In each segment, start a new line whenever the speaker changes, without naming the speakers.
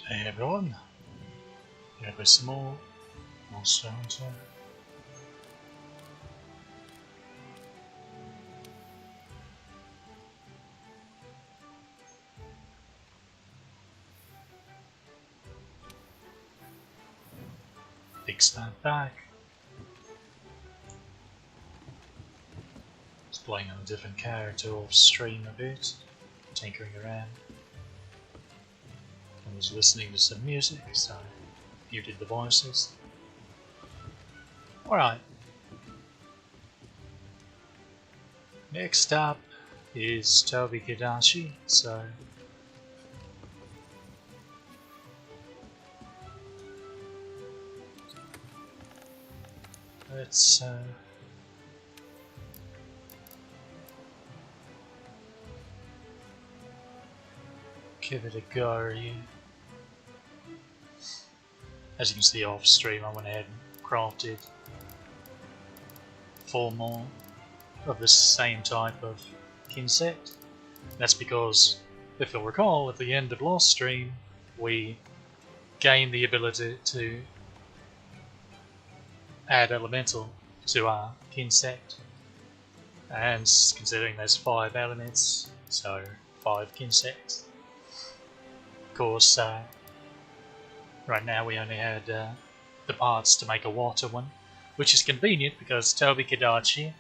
Hey everyone, here with some more Monster Hunter. Big step back. It's playing on a different character off stream a bit, tinkering around. I was listening to some music, so I muted the voices. Alright. Next up is Toby Kadashi, so let's give it a go here. As you can see off stream, I went ahead and crafted 4 more of the same type of insect. That's because, if you'll recall, at the end of last stream, we gained the ability to add elemental to our insect. And considering there's 5 elements, so 5 insects. Of course, right now we only had the parts to make a water one, which is convenient because Toby Kadachi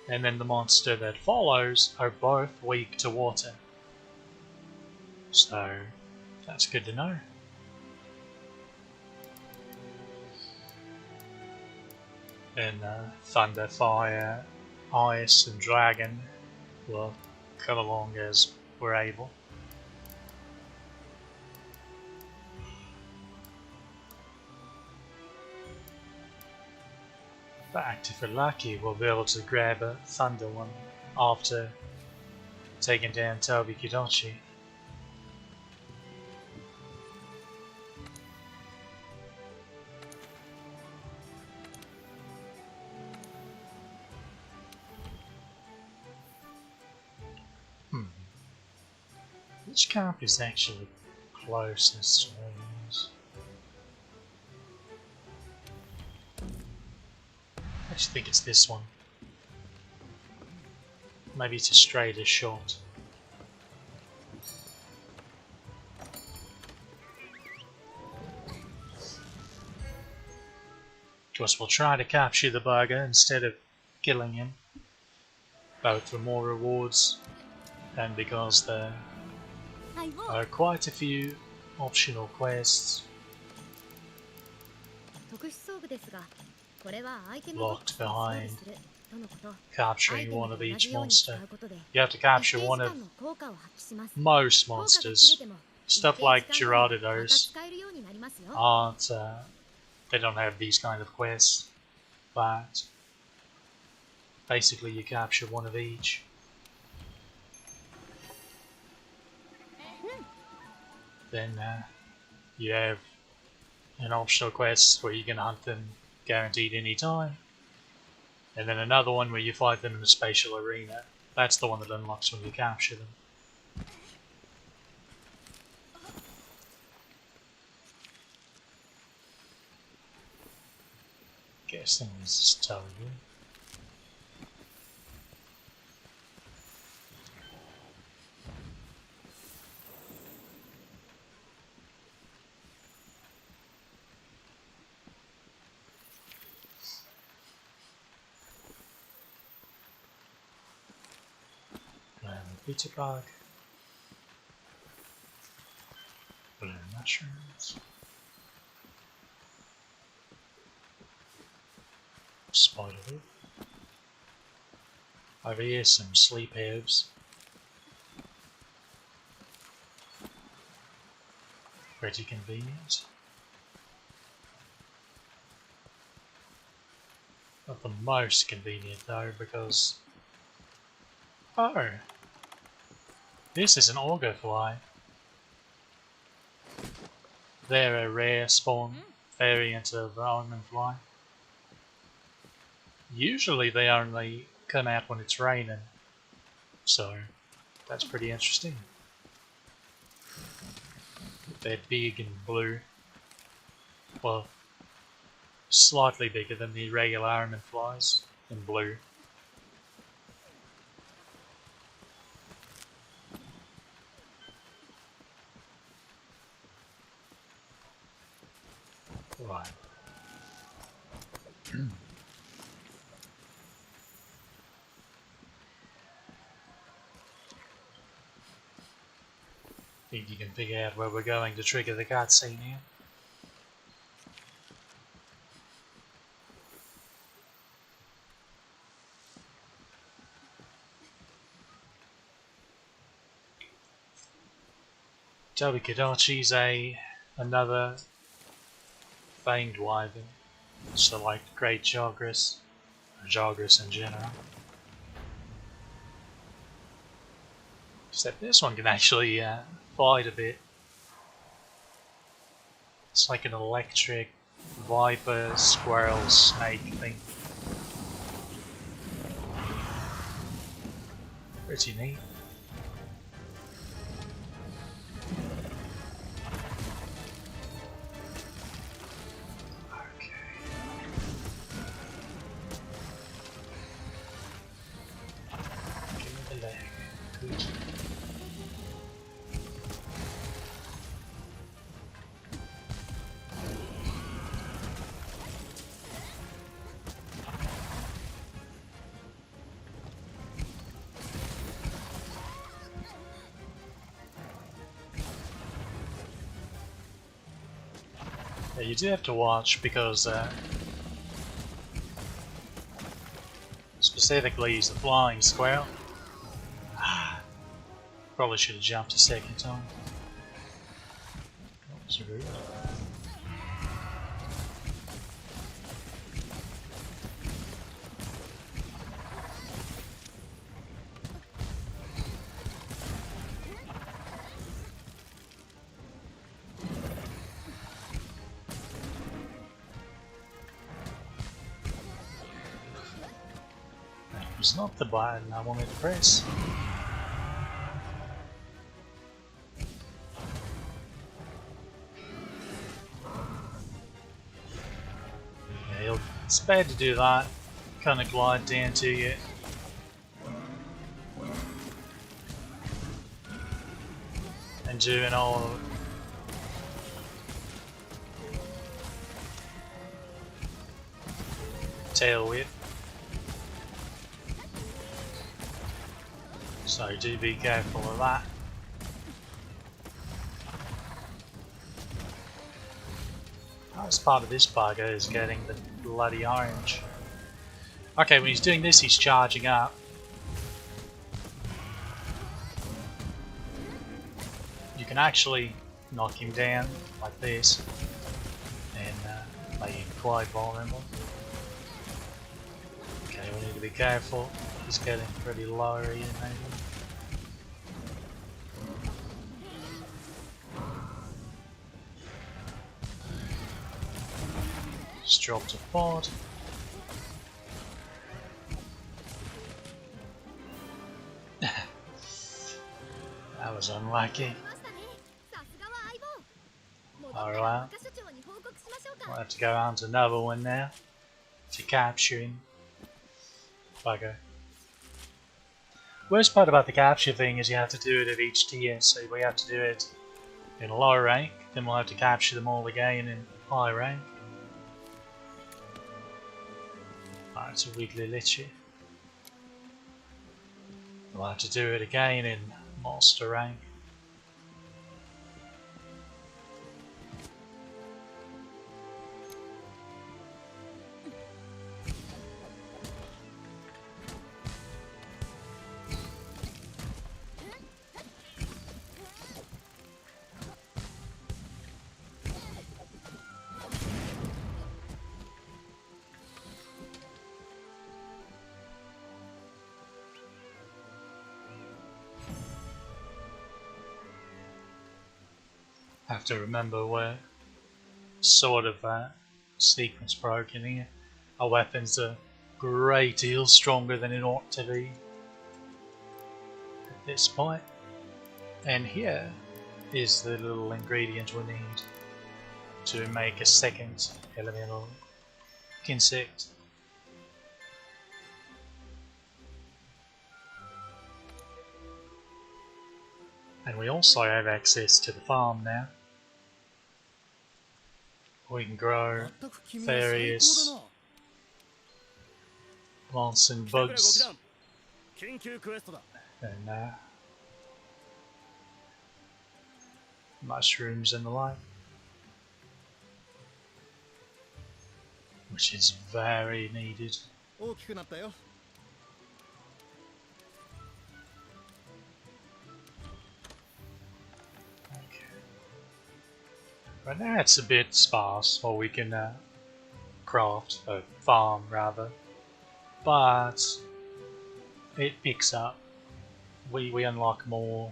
and then the monster that follows are both weak to water. So that's good to know. And Thunder, Fire, Ice and Dragon will come along as we're able. In fact, if we're lucky, we'll be able to grab a Thunder one after taking down Toby Kadachi. Which camp is actually closest to these? I actually think it's this one. Maybe it's a straighter shot. Of course, we'll try to capture the bugger instead of killing him, both for more rewards and because there are quite a few optional quests locked behind capturing one of each monster. You have to capture one of most monsters. Stuff like Gerardidos aren't, they don't have these kind of quests, but basically you capture one of each. Then you have an optional quest where you can hunt them guaranteed any time, and then another one where you fight them in a spatial arena. That's the one that unlocks when you capture them. Guessing this is Toby. Pizza bug, blue mushrooms, spider web. Over here, some sleep herbs. Pretty convenient. Not the most convenient though, because this is an auger fly. They're a rare spawn variant of almond fly. Usually they only come out when it's raining, so that's pretty interesting. They're big and blue. Well, slightly bigger than the regular Ironman flies in blue. Right. Think you can figure out where we're going to trigger the cutscene here? Toby Kadachi's another famed wyvern, so like great Jogras, or Jogras in general. Except this one can actually fight a bit. It's like an electric viper, squirrel, snake thing. Pretty neat. Okay. Give me the leg. Good. Yeah, you do have to watch because specifically he's the flying squirrel. Probably should have jumped a second time. That was rude. That was not the button I wanted to press. It's bad to do that, kind of glide down to you. And do an old tail whip. So do be careful of that. That's part of this bugger is getting the bloody orange. Okay, when he's doing this, he's charging up. You can actually knock him down like this and make him quite vulnerable. Okay, we need to be careful. He's getting pretty low here, maybe. Just dropped a pod. That was unlucky. Alright. We'll have to go on to another one now to capture him. Bugger. Worst part about the capture thing is you have to do it at each tier, so we have to do it in low rank, then we'll have to capture them all again in high rank. Alright, it's a weekly liche. We'll have to do it again in master rank. Have to remember we're sort of sequence broken here. Our weapons are a great deal stronger than it ought to be at this point. And here is the little ingredient we need to make a second elemental insect. And we also have access to the farm now. We can grow various plants and bugs and mushrooms and the like, which is very needed. Okay. Right now it's a bit sparse, or we can craft, farm rather, but it picks up. We unlock more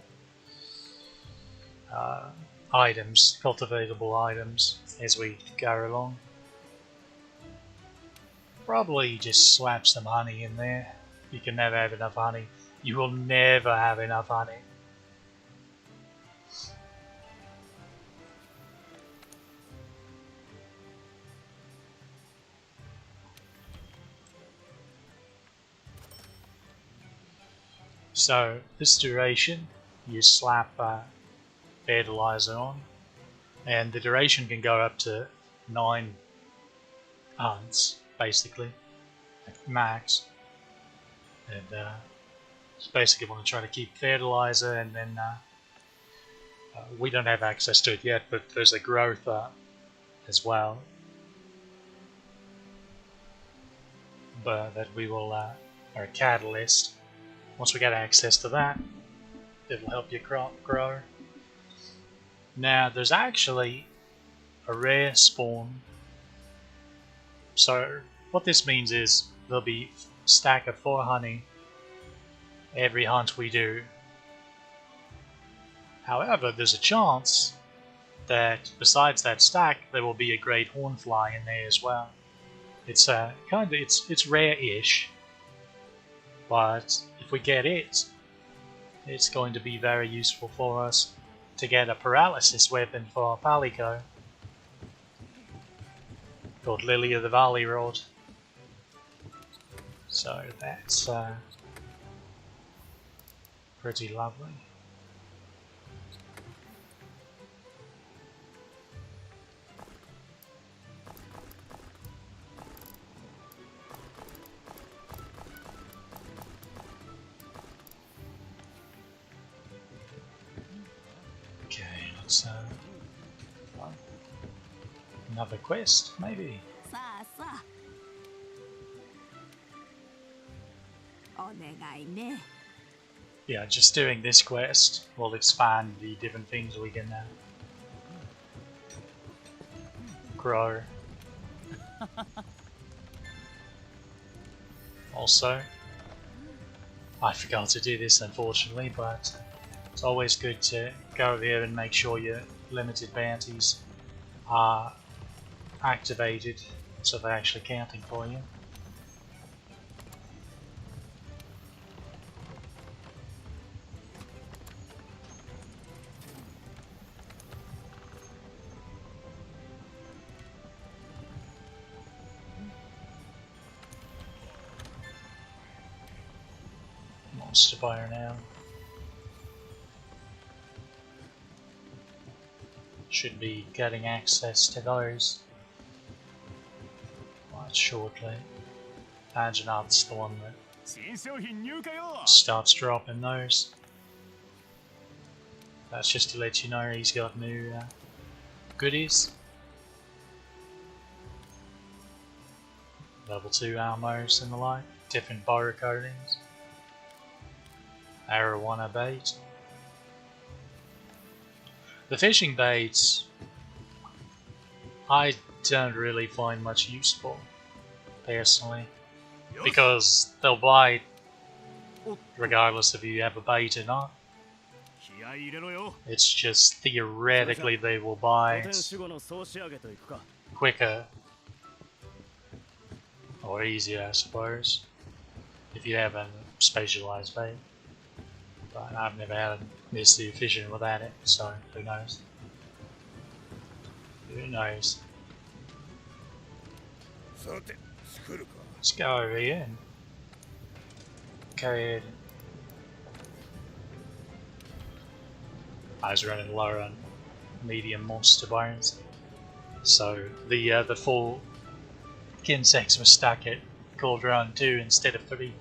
items, cultivatable items, as we go along. Probably just slap some honey in there. You can never have enough honey. You will never have enough honey. So this duration, you slap fertilizer on, and the duration can go up to 9 hunts, basically, at max. And just basically want to try to keep fertilizer, and then we don't have access to it yet, but there's a growth as well. But that we will, or a catalyst. Once we get access to that, it'll help your crop grow. Now, there's actually a rare spawn. So, what this means is there'll be a stack of 4 honey every hunt we do. However, there's a chance that besides that stack, there will be a great hornfly in there as well. It's it's rare-ish, but if we get it, it's going to be very useful for us to get a paralysis weapon for Palico called Lily of the Valley Rod. So that's pretty lovely. Another quest, maybe. Yeah, just doing this quest will expand the different things we can grow. Also, I forgot to do this unfortunately, but it's always good to go there and make sure your limited bounties are activated so they're actually counting for you. Monster fire now. Should be getting access to those quite shortly. Anjanat's the one that starts dropping those. That's just to let you know he's got new goodies. Level 2 ammos and the like, different bow coatings. Arowana bait. The fishing baits I don't really find much use for, personally, because they'll bite regardless if you have a bait or not. It's just theoretically they will bite quicker or easier, I suppose, if you have a specialized bait. But I've never had Miss the efficient without it, so who knows? Who knows? Let's go over here and go ahead. I was running low on medium monster bones, so the 4 insects were stuck at Cauldron 2 instead of 3.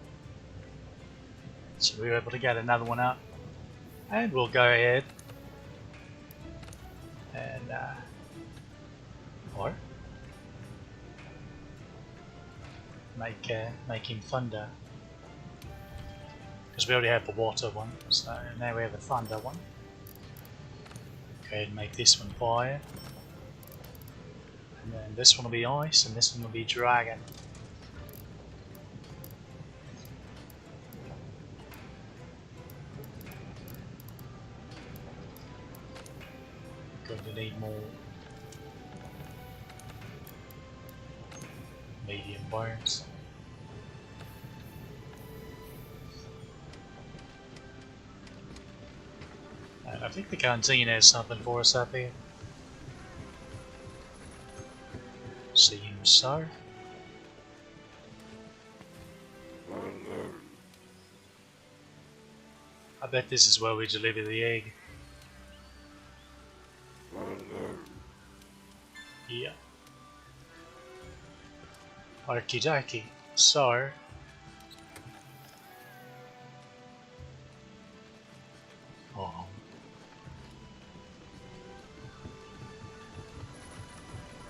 So we were able to get another one up, and we'll go ahead and or make him thunder, because we already had the water one, so now we have the thunder one. Go ahead and make this one fire, and then this one will be ice, and this one will be dragon. Going to need more medium bones. I think the canteen has something for us up here. Seems so. I bet this is where we deliver the egg. Yeah. Okie dokie. So. Oh.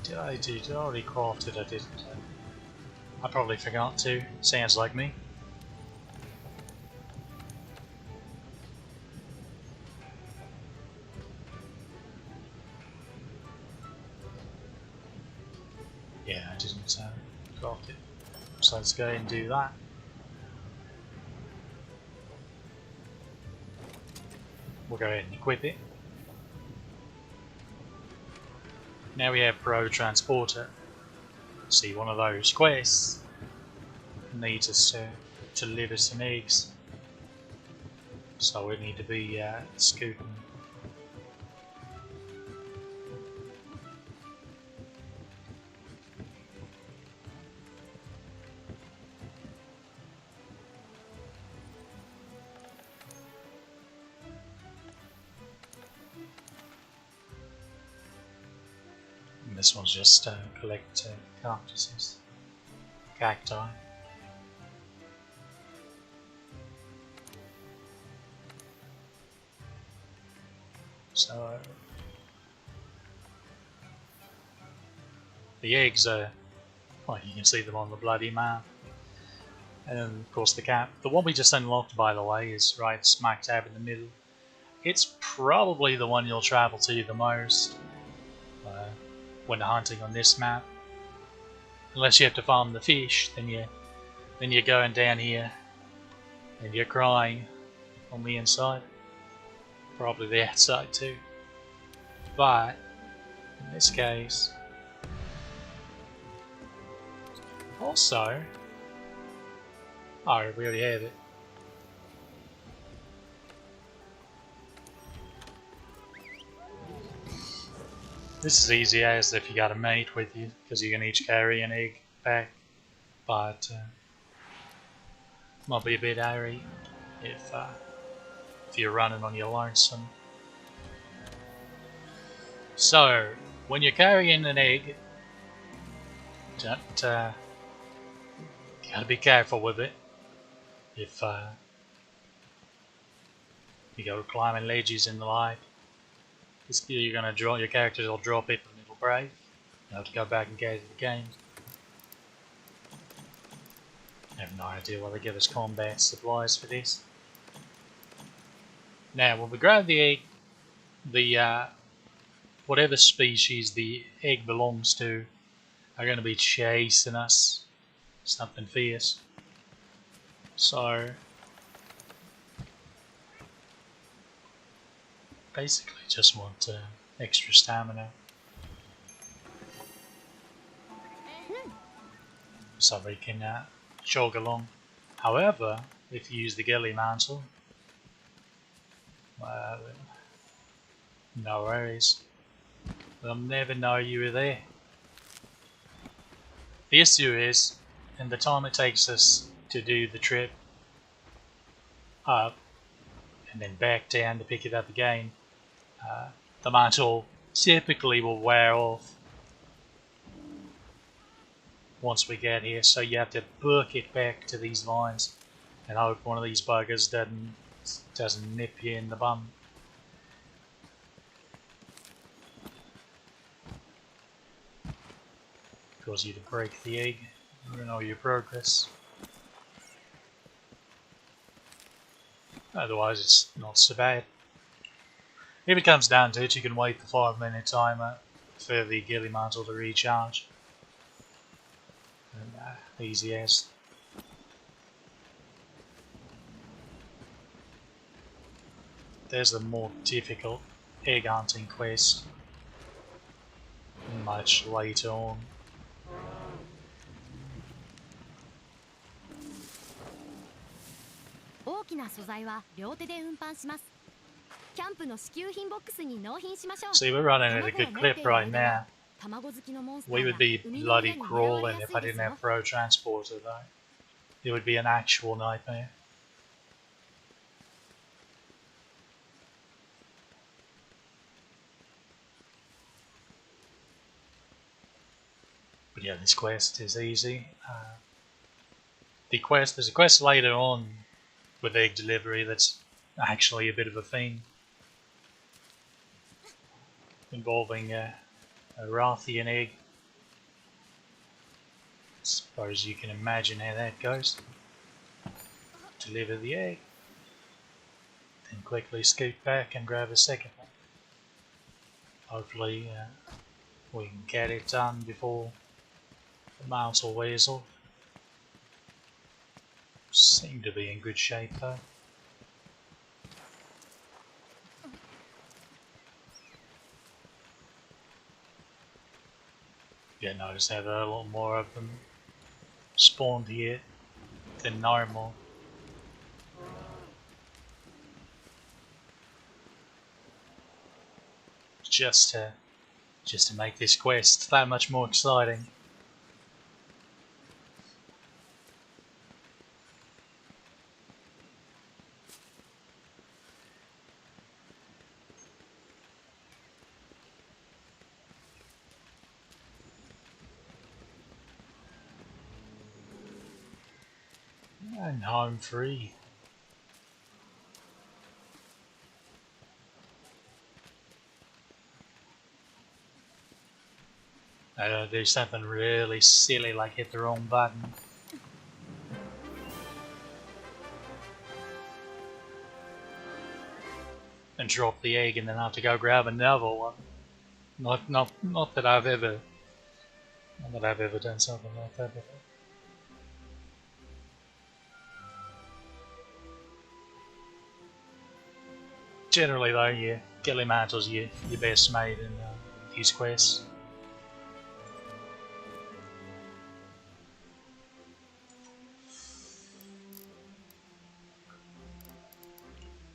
Did I already craft it? I didn't. I probably forgot to. Sounds like me. Yeah, I didn't craft it. So let's go ahead and do that. We'll go ahead and equip it. Now we have Pro Transporter. See, one of those quests needs us to deliver some eggs. So we need to be scooting. And this one's just collect cactuses, cacti. So the eggs are, well, you can see them on the bloody map. And then of course the one we just unlocked, by the way, is right smack dab in the middle. It's probably the one you'll travel to the most when hunting on this map. Unless you have to farm the fish, then you're going down here and you're crying on the inside. Probably the outside too. But in this case, also, oh, we already have it. This is easy as if you got a mate with you, because you can each carry an egg back. But might be a bit airy if you're running on your lonesome. So when you're carrying an egg, you gotta be careful with it. If you go climbing ledges in the light, you're gonna draw your characters will drop it and it'll break. You have to go back and get it again. I have no idea why they give us combat supplies for this. Now, when we grab the egg, the whatever species the egg belongs to are going to be chasing us. Something fierce. So basically, just want extra stamina, so we can jog along. However, if you use the Ghillie Mantle, Well, no worries. They'll never know you were there. The issue is, in the time it takes us to do the trip up and then back down to pick it up again, the mantle typically will wear off once we get here, so you have to book it back to these vines and hope one of these buggers doesn't nip you in the bum. Cause you to break the egg, ruin all your progress. Otherwise it's not so bad. If it comes down to it, you can wait the 5-minute timer for the ghillie mantle to recharge. And, easy as. There's the more difficult egg hunting quest much later on.
大きな素材は両手で運搬します。キャンプの支給品ボックスに納品しましょう。
See, we're running at a good clip right now. We would be bloody crawling if I didn't have Pro Transporter though. It would be an actual nightmare. But yeah, this quest is easy. There's a quest later on with egg delivery that's actually a bit of a thing, involving a Rathian egg. Suppose you can imagine how that goes. Deliver the egg, then quickly scoot back and grab a second one. Hopefully we can get it done before the mantle wears off. Seem to be in good shape though. Yeah, notice how there are a lot more of them spawned here than normal. Just to make this quest that much more exciting. And home free. I gotta do something really silly like hit the wrong button. And drop the egg and then have to go grab another one. Not that I've ever done something like that before. Generally though, yeah, ghillie mantle's your best mate in these quests.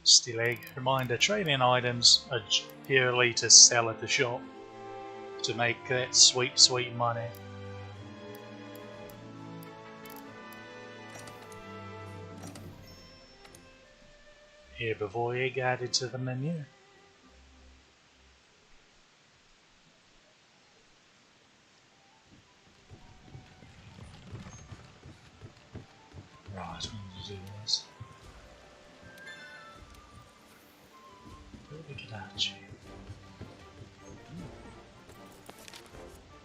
Still egg. Reminder, trade-in items are purely to sell at the shop to make that sweet money. Here before egg added to the menu. Right, we need to do this. Look at that.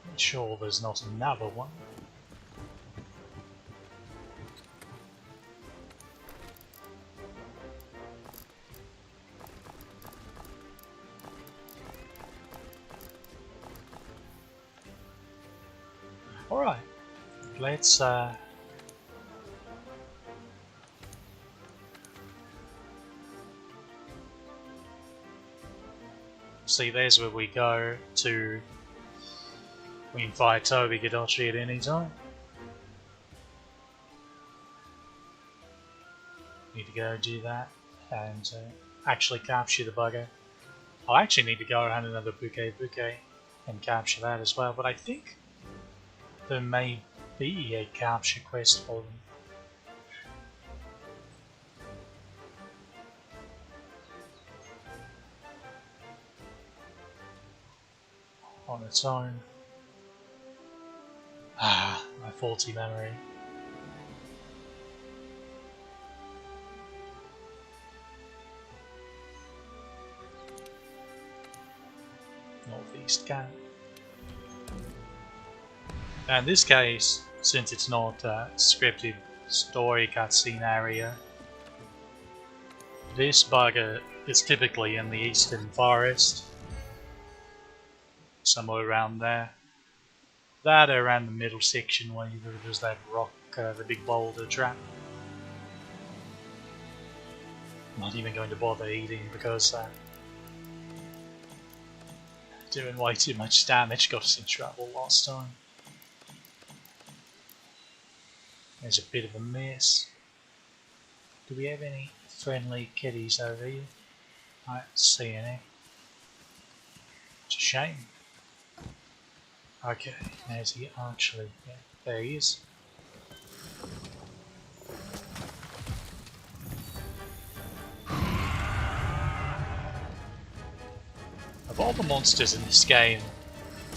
Make sure there's not another one. Alright, let's see, there's where we go to. We can fight Toby Gadoshi at any time. Need to go do that, and actually capture the bugger. I'll actually need to go around another bouquet and capture that as well, but I think there may be a capture quest for them. On its own. Ah, my faulty memory. Northeast camp. Now in this case, since it's not a scripted story cutscene area, this bugger is typically in the eastern forest, somewhere around there. That around the middle section where there's that rock, the big boulder trap. I'm not even going to bother eating because doing way too much damage got us in trouble last time. There's a bit of a mess. Do we have any friendly kitties over here? I don't see any. It's a shame. Okay, there's he actually. Yeah, there he is. Of all the monsters in this game,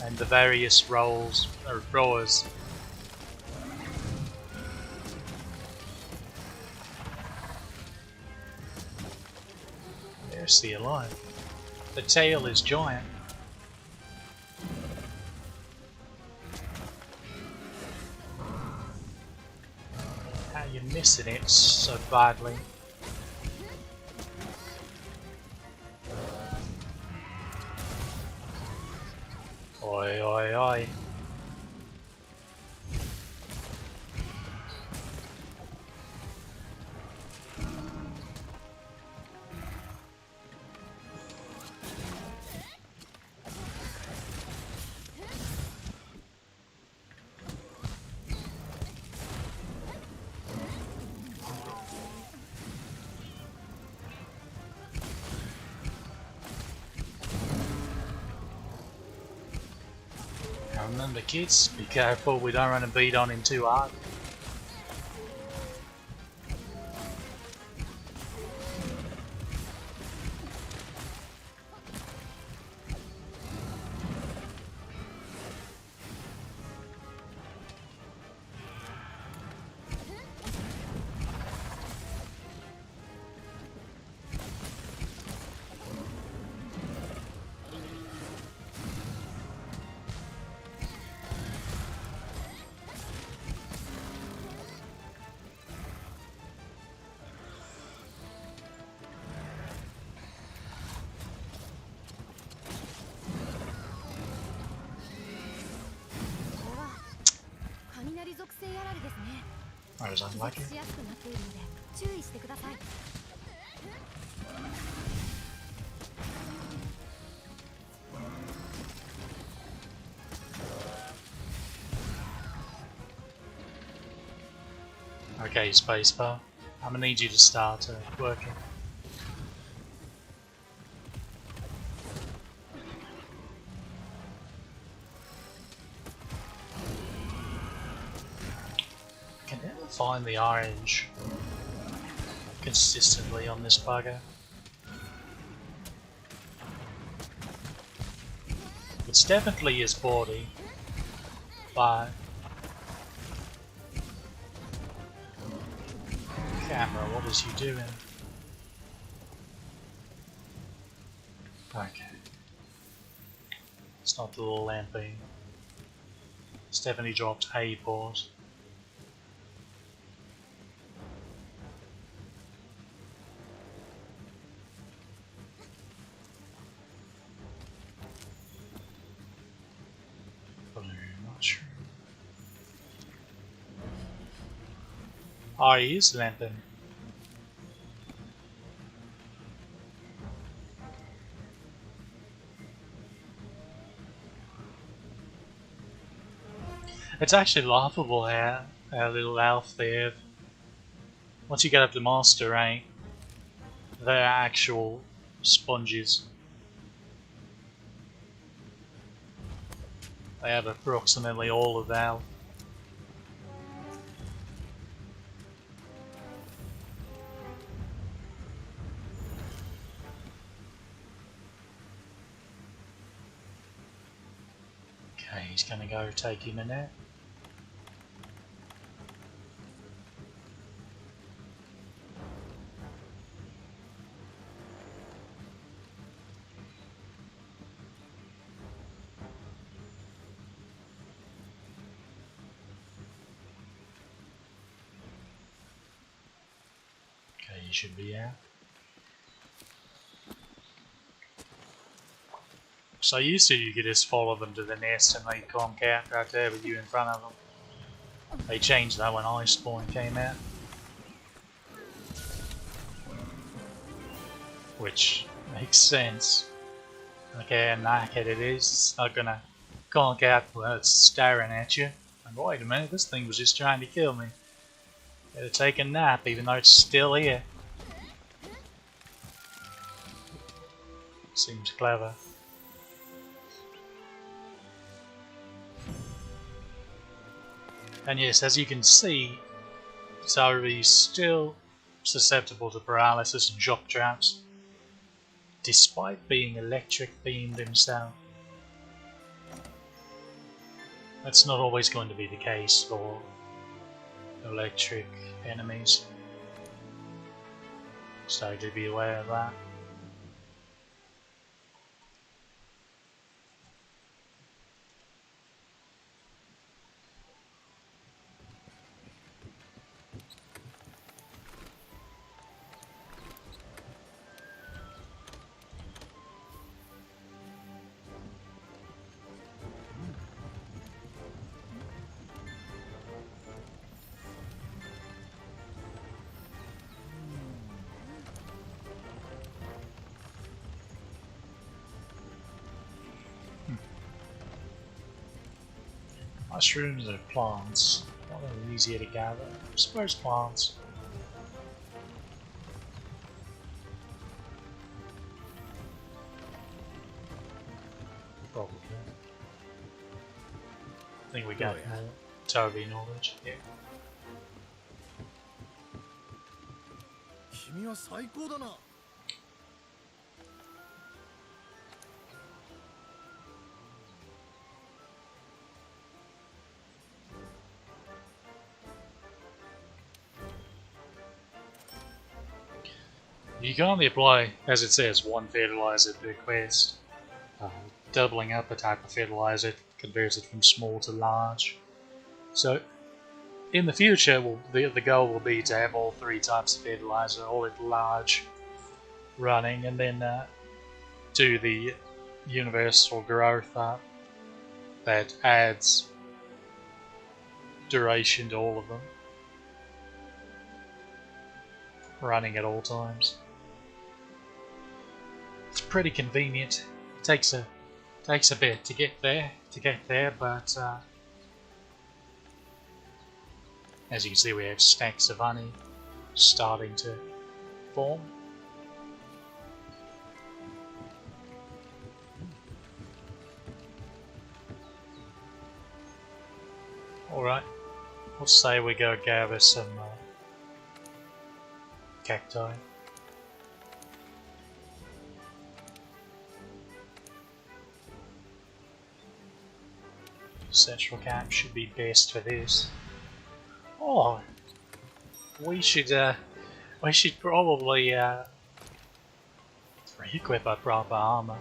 and the various roles or rowers, there's the alive. The tail is giant. How are you missing it so badly? Oi, oi, oi. Remember kids, be careful we don't run a beat on him too hard. I was unlucky. Okay, spacebar. I'm gonna need you to start working. I can never find the orange consistently on this bugger. It's definitely his body, but camera, what is you doing? Okay. It's not the little lamping. It's definitely dropped a port. Oh, he is lamping. It's actually laughable how our little elf there, once you get up to master rank, They're actual sponges. They have approximately all of that. Okay, he's gonna go take him a nap. Okay, he should be out. So used to you could just follow them to the nest and they'd conk out right there with you in front of them. They changed that when Iceborne came out. Which makes sense. Look how knackered it is. It's not gonna conk out while it's staring at you. And wait a minute, this thing was just trying to kill me. Better take a nap even though it's still here. Seems clever. And yes, as you can see, Saru's still susceptible to paralysis and shock traps, despite being electric beamed himself. That's not always going to be the case for electric enemies, so do be aware of that. Mushrooms are plants. Not really easier to gather. I suppose plants. Probably. I think we got more Toby knowledge. Yeah.
君は最高だな。
You can only apply, as it says, one fertilizer per quest. Doubling up a type of fertilizer converts it from small to large. So, in the future, the goal will be to have all three types of fertilizer, all at large, running, and then do the universal growth up that adds duration to all of them, running at all times. It's pretty convenient. It takes a bit to get there, but as you can see, we have stacks of honey starting to form. Alright, let's say we go gather some cacti. Central camp should be best for this. Oh, we should probably re-equip our proper armor.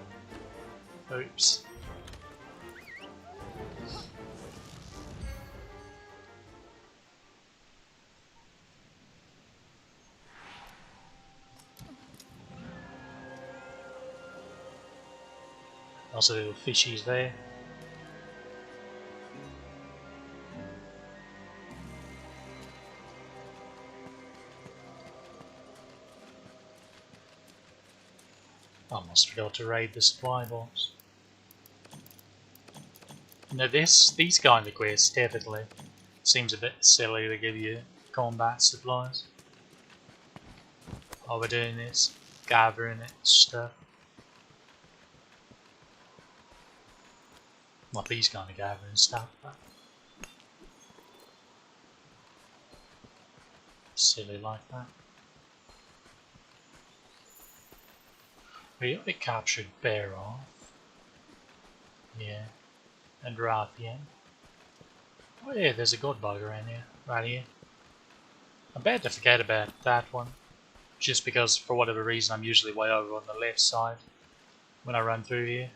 Oops. Also, little fishies there. Almost forgot to raid the supply box. Now these kind of quests definitely seems a bit silly to give you combat supplies while we're doing this. gathering and stuff. Not these kind of gathering stuff, but silly like that. We already captured Bear off. Yeah. And Rathian. Oh yeah, there's a good bug around here. Right here. I'm bad to forget about that one. Just because, for whatever reason, I'm usually way over on the left side when I run through here.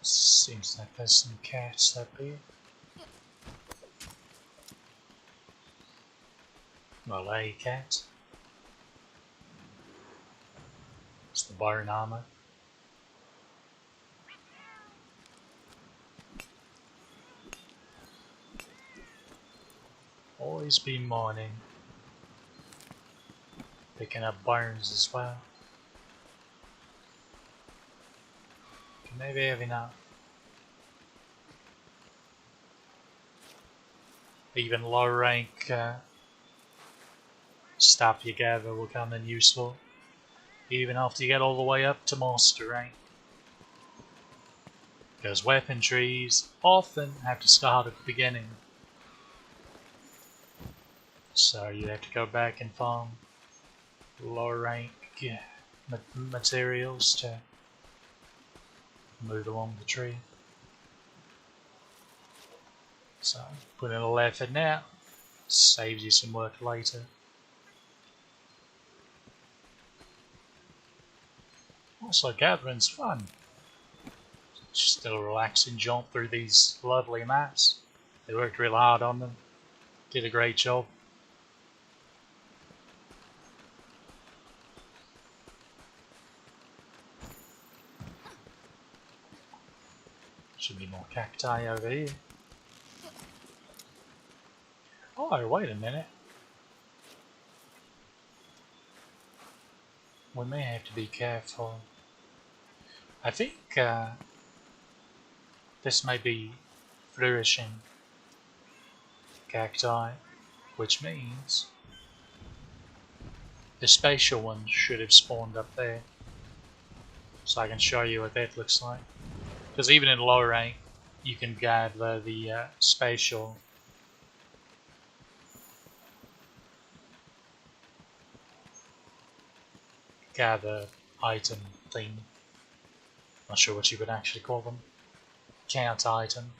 Seems like there's some cats up here. Well, a cat. It's the bone armor. Always be mining. Picking up bones as well. Can maybe have enough. Even low rank stuff you gather will come in useful. Even after you get all the way up to master rank. Because weapon trees often have to start at the beginning. So you have to go back and farm lower rank materials to move along the tree. So put in a little effort now, saves you some work later. Also, gathering's fun. Just a relaxing jaunt through these lovely maps. They worked real hard on them. Did a great job. Should be more cacti over here. Oh, wait a minute. We may have to be careful. I think this may be flourishing cacti, which means the spatial one should have spawned up there. So I can show you what that looks like. Because even in low rank, you can gather the spatial. Gather item thing. Not sure what you would actually call them. Count item.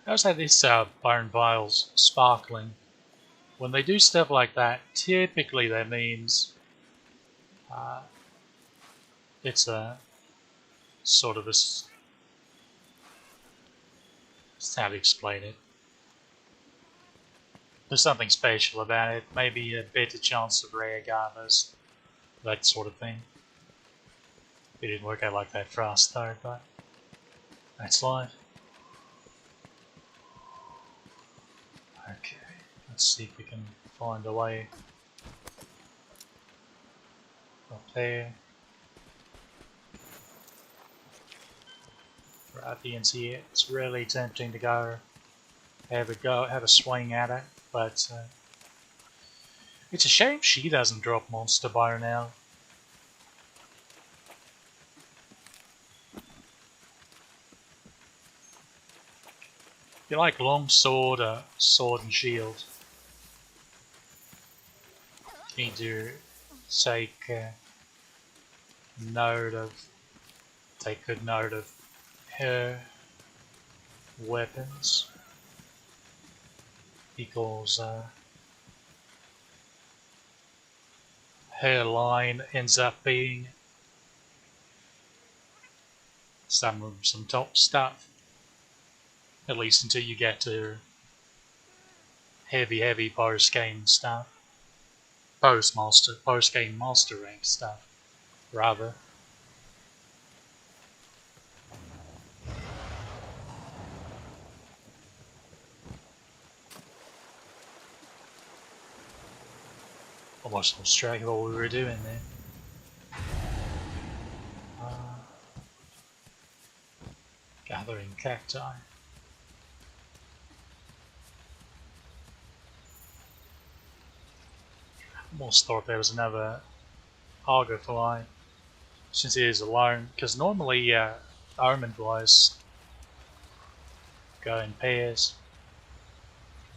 I also have this bone vials sparkling. When they do stuff like that, typically that means it's a sort of a. That's how to explain it. There's something special about it. Maybe a better chance of rare gathers, that sort of thing. It didn't work out like that for us though, but that's life. Okay, let's see if we can find a way up there. Right the ends here. It's really tempting to go, have a swing at it, but it's a shame she doesn't drop monster bone now. You like long sword, sword and shield. You need to take good note of her weapons, because her line ends up being some top stuff. At least until you get to heavy post-game stuff. Post-game master rank stuff, rather. Almost lost track of what we were doing there. Gathering cacti. Almost thought there was another argofly, since it is alone, because normally omen flies go in pairs.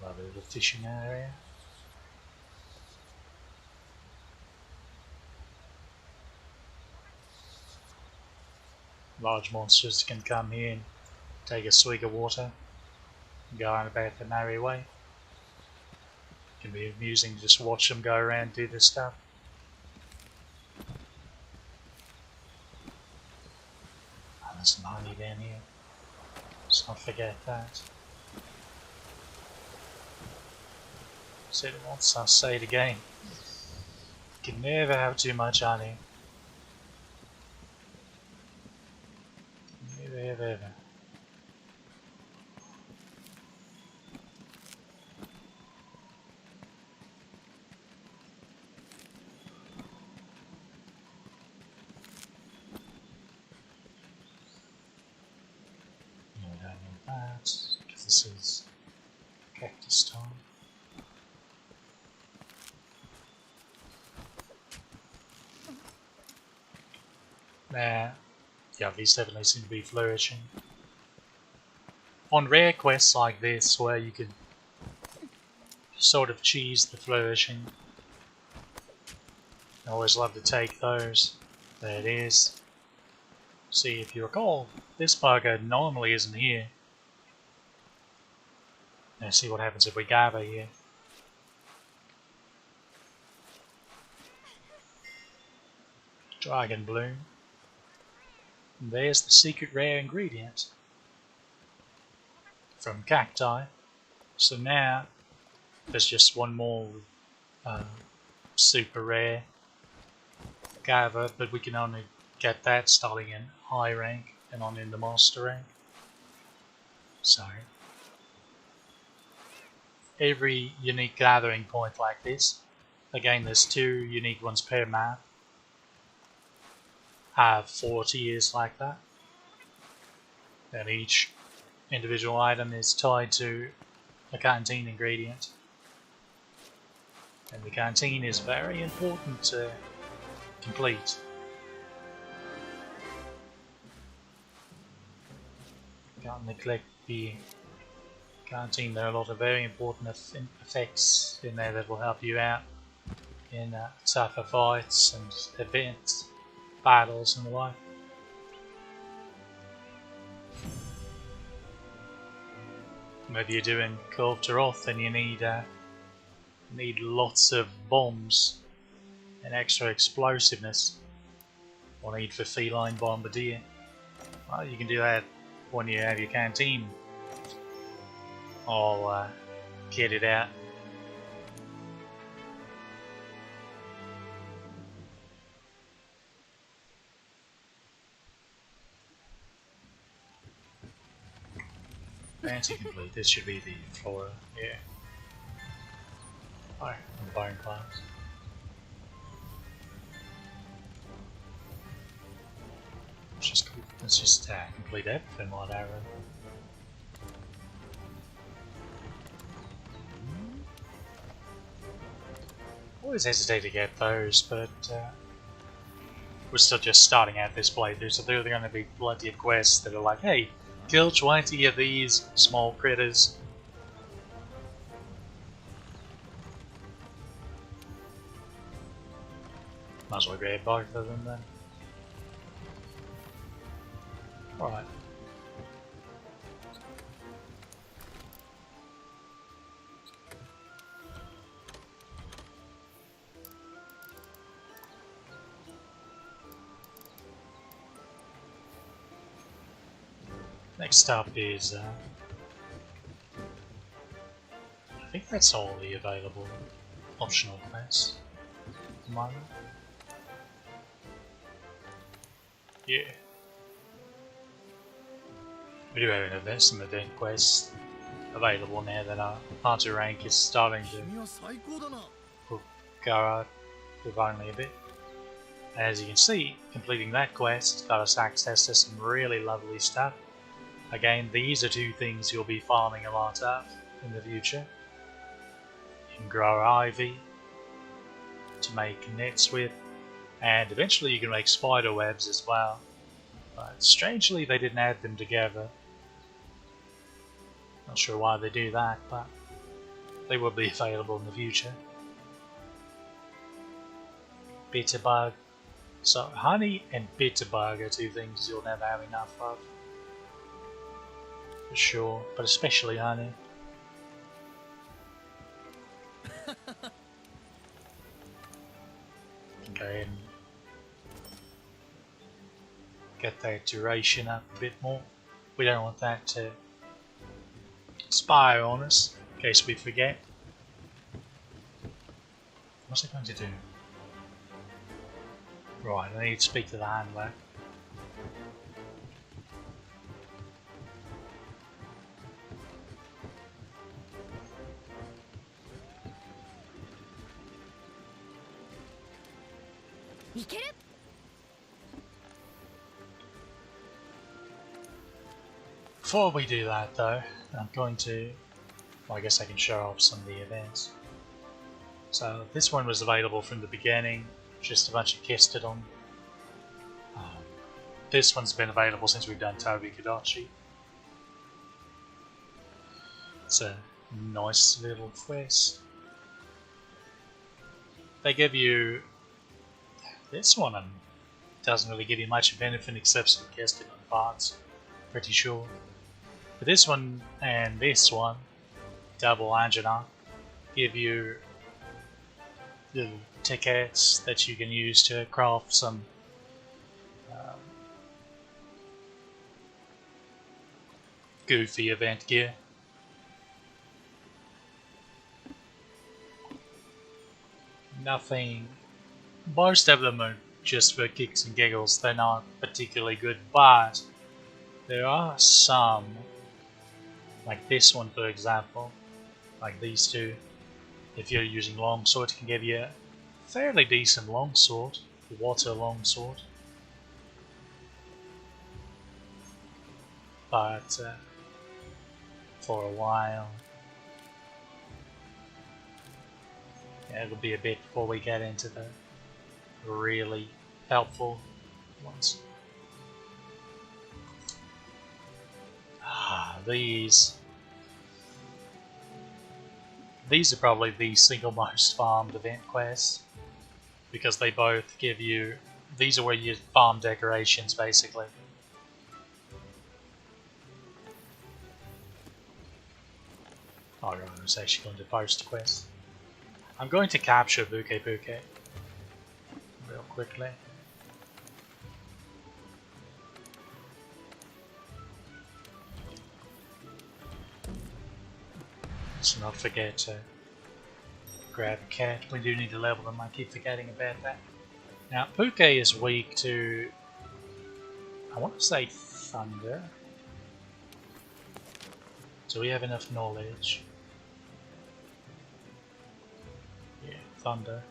Lovely little fishing area. Large monsters can come here and take a swig of water and go on about their merry way. It can be amusing to just watch them go around and do this stuff. Oh, there's some honey down here. Let's not forget that. Said it once, I'll say it again. You can never have too much honey. Never, ever, ever. No, we don't need that, because this is cactus time. Nah, yeah, these definitely seem to be flourishing. On rare quests like this, where you can sort of cheese the flourishing, I always love to take those. There it is. See, if you recall, this bugger normally isn't here. Now see what happens if we gather here. Dragon bloom. And there's the secret rare ingredient from cacti. So now there's just one more super rare gather, but we can only get that starting in high rank and on in the master rank. So every unique gathering point like this, again there's 2 unique ones per map, have 4 tiers like that, and each individual item is tied to a canteen ingredient, and the canteen is very important to complete. Can't neglect the canteen. There are a lot of very important effects in there that will help you out in tougher fights and events, battles and the like. Maybe you're doing Call to Wrath and you need lots of bombs and extra explosiveness, or need for feline bombardier. Well, you can do that when you have your canteen all kitted out. Fancy complete. This should be the flora. Yeah. Oh, and the bone class. Let's just complete everything while arrow. Always hesitate to get those, but we're still just starting out this playthrough, so there are going to be plenty of quests that are like, hey, kill 20 of these small critters. Might as well grab both of them then. Alright. Next up is think that's all the available optional quests at the moment. Yeah. We do have some event quests available now that our party rank is starting to go up with only a bit. And as you can see, completing that quest got us access to some really lovely stuff. Again, these are two things you'll be farming a lot of in the future. You can grow ivy to make nets with, and eventually you can make spider webs as well. But strangely they didn't add them together. Not sure why they do that, but they will be available in the future. Bitterbug. So honey and bitterbug are two things you'll never have enough of. For sure, but especially honey. Okay, and get that duration up a bit more. We don't want that to expire on us in case we forget. What's it going to do? Right, I need to speak to the handler. Before we do that though, I'm going to, well, I guess I can show off some of the events. So this one was available from the beginning, just a bunch of Kestodon. This one's been available since we've done Toby Kadachi. It's a nice little quest. They give you this one, and doesn't really give you much of anything except some Kestodon parts, pretty sure. But this one and this one, double angina, give you little tickets that you can use to craft some goofy event gear. Nothing. Most of them are just for kicks and giggles. They're not particularly good, but there are some, like this one for example, like these two. If you're using longsword, it can give you a fairly decent longsword, water longsword. But for a while, yeah, it'll be a bit before we get into the really helpful ones. These are probably the single most farmed event quests, because they both give you, these are where you farm decorations basically. Alright, I was actually going to post a quest. I'm going to capture Buke real quickly. Let's not forget to grab a cat. We do need to level them, I keep forgetting about that. Now, Buke is weak to, I want to say thunder. Do we have enough knowledge? Yeah, thunder.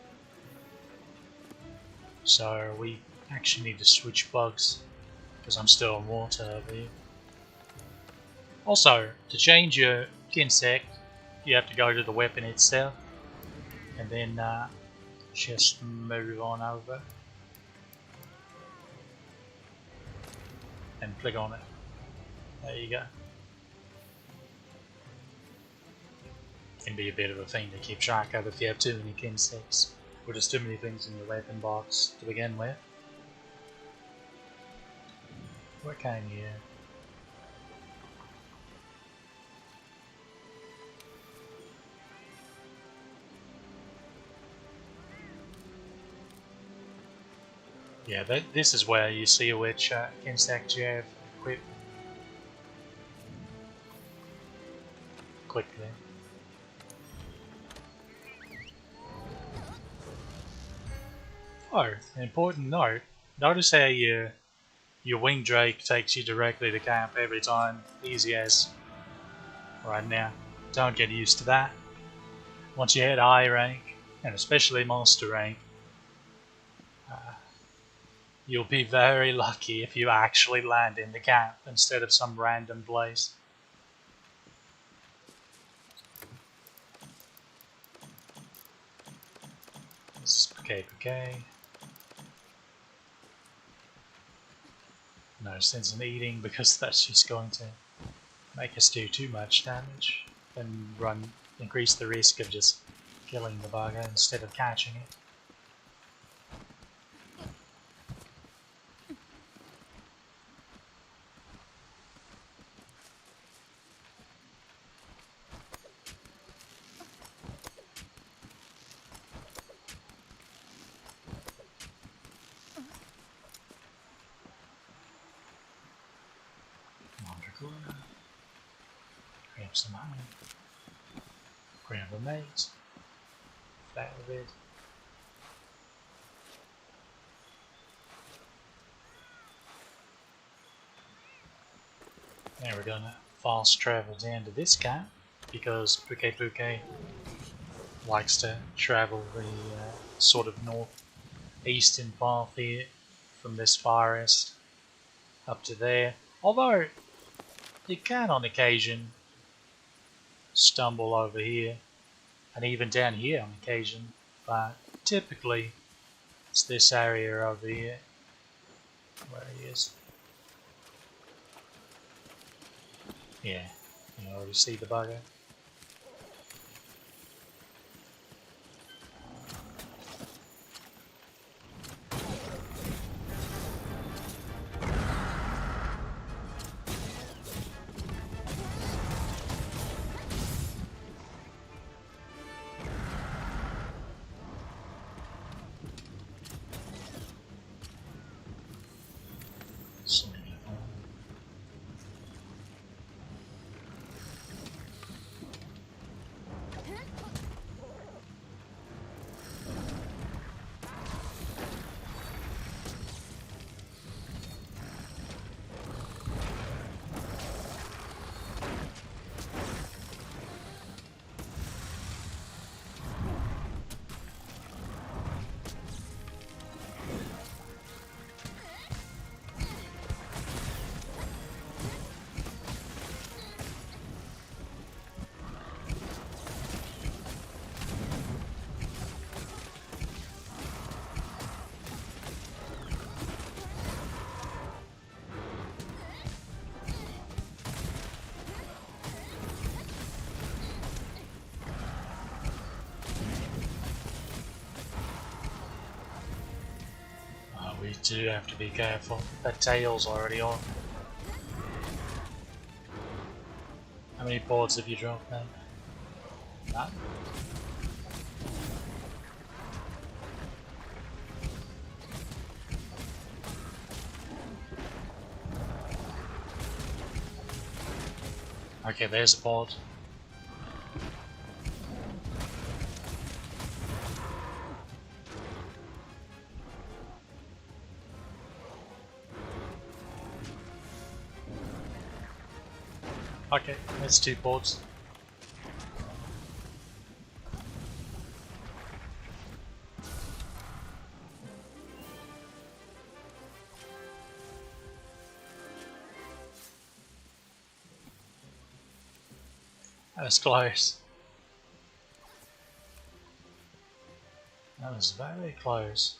So we actually need to switch bugs, because I'm still on water over here. Also, to change your insect, you have to go to the weapon itself, and then just move on over and click on it. There you go. Can be a bit of a thing to keep track of if you have too many insects, or just too many things in your weapon box to begin with. What can you? Yeah, this is where you see which insect you have equipped. Quickly. Oh, an important note. Notice how your wing drake takes you directly to camp every time, easy as right now. Don't get used to that. Once you hit high rank, and especially monster rank, you'll be very lucky if you actually land in the camp instead of some random place. This is Bouquet. No sense in eating because that's just going to make us do too much damage and increase the risk of just killing the bugger instead of catching it. Mandragora. Grab some honey. Grab a mate. Flat with it. Now we're gonna fast travel down to this camp because Bouquet likes to travel the sort of northeastern path here from this forest up to there. Although it can on occasion stumble over here and even down here on occasion, but typically it's this area over here where he is. Yeah, you already see the bugger. We do have to be careful. That tail's already on. How many boards have you dropped then? None? Okay, there's a board. Okay, there's 2 boards. That was close. That was very close.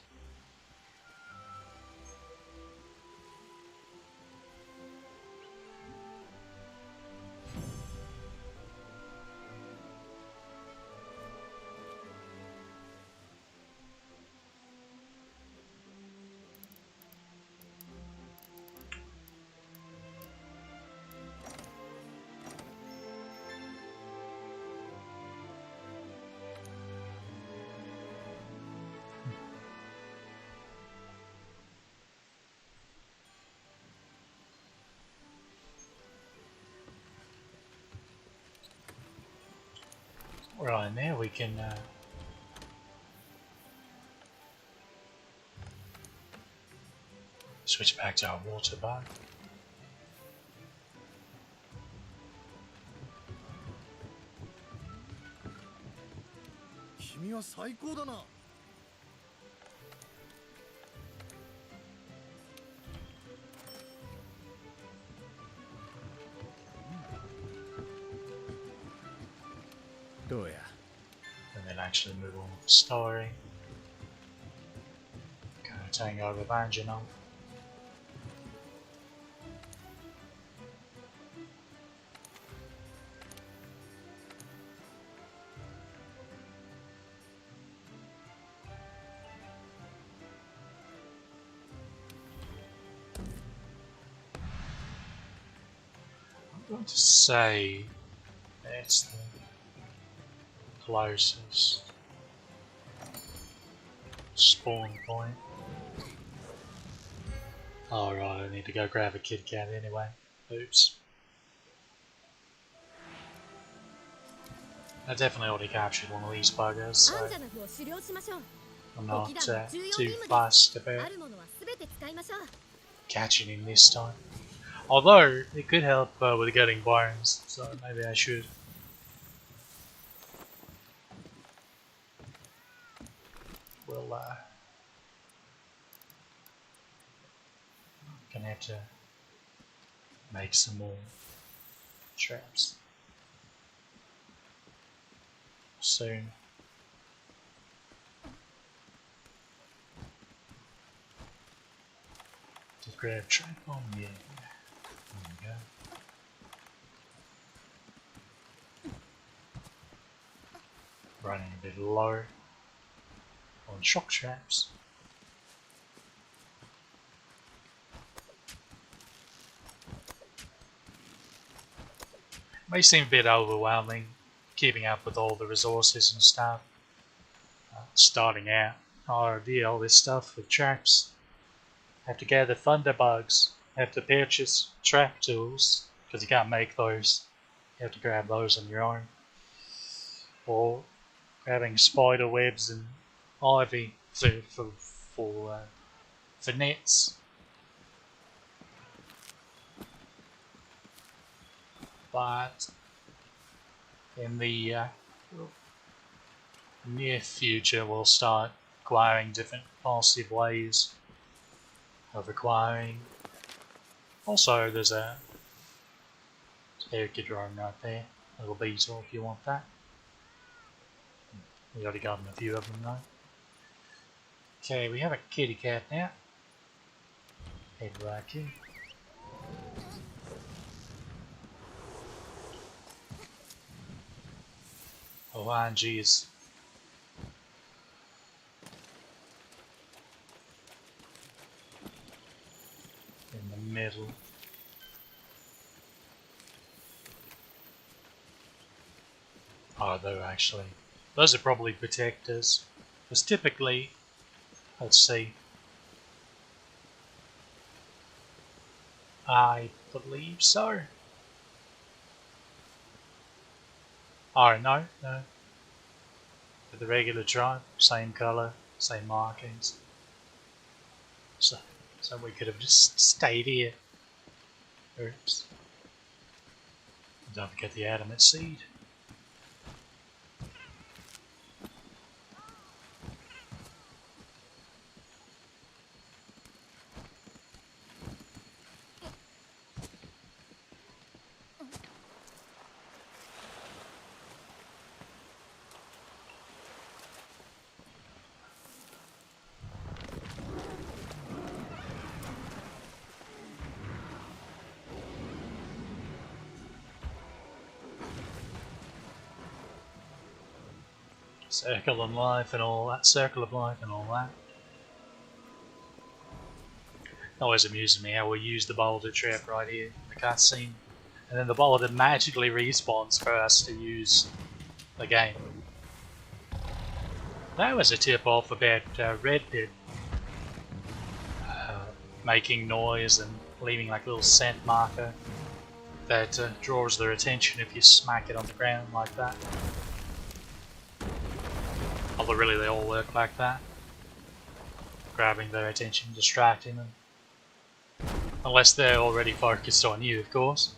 Right, now we can Switch back to our water boat.
君は最高だな。どうや。
And then actually move on with the story. Go take over Banjo now. I'm going to say that's the closest spawn point. Alright, I need to go grab a Kit Kat anyway. Oops. I definitely already captured one of these buggers, so I'm not too fussed about catching him this time. Although, it could help with getting bones, so maybe I should. We'll, gonna have to make some more traps soon. To grab trap on, yeah. There we go. Running a bit low on shock traps. May seem a bit overwhelming keeping up with all the resources and stuff. Starting out, oh dear, all this stuff with traps. Have to gather thunder bugs. Have to purchase trap tools because you can't make those. You have to grab those on your own. Or grabbing spider webs and ivy for nets. But in the near future, we'll start acquiring different passive ways of acquiring. Also, there's a spare drone right there, a little beetle if you want that. We already got a few of them though. Okay, we have a kitty cat now. Head right here. Oh, RNG is in the middle. Oh, they're actually, those are probably protectors. Because typically, let's see, I believe so. Oh, no. With the regular tribe, same colour, same markings. So we could have just stayed here. Oops. Don't forget the adamant seed. Circle of life and all that. Circle of life and all that. Always amuses me how we use the boulder trap right here in the cutscene, and then the boulder magically respawns for us to use the game. That was a tip off about Red Pit making noise and leaving like a little scent marker that draws their attention if you smack it on the ground like that. Although really they all work like that. Grabbing their attention, distracting them. Unless they're already focused on you, of course.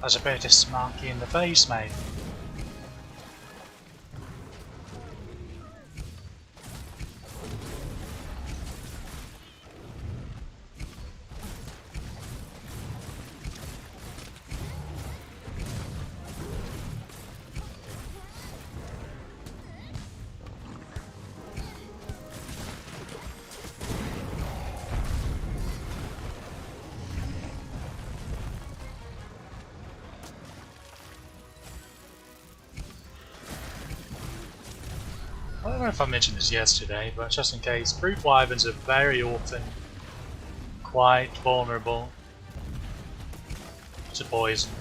I was about to smack you in the face, mate. I don't know if I mentioned this yesterday, but just in case, brute wyverns are very often quite vulnerable to poison.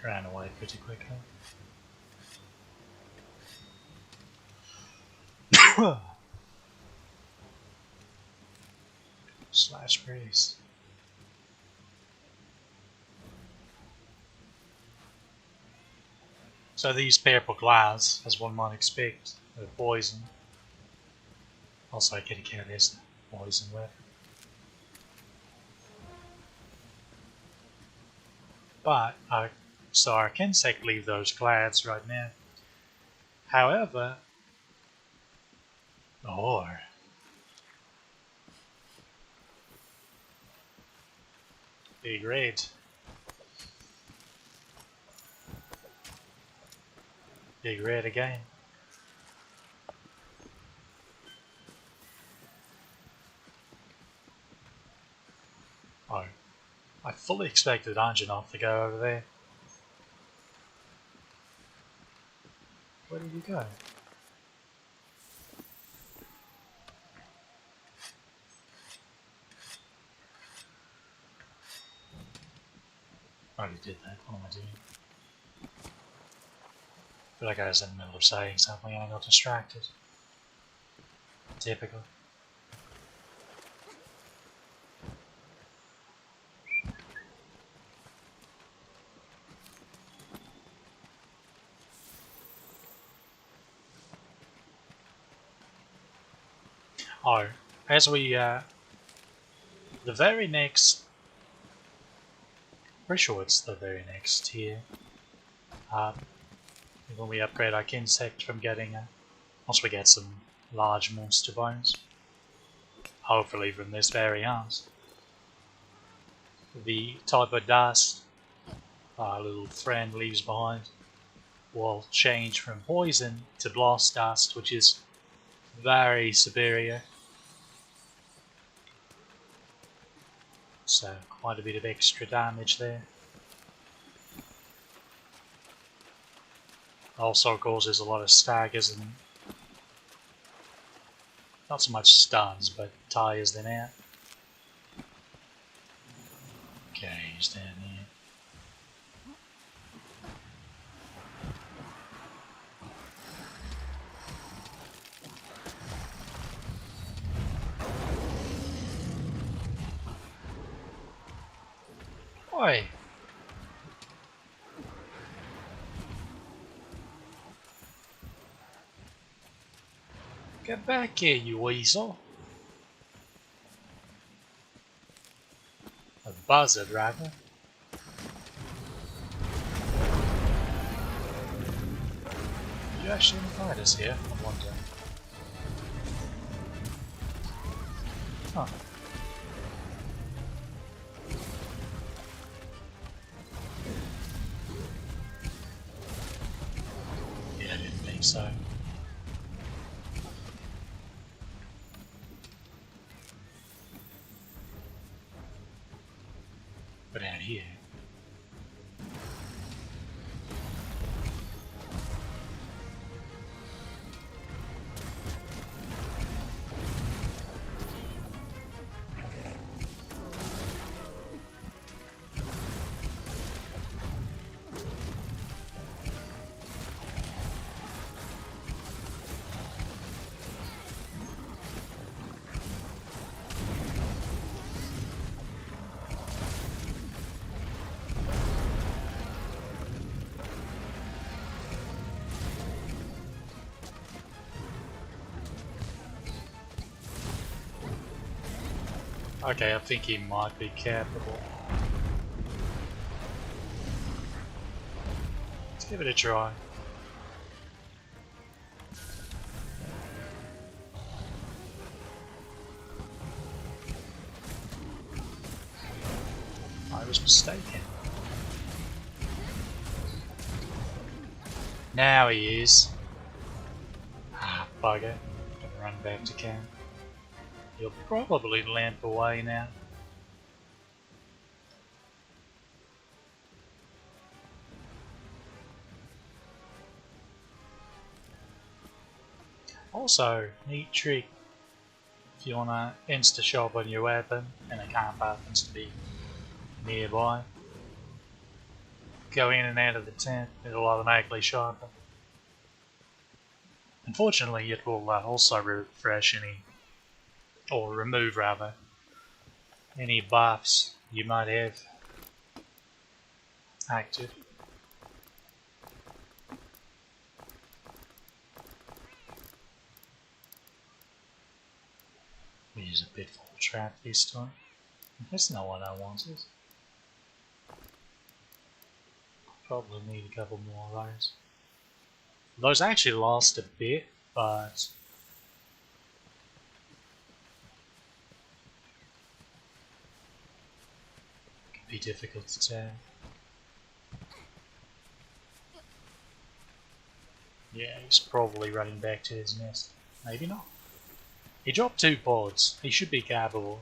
Ran away pretty quickly. Slash breeze. So these purple glass, as one might expect, are poison. Also, kitty cat is poison with. But so I can safely leave those glads right now. However, or big red. Big red again. Oh, I fully expected Anjanov to go over there. Where did he go? I already did that. What am I doing? I feel like I was in the middle of saying something and I got distracted. Typical. Oh, as we, the very next, pretty sure it's the very next tier, when we upgrade our insect from getting, once we get some large monster bones, hopefully from this variant, the type of dust our little friend leaves behind will change from poison to blast dust, which is very superior. So quite a bit of extra damage there. Also causes a lot of staggers and not so much stuns, but tires them out. Okay, he's down here. Oi! Get back here, you weasel! A buzzard, rather. You actually invite us here? I wonder. Huh. Yeah, I didn't think so. But out here. Okay, I think he might be capable. Let's give it a try. I was mistaken. Now he is. Ah, bugger. Gonna run back to camp. He'll probably lamp away now. Also, neat trick. If you want to insta-shop on your weapon and a camp happens to be nearby, go in and out of the tent, it'll automatically sharpen. Unfortunately, it will also refresh any, or remove rather, any buffs you might have active. We use a pitfall trap this time. That's not what I wanted. Probably need a couple more of those. Those actually last a bit, but it can be difficult to tell. Yeah, he's probably running back to his nest. Maybe not. He dropped 2 pods. He should be capable.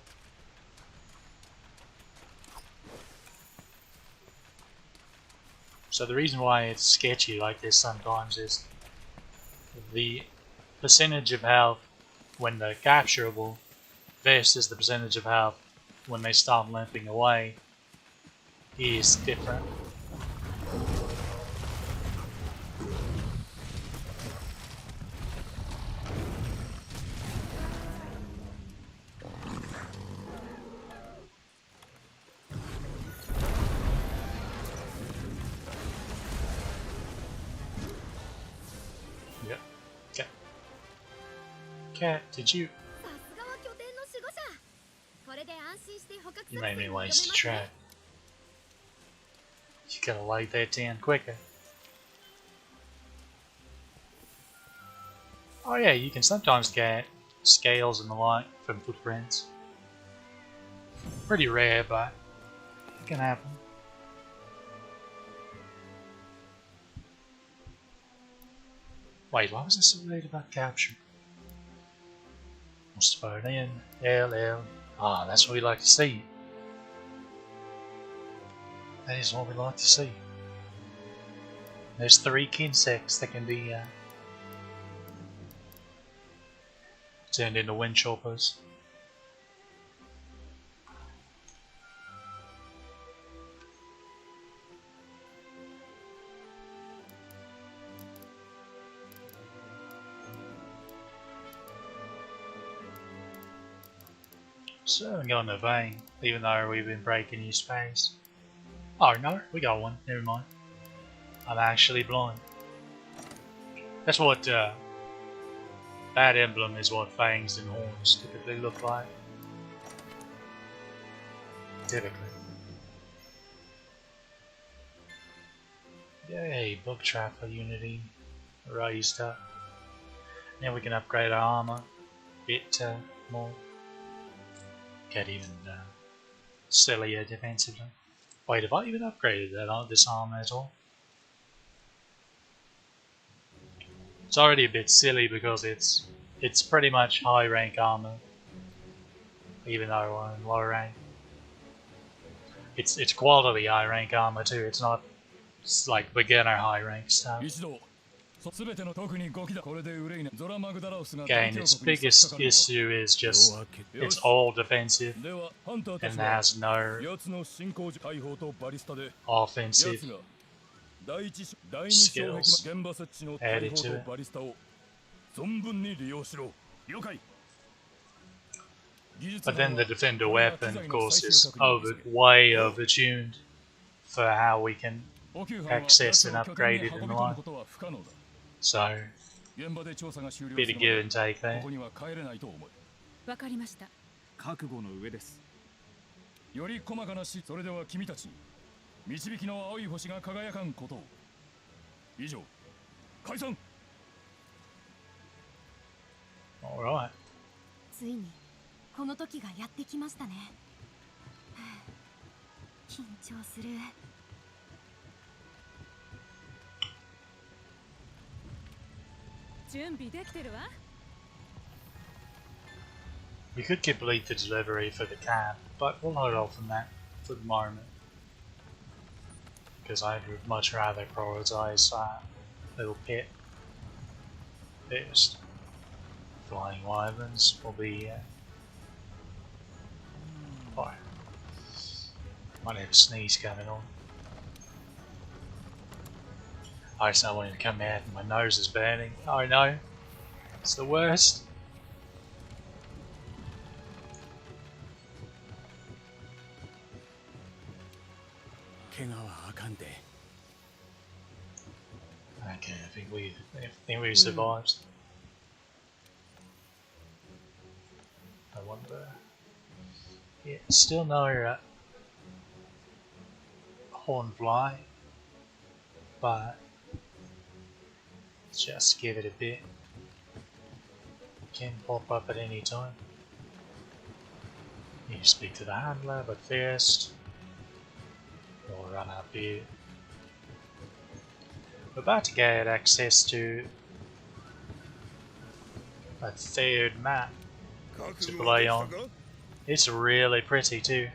So the reason why it's sketchy like this sometimes is the percentage of health when they're capturable versus the percentage of health when they start limping away is different. Yep. Okay. Cat, did you? You made me waste a trap. You gotta lay that down quicker. Oh yeah, you can sometimes get scales and the like from footprints. Pretty rare, but it can happen. Wait, why was I so worried about capture? Must phone in. L. Ah, that's what we like to see. That is what we like to see. There's 3 insects that can be turned into wind choppers. So I'm going to vein, even though we've been breaking his space. Oh no, we got one. Never mind. I'm actually blind. That's what that emblem is. What fangs and horns typically look like. Typically. Yay, bug trapper unity raised up. Now we can upgrade our armor a bit more. Get even sillier defensively. Wait, have I even upgraded this armor at all? It's already a bit silly because it's pretty much high rank armor, even though I'm in low rank. It's quality high rank armor too. It's not like beginner high rank stuff. Again, its biggest issue is just it's all defensive and has no offensive skills added to it. But then the defender weapon, of course, is way overtuned for how we can access and upgrade it in life. So, bit of give and take there.
わかりました。覚悟の上です。より細かなし、それでは君たち導きの青い星が輝かんことを。以上、解散。
Alright.
ついにこの時がやってきましたね。緊張する。準備できてるわ。
We could complete the delivery for the camp, but we'll hold off on that for the moment. Because I'd much rather prioritize that little pit first. Flying wyverns will be fire. Might have a sneeze coming on. I just don't want it to come out and my nose is burning. Oh no, it's the worst. Okay, I think we survived. I wonder. Yeah, still no hornfly, but just give it a bit. Can pop up at any time. You speak to the handler, but first we'll run up here. We're about to get access to a third map to play on. It's really pretty too.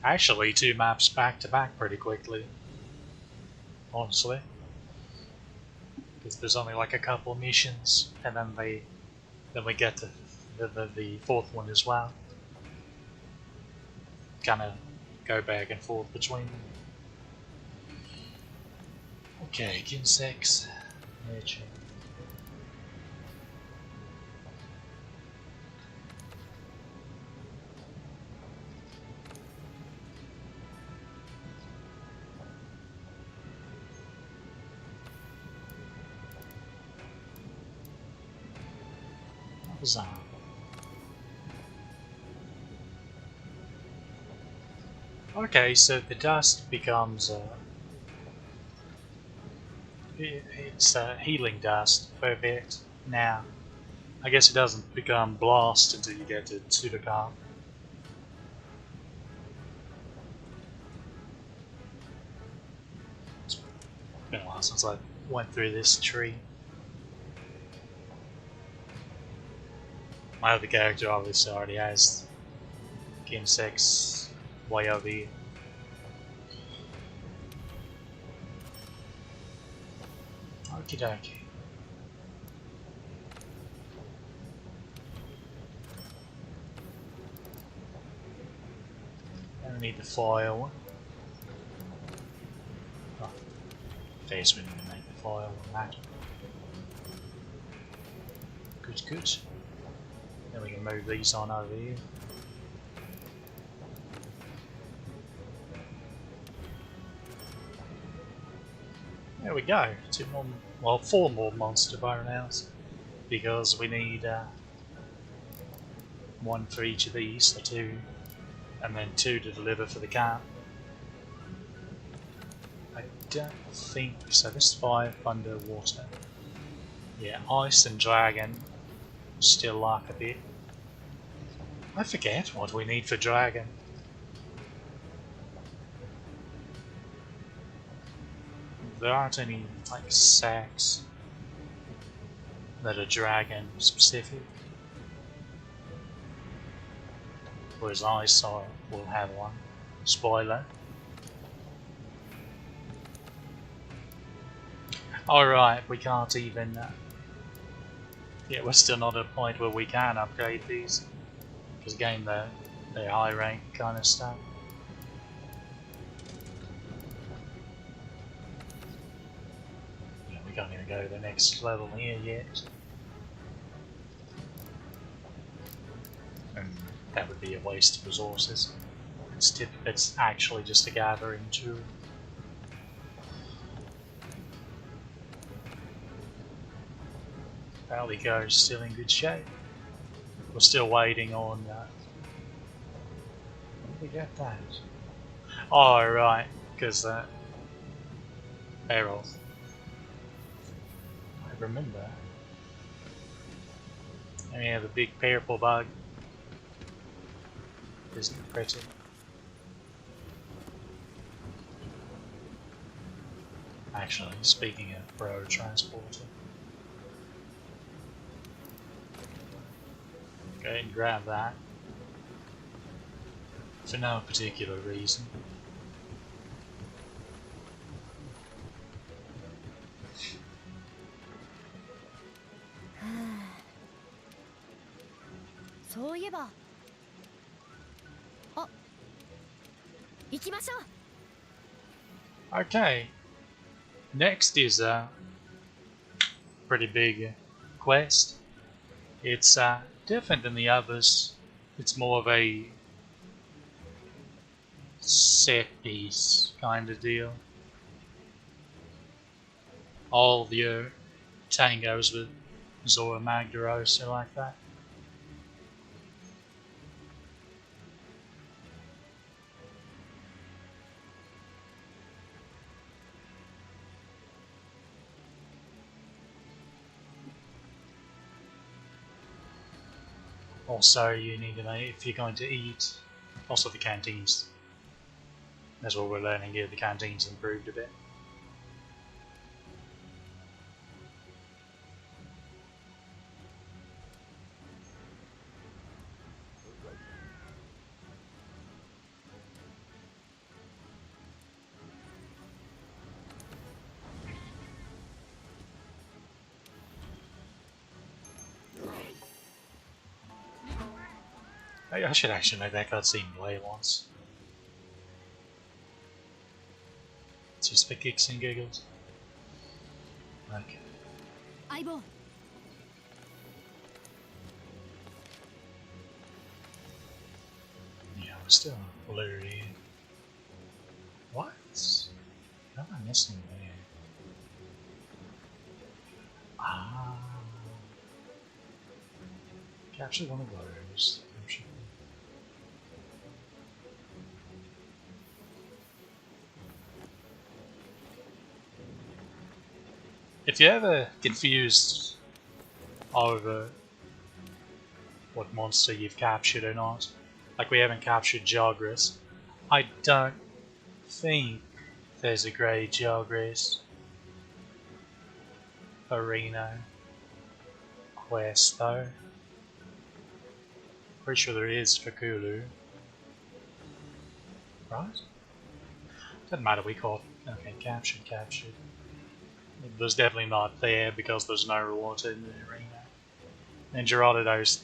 Actually, 2 maps back to back pretty quickly. Honestly. Because there's only like a couple missions, and then we get to the 4th one as well. Kinda go back and forth between them. Okay, Kin 6. Nature. What was that? Okay, so the dust becomes it's healing dust. Perfect. Now, I guess it doesn't become blast until you get to Sudokar. It's been a while since I went through this tree. My other character obviously already has Kin 6 way over here. Okie dokie. Don't need the fire one. Oh, first we need to make the fire one that. Good, good. Then we can move these on over here. There we go. 2 more, well, 4 more monster bone owls, because we need 1 for each of these, so 2, and then 2 to deliver for the camp. don't think so. This is 5 underwater. Yeah, ice and dragon still like a bit. I forget what we need for dragon. There aren't any like sacks that are dragon specific. Whereas ice will have one. Spoiler. Alright, we can't even... yeah, we're still not at a point where we can upgrade these. Because again, they're high rank kind of stuff. Yeah, we can't even go to the next level here yet. And that would be a waste of resources. It's actually just a gathering tool. Valley Go's still in good shape. We're still waiting on... when did we get that? Oh, right, because that... Errol. I remember. And yeah, the big purple bug. Isn't pretty. Actually, speaking of Braille transporter. Go ahead and grab that. For no particular reason.
そういえば。あ、行きましょう。
Okay. Next is a pretty big quest. It's different than the others. It's more of a set piece kind of deal. All of your tangos with Zora Magdaros are like that. Also, you need to know if you're going to eat. Also, the canteens. That's what we're learning here. The canteens improved a bit. I should actually make that cutscene play once. Just for kicks and giggles. Okay.
Iceborne.
Yeah, we're still blurry. What? What am I missing there? Ah. Capture one of those. If you're ever confused over what monster you've captured or not, like we haven't captured Jogris, I don't think there's a grey Jogris arena quest though. Pretty sure there is for Kulu. Right? Doesn't matter, we caught. Okay, captured. There's definitely not there because there's no water in the arena. And Gerardo's,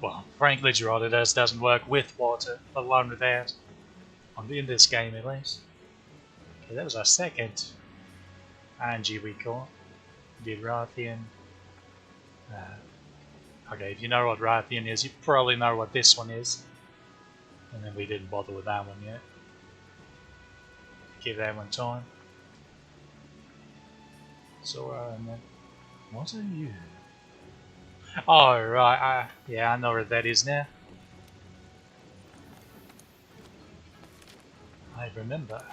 well, frankly Gerardo's doesn't work with water, let alone without. In this game at least. Okay, that was our second Angie we caught. Did Rathian. Okay, if you know what Rathian is, you probably know what this one is. And then we didn't bother with that one yet. Give that one time. So, what are you? Oh, right, yeah, I know where that is now. I remember.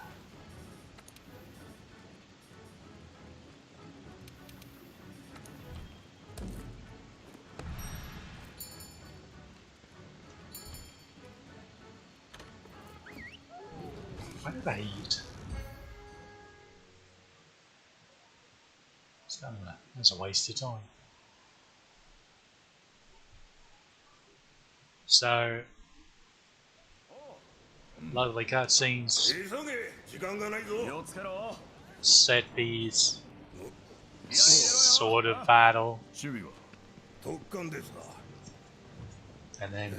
Raid. So, that's a waste of time. So, lovely cutscenes,
急げ時間がないぞ
set piece, sort of battle,
守備は
特艦ですな
and then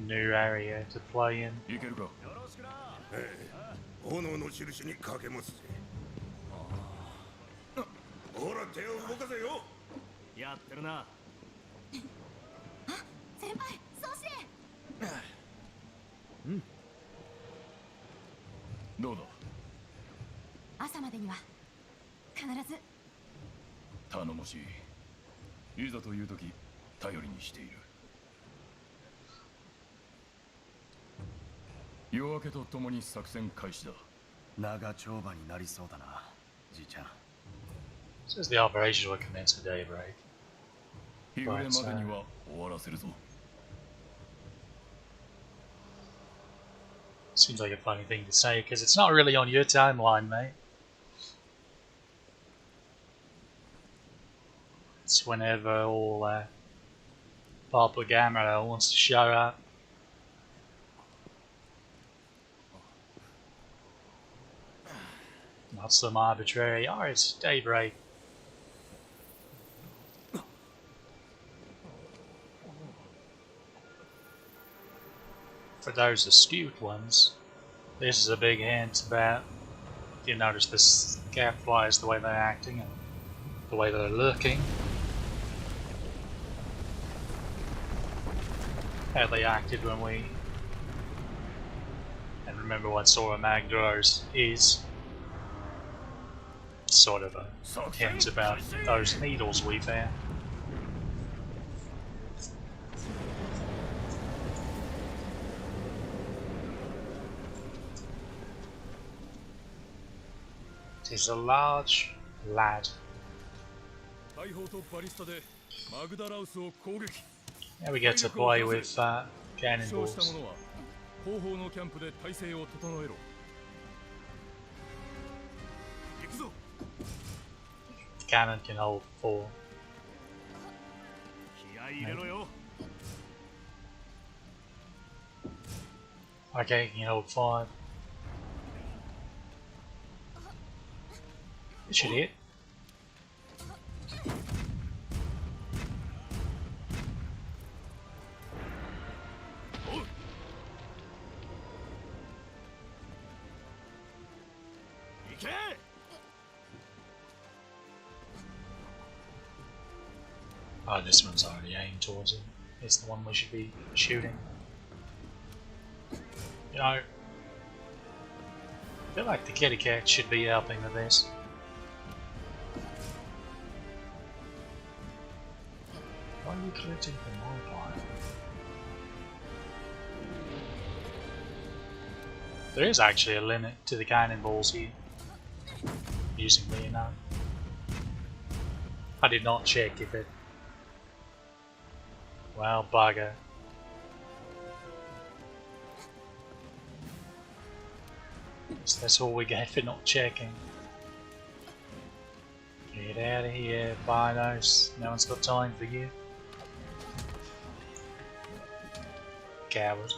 new area to play in.
いけるか
ええ炎の印にかけますぜほら手を動かせよ
やってるな
先輩そうして
どうだ
朝までには必ず
頼もしいいざという時頼りにしている夜明けとともに作戦開始だ
長丁場になりそうだなじいちゃん
Says the operation will commence at daybreak.
日暮れまでには終わらせるぞ
Seems like a funny thing to say because it's not really on your timeline, mate. It's whenever all Papa Gamma wants to show up. Not some arbitrary, oh, it's daybreak. For those astute ones, this is a big hint about, you notice this gadflies, the way they're acting and the way they're looking. How they acted when we... And remember what Sora Magdaros is. Sort of a hint about those needles we found. It is a large lad.
大砲とバリスタでマグダラウスを攻撃
Here we get to play with
負傷した
cannonballs.
者は後方のキャンプで体勢を整えろ行くぞ
The cannon can hold 4.
気合い入れろよ
Okay, can hold 5. It should hit. Oh, this one's already aimed towards it. It's the one we should be shooting. You know, I feel like the kitty cat should be helping with this. Why are you collecting the mobile? There is actually a limit to the cannonballs here. Using Leonardo. I did not check if it... Well, bugger. So that's all we get for not checking. Get out of here, Binos. No one's got time for you. Coward.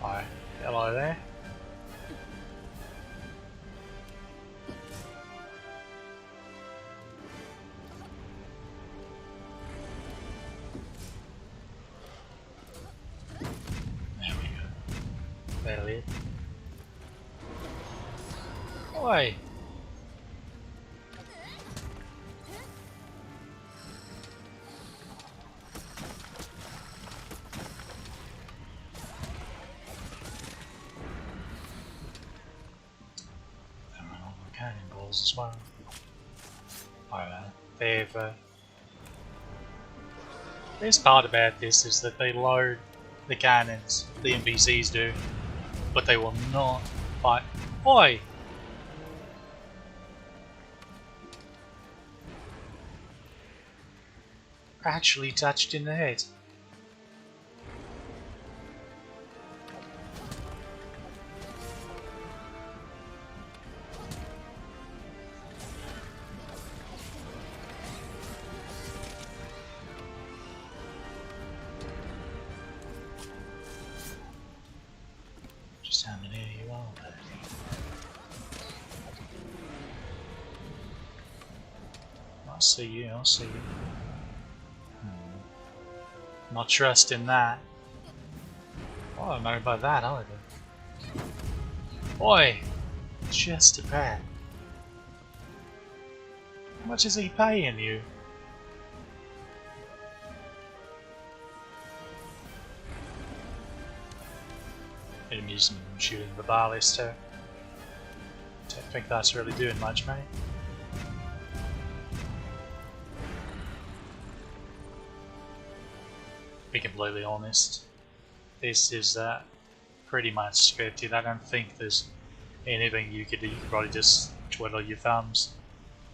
Hi. Hello there. There we go. That'll hit. Oi! Cannonballs as well. They've best part about this is that they load the cannons, the NPCs do, but they will not fight. Oi! Actually touched in the head. I see you, I see you. Not trusting that. Oh, I don't know about that either. Oi! Just a pat. How much is he paying you? I'm using shooting the ballista. Don't think that's really doing much, mate. To be completely honest, this is pretty much scripted. I don't think there's anything you could do. You could probably just twiddle your thumbs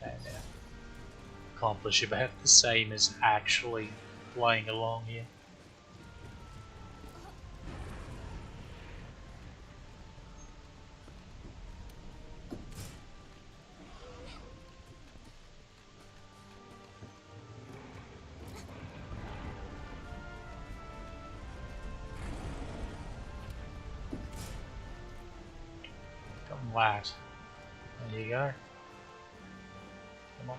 and accomplish about the same as actually playing along here. Come lad. There you go. Come on.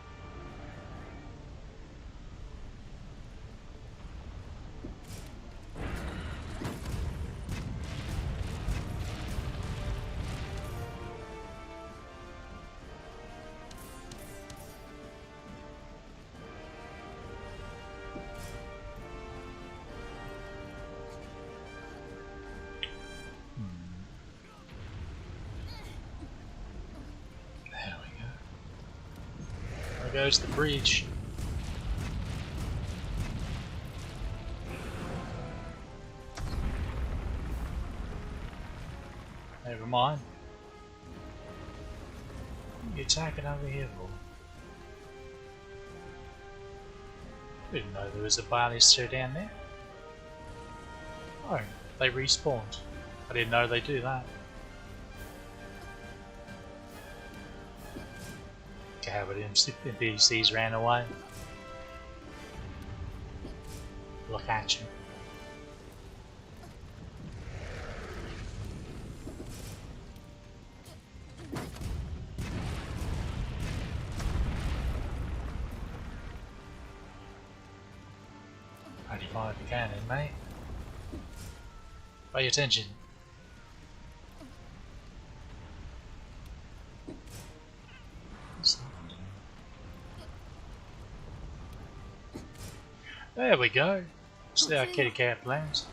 There we go. There goes the breach. Never mind. What are you attacking over here for? Didn't know there was a ballista down there. Oh, they respawned. I didn't know they do that. Coward NPCs ran away. Look at you. Only fire the cannon, mate. Pay attention. There we go. See how kitty cat plans.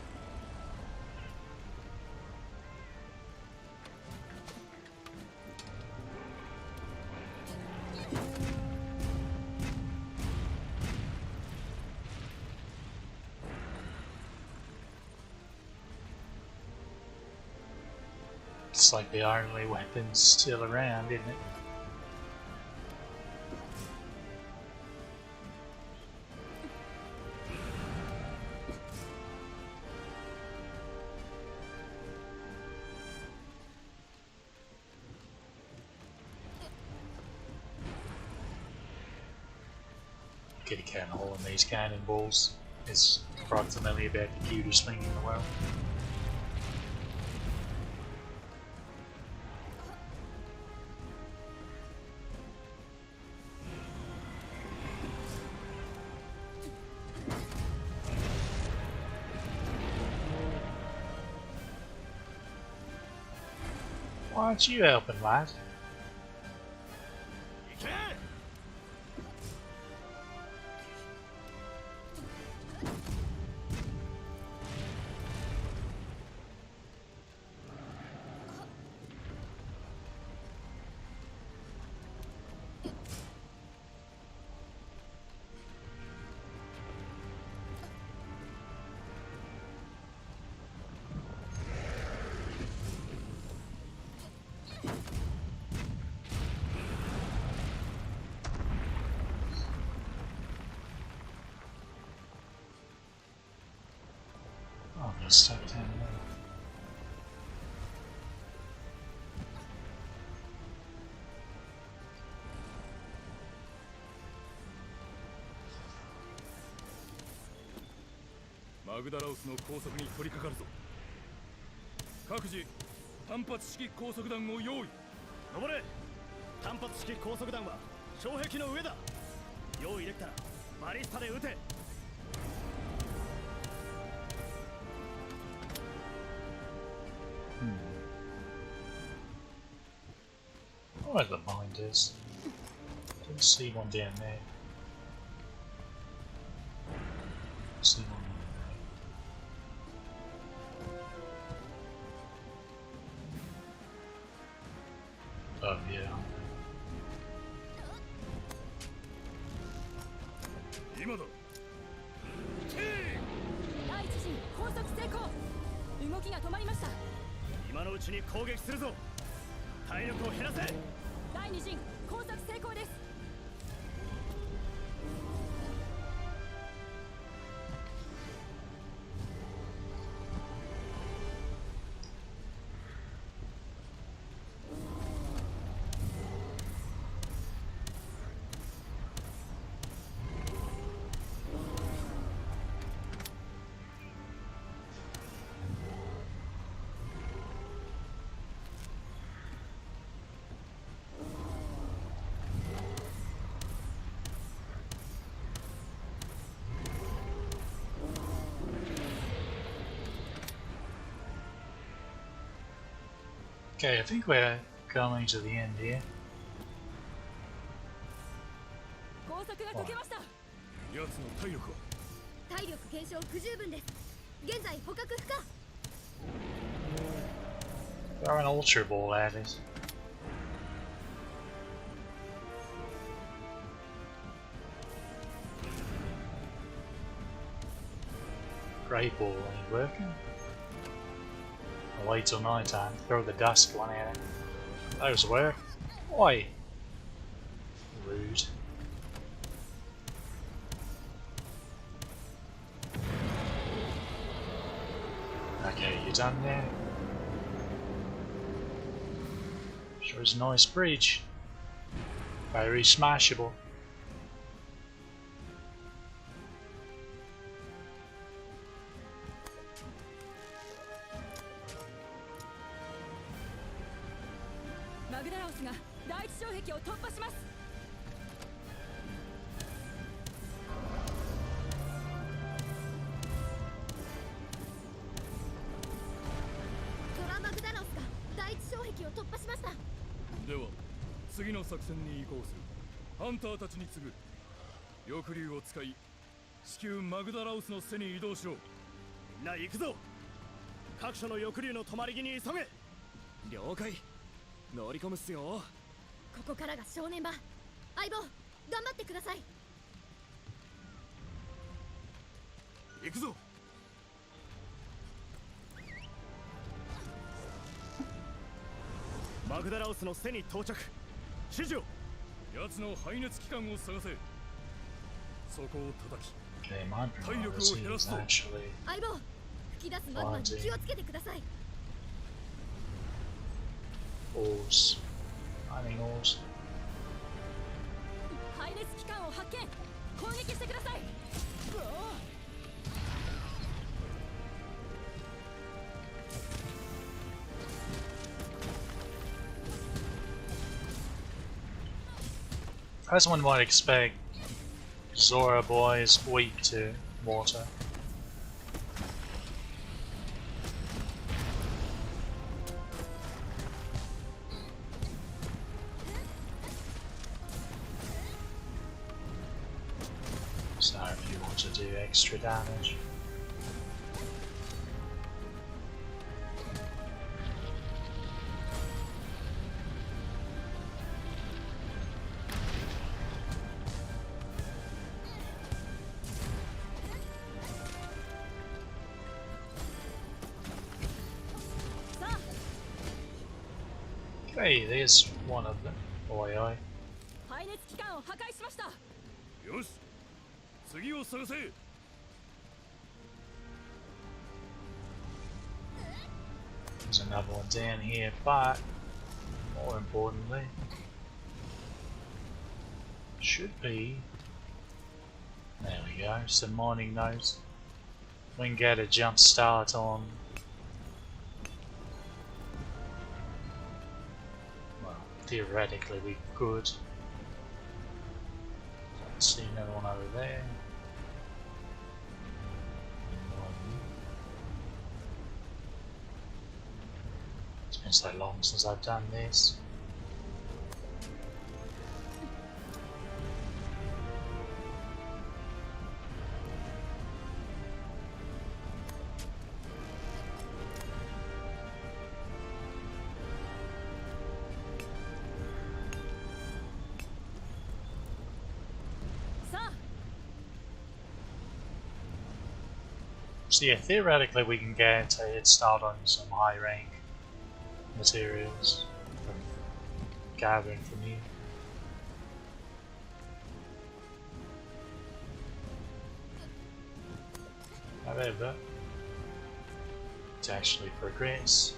It's like the only weapon still around, isn't it? Kitty cat hole in these cannonballs is approximately about the cutest thing in the world. Why aren't you helping, lad? I'm gonna stop down there.
マグダラウスの拘束に取り掛かるぞ。各自単発式高速弾を用意。
登れ。単発式高速弾は障壁の上だ。
用意できたらバリスタで撃て。
Where the mind is. Didn't see one down there. See one down there. Oh yeah.
今だ。
第一陣高速成功。動きが止まりました。
今のうちに攻撃するぞ。体力を減らせ。
第二陣高速成功です。
Okay, I think we're coming to the end here.
高速が解けました。
奴の体力は。
体力減少不十分です。現在捕獲不可。
Throw an ultra ball at it. Great ball ain't working. I'll wait till night time. Throw the dust one at it. Those work. Oi! Rude. Okay, you done there? Sure is a nice bridge. Very smashable.
壁を突破しました。
では次の作戦に移行する。ハンターたちに次ぐ。翼竜を使い至急マグダラウスの背に移動しろ。みんな行くぞ。各所の翼竜の止まり木に急げ。了解。乗り込むっすよ。
ここからが正念場。相棒頑張ってください。
行くぞ。マグダラウスの背に到着。指示を。奴の排熱機関を探せ。そこを叩き
Okay, my
体力を
priority
減ら
is
すぞ。
actually
相棒吹き出すマグマに気をつけてください。
ores. Mining ores.
排熱機関を発見。攻撃してください。
As one might expect, Zora Boy is weak to water. So if you want to do extra damage. Hey, there's one of them. Oi oi.
排熱機関を破壊しました。
よし、次を探せ。
There's another one down here, but more importantly, should be. There we go, some mining nodes. We can get a jump start on. Well, theoretically we could. See another one over there. It's been so long since I've done this. So yeah, theoretically we can get a head start on some high rank materials from gathering from you. However, to actually progress,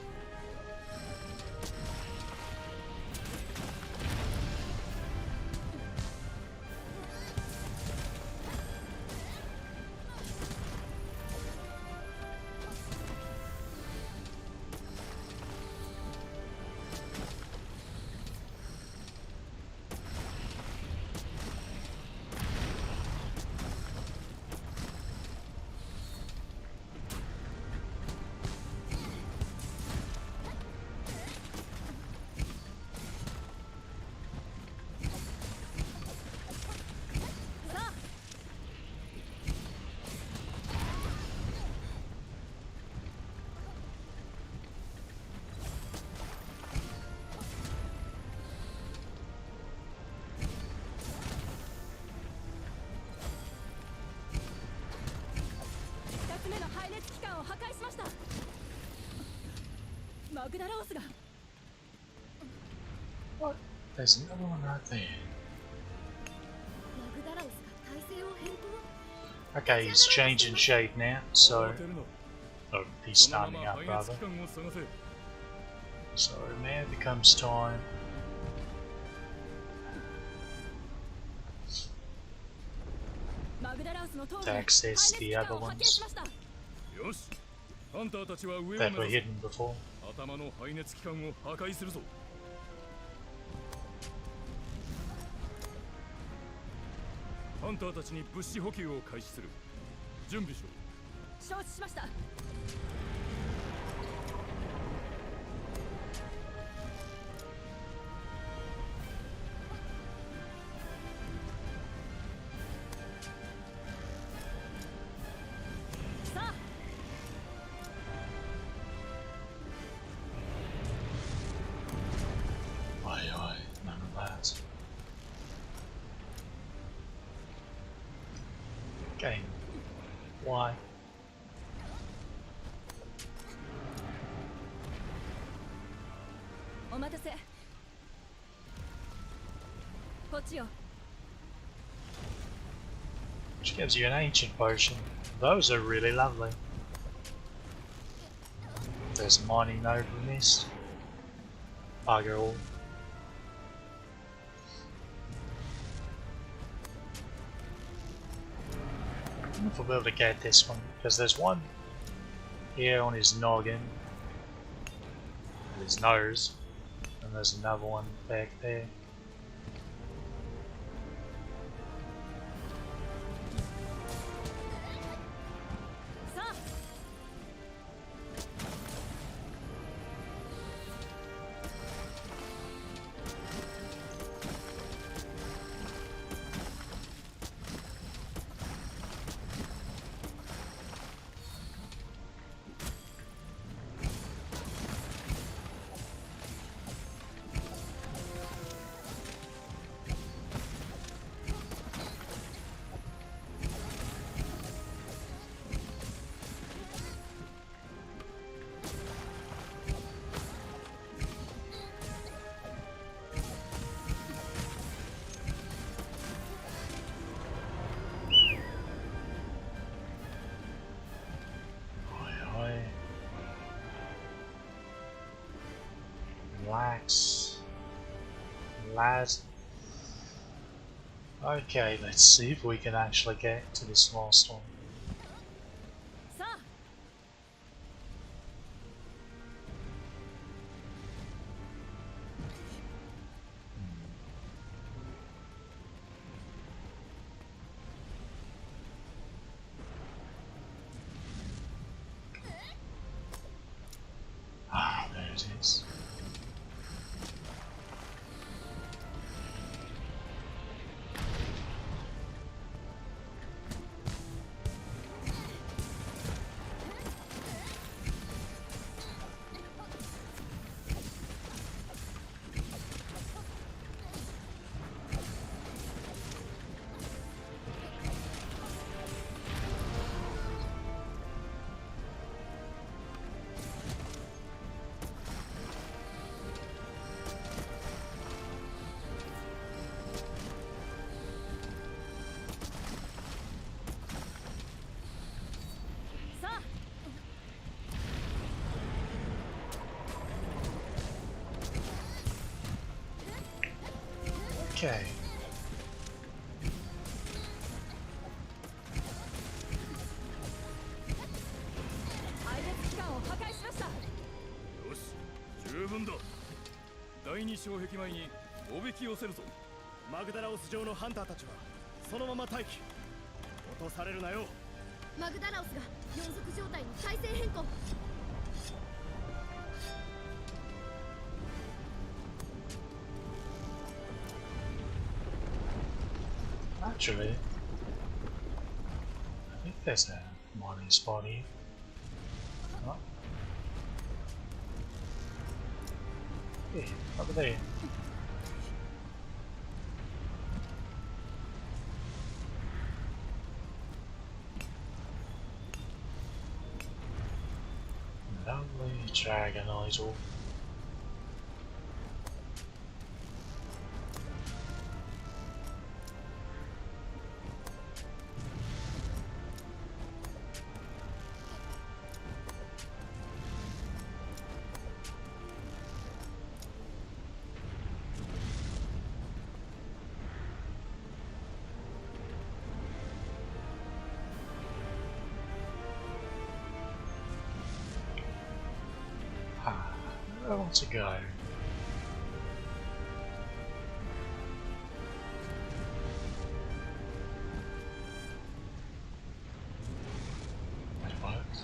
what? There's another one right there. Okay, he's changing shape now, so... Oh, he's standing up rather. So now it becomes time to access the other ones that were hidden before.
頭の排熱機関を破壊するぞ。ハンターたちに物資補給を開始する。準備しろ。承知しました。
Game. Why? Which gives you an ancient potion. Those are really lovely. There's mining node mist. Bugger all. I don't know if we'll be able to get this one, because there's one here on his noggin, his nose, and there's another one back there. Relax, lad. Okay, let's see if we can actually get to this last one. it is. Okay.
配列機関を破壊しました。
よし、十分だ。第二障壁前におびき寄せるぞ。
マグダラオス上のハンターたちはそのまま待機。落とされるなよ。
マグダラオスが4属状態に体勢変更。
Actually, I think there's a mining spot here. Oh. Yeah, over there. Lovely dragon idol. Where I want to go? That works.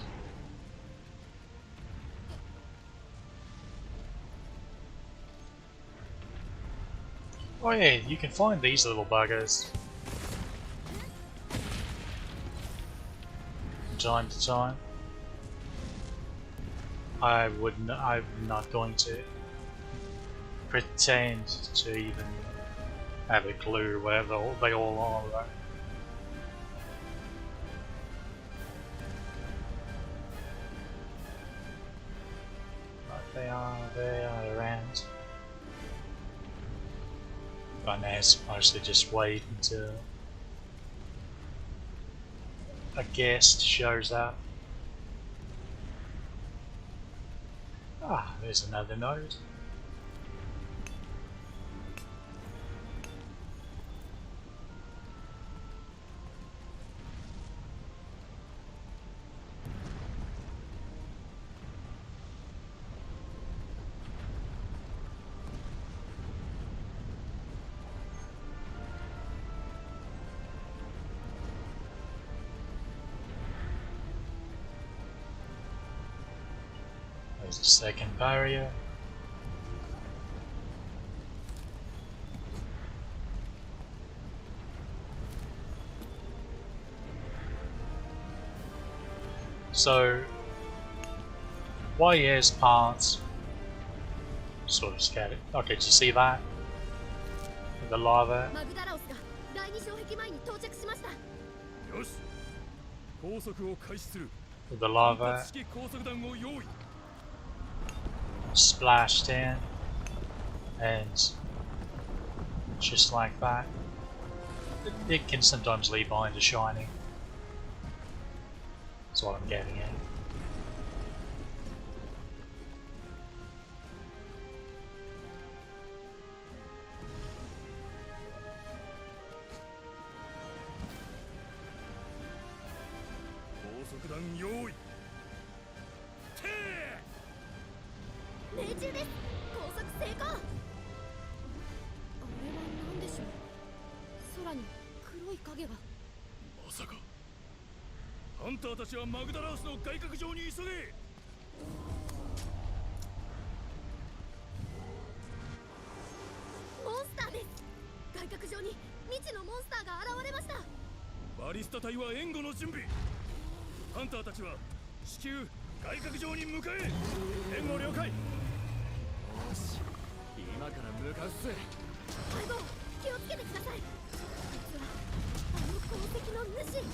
Oh yeah, you can find these little buggers from time to time. I'm not going to pretend to even have a clue where they all are, though. But they are around. But now it's mostly just wait until a guest shows up. Ah, there's another node. There's a second barrier. So, YE's parts sort of scattered. Okay, did you see that? The lava.
マグダラオスが第二障壁前に到着しました。
よし、高速を開始する。
The lava
反発式高速弾を用意。
splashed in, and just like that, it can sometimes leave behind a shining. That's what I'm getting at.
バリスタ隊は援護の準備。ハンターたちは至急外角上に向かえ。援護了解。よし、今から向かうっす。
相棒、気をつけてください。実はあの宝石の主。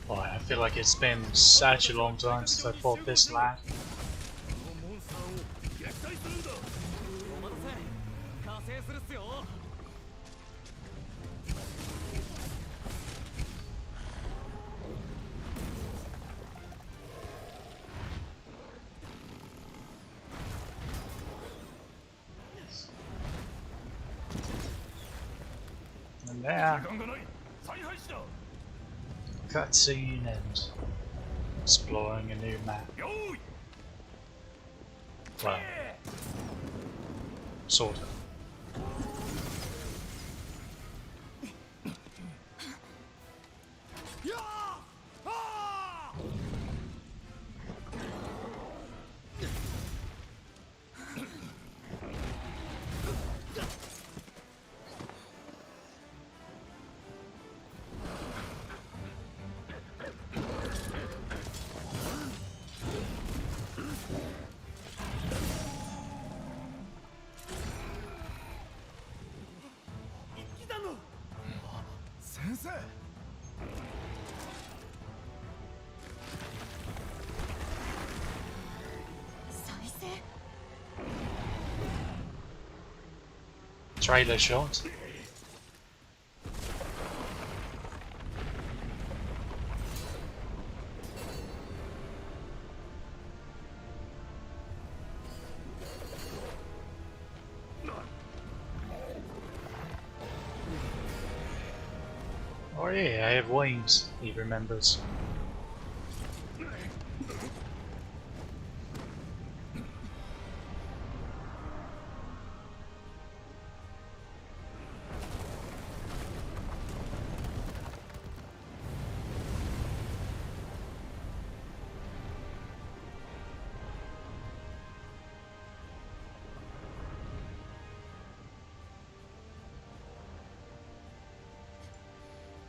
Boy, I feel like it's been such a long time since I fought this lad.
このモンスターを撃退するんだ。お待たせ、加勢するっすよ。
And
時
there,
間がない。再配置だ。
cutscene and exploring a new map.
よーい。
Well, sort of.
やーあー。来たの。先生。
再生。
Trailer shot. Oh yeah, I have wings, he remembers.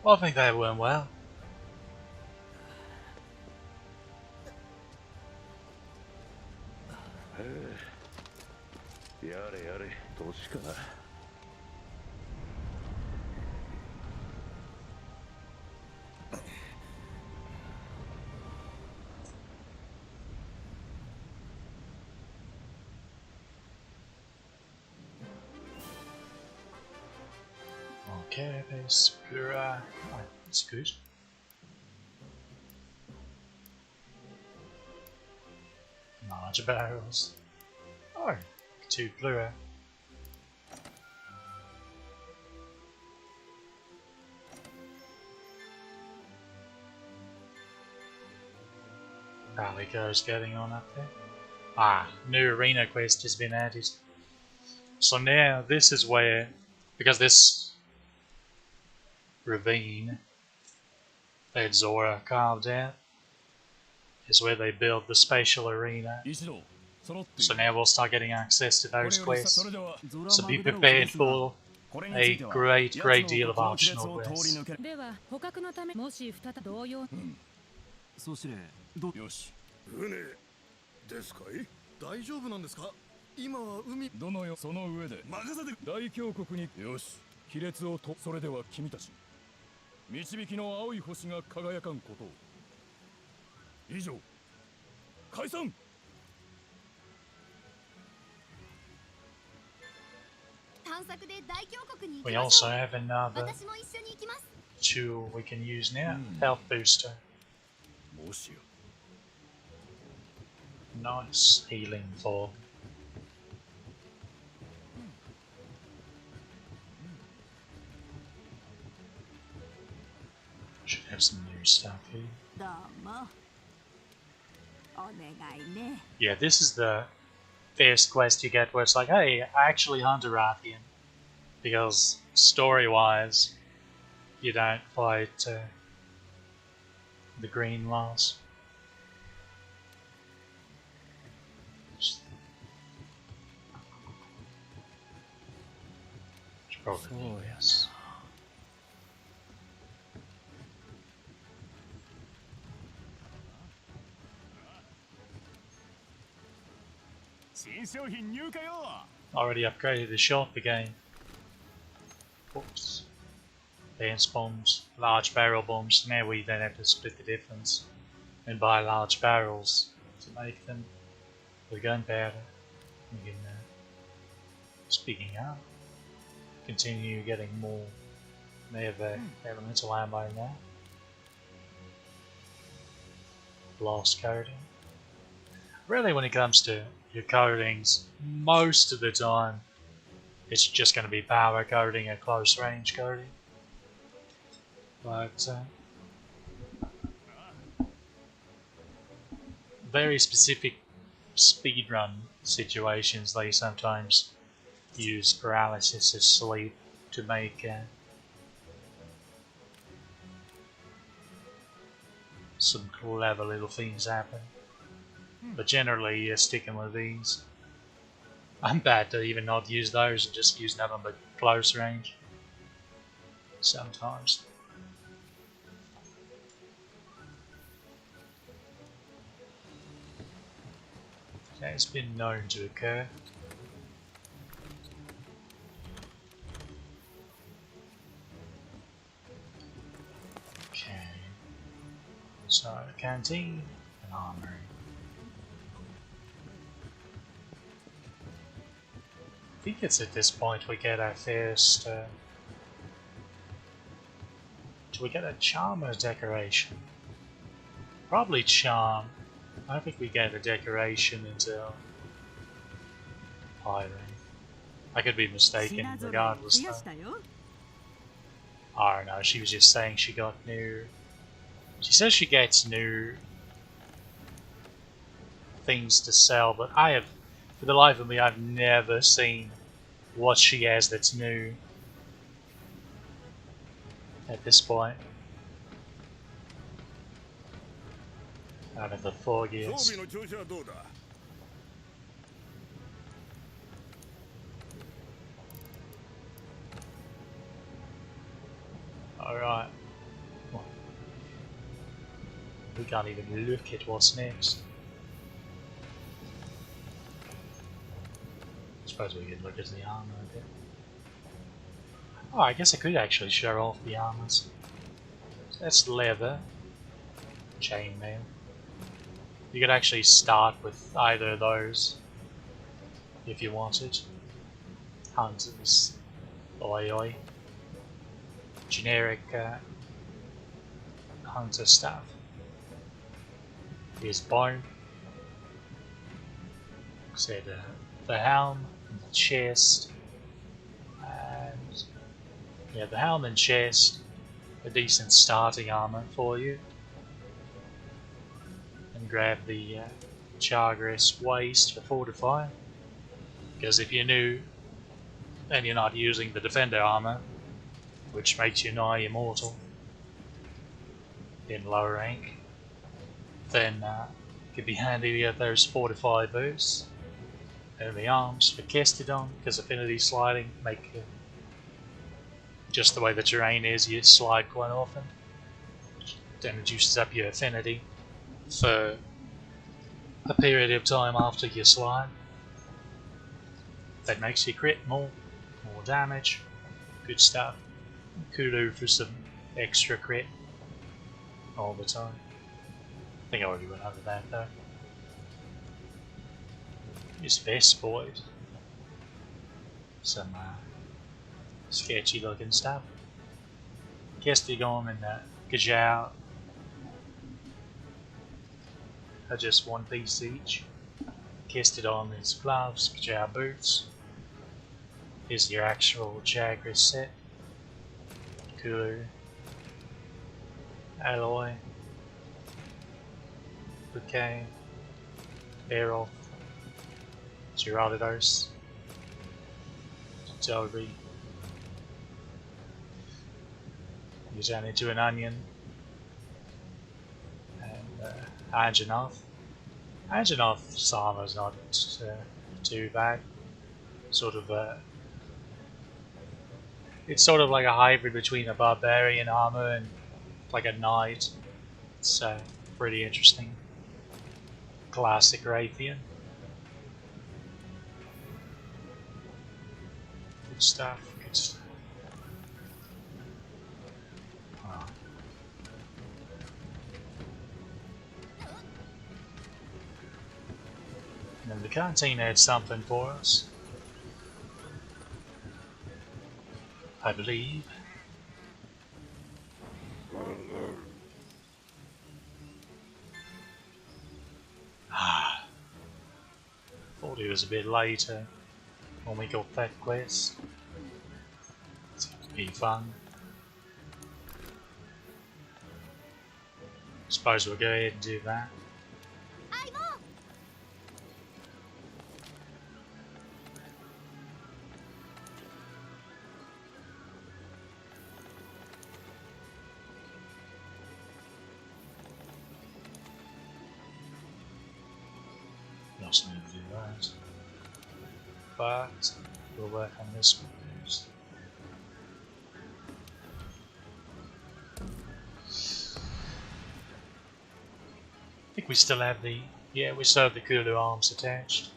Well, I think that went well.
やれやれ、年かな。
Okay, there's Plura. Oh, that's good. Large barrels. Oh, 2 Plura. How the goes getting on up there. Ah, new arena quest has been added. So now this is where, because this ravine that Zora carved out is where they build the spatial arena.
一同揃ってい
So
る
now we'll start getting access to
これ
those
よりさ
quests.
それでは
So be prepared for
これにつ
a
いては
great
奴
great
の
deal of
この亀裂
optional
を通り
quests.
抜ける
では捕獲のためもし再び同様
総司令ど
よし
船ですかい？
大丈夫なんですか？今は海。
どのよその上で
任せて。
大峡谷によし亀裂をとそれでは君たち導きの青い星が輝かんことを以上解散
探索で大峡谷に行
We
きま
also
しょう。
have another
私も一緒に行きます。
tool we can use now. Health booster.
もしや
Nice healing for. Should have some new stuff here.
どうもお願いね
Yeah, this is the first quest you get where it's like, hey, I actually hunt a Rathian. Because story-wise, you don't fight the green laws. Should probably yes.
新商品入荷よ。
Already upgraded the shop again. Oops. Dance bombs, large barrel bombs. Now we then have to split the difference and buy large barrels to make them with gunpowder. We can, speaking up, continue getting more. They have elemental ammo now. Blast coating. Really, when it comes to your coatings, most of the time it's just going to be power coating or close range coating. But very specific speedrun situations, they sometimes use paralysis of sleep to make some clever little things happen. But generally, you're sticking with these. I'm bad to even not use those and just use nothing but close range. Sometimes. Okay, it's been known to occur. Okay. So, canteen and armory. I think it's at this point we get our first. Do we get a charm or a decoration? Probably charm. I don't think we get a decoration until high rank. I could be mistaken regardless though. I don't know, she was just saying she got new. She says she gets new things to sell, but I have, for the life of me, I've never seen what she has that's new at this point. Out of the 4 gears. Alright. We can't even look at what's next. I suppose we could look at the armor a bit. Oh, I guess I could actually show off the armors. So that's leather. Chainmail. You could actually start with either of those if you wanted. Hunters. Oi oi. Generic hunter stuff. Here's bone. Said the helm and the chest. And yeah, the helm and chest, a decent starting armor for you. And grab the Chargress waist for fortify. Because if you're new and you're not using the defender armor, which makes you nigh immortal in low rank, then it could be handy to get those fortify boosts. And the arms for Kestodon, because affinity sliding make just the way the terrain is, you slide quite often. Then it juices up your affinity for a period of time after you slide. That makes you crit more damage. Good stuff. Kulu for some extra crit all the time. I think I already went over that though. It's Vest Void. Some sketchy looking stuff. Kestigon and Gajal are just 1 piece each. Kestodon is gloves, Gajal boots. Here's your actual Jagras set. Kulu. alloy, bouquet, barrel, Gerardos, Adobe. You turn into an onion, and Anjanov. Anjanov's armor's not too bad. Sort of it's sort of like a hybrid between a barbarian armor and like a knight. It's pretty interesting. Classic Raytheon. Good stuff, good stuff. Wow. And then the canteen had something for us, I believe. Thought it was a bit later when we got that quest. It's gonna be fun. Suppose we'll go ahead and do that. We also need to do that. But we'll work on this one first. I think we still have the, yeah, we still have the cooler arms attached.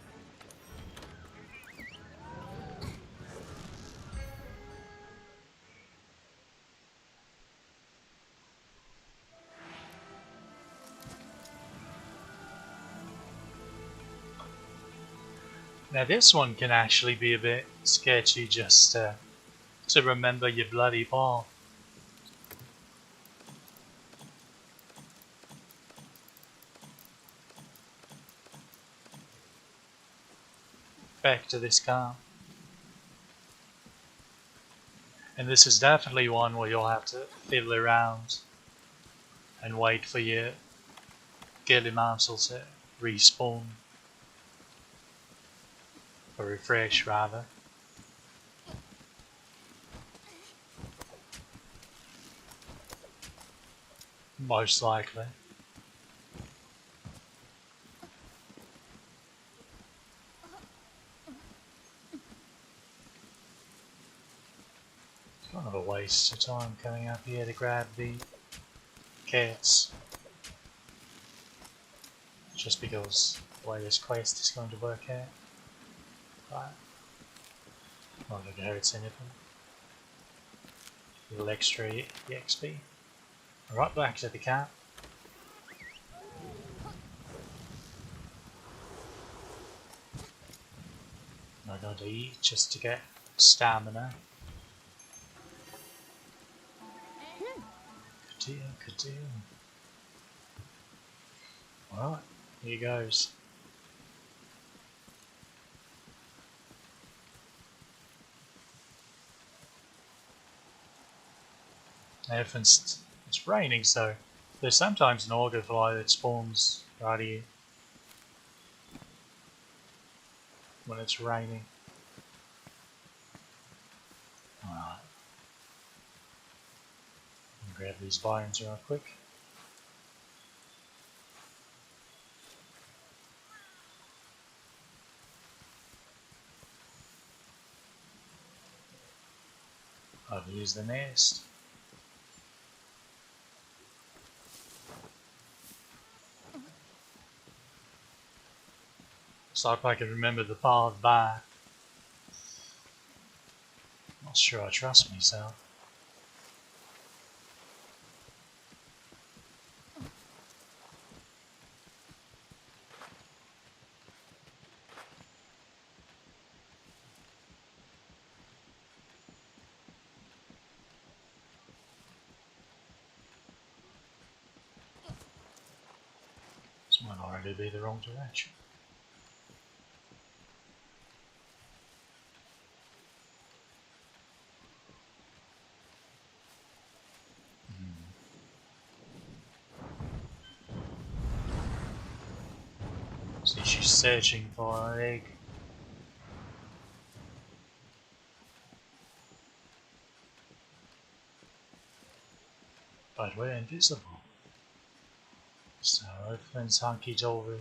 Now this one can actually be a bit sketchy just to remember your bloody paw. Back to this car. And this is definitely one where you'll have to fiddle around and wait for your Gillimantle to respawn. Or refresh rather. Most likely. It's kind of a waste of time coming up here to grab the cats. Just because the way this quest is going to work out. Right. Not like it hurts anything. A little extra EXP. Right back to the cat. I'm going to eat just to get stamina. Good deal, good deal. Alright, here goes. It's raining, so there's sometimes an auger fly that spawns right here when it's raining. Alright. Grab these bones real quick. I'll use the nest. So if I can remember the path back. Not sure I trust myself. This might already be the wrong direction. She's searching for an egg. But we're invisible. So everything's hunky-dory.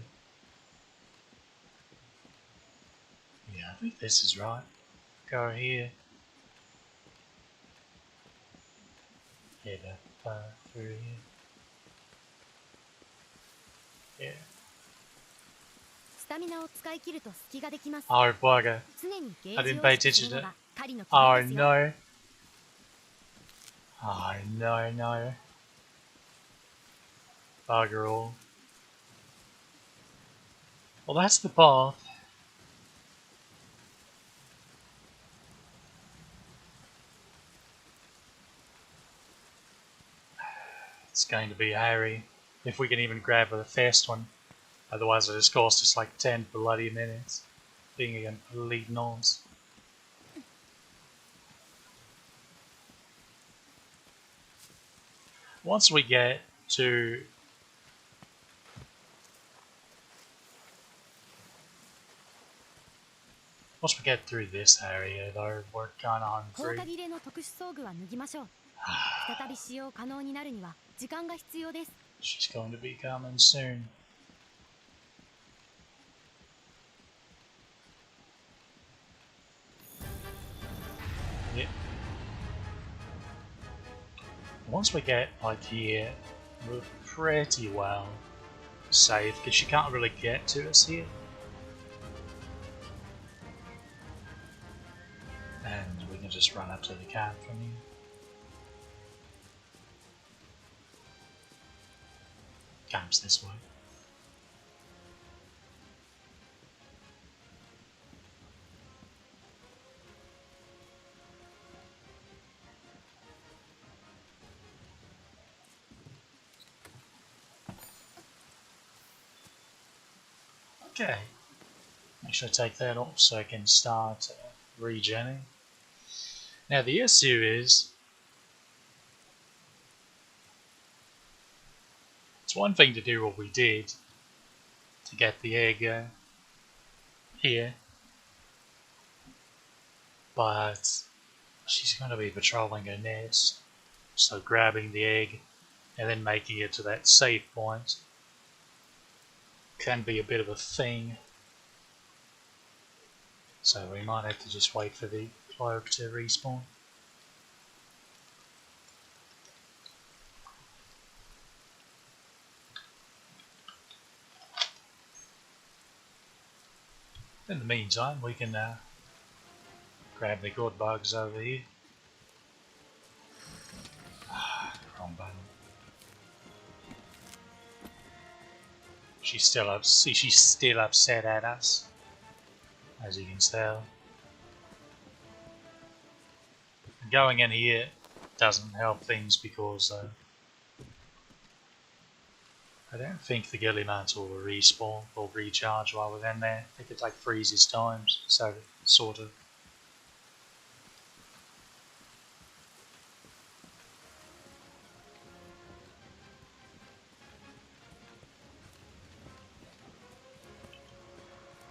Yeah, I think this is right. Go here. Head up through here. Yeah.
スタミナを使い切ると隙ができます。
Oh, bugger.
常にゲ
I
ージ
didn't
を
pay
意識す
attention
る
to
の
it.
が狩りの基
Oh
本ですよ。
no. Oh no, no. Bugger all. Well, that's the path. It's going to be hairy. If we can even grab the first one. Otherwise it has cost us like 10 bloody minutes. Being a complete nonce. Once we get to... Once we get through this area though, we're kinda
放
hungry.
火リレーの特殊装具は脱ぎましょう。再び使用可能になるには時間が必要です。
She's going to be coming soon. Yeah. Once we get like here, we're pretty well safe because she can't really get to us here. And we can just run up to the camp from here. Camp's this way. Okay. Make sure to take that off so I can start regenning. Now the issue is, it's one thing to do what we did to get the egg here, but she's going to be patrolling her nest, so grabbing the egg and then making it to that safe point can be a bit of a thing. So we might have to just wait for the cloak to respawn. In the meantime, we can grab the good bugs over here. Wrong button. She's still upset at us, as you can tell. Going in here doesn't help things because I don't think the ghillie mantle will respawn or recharge while we're in there. I think it like freezes times, so sort of.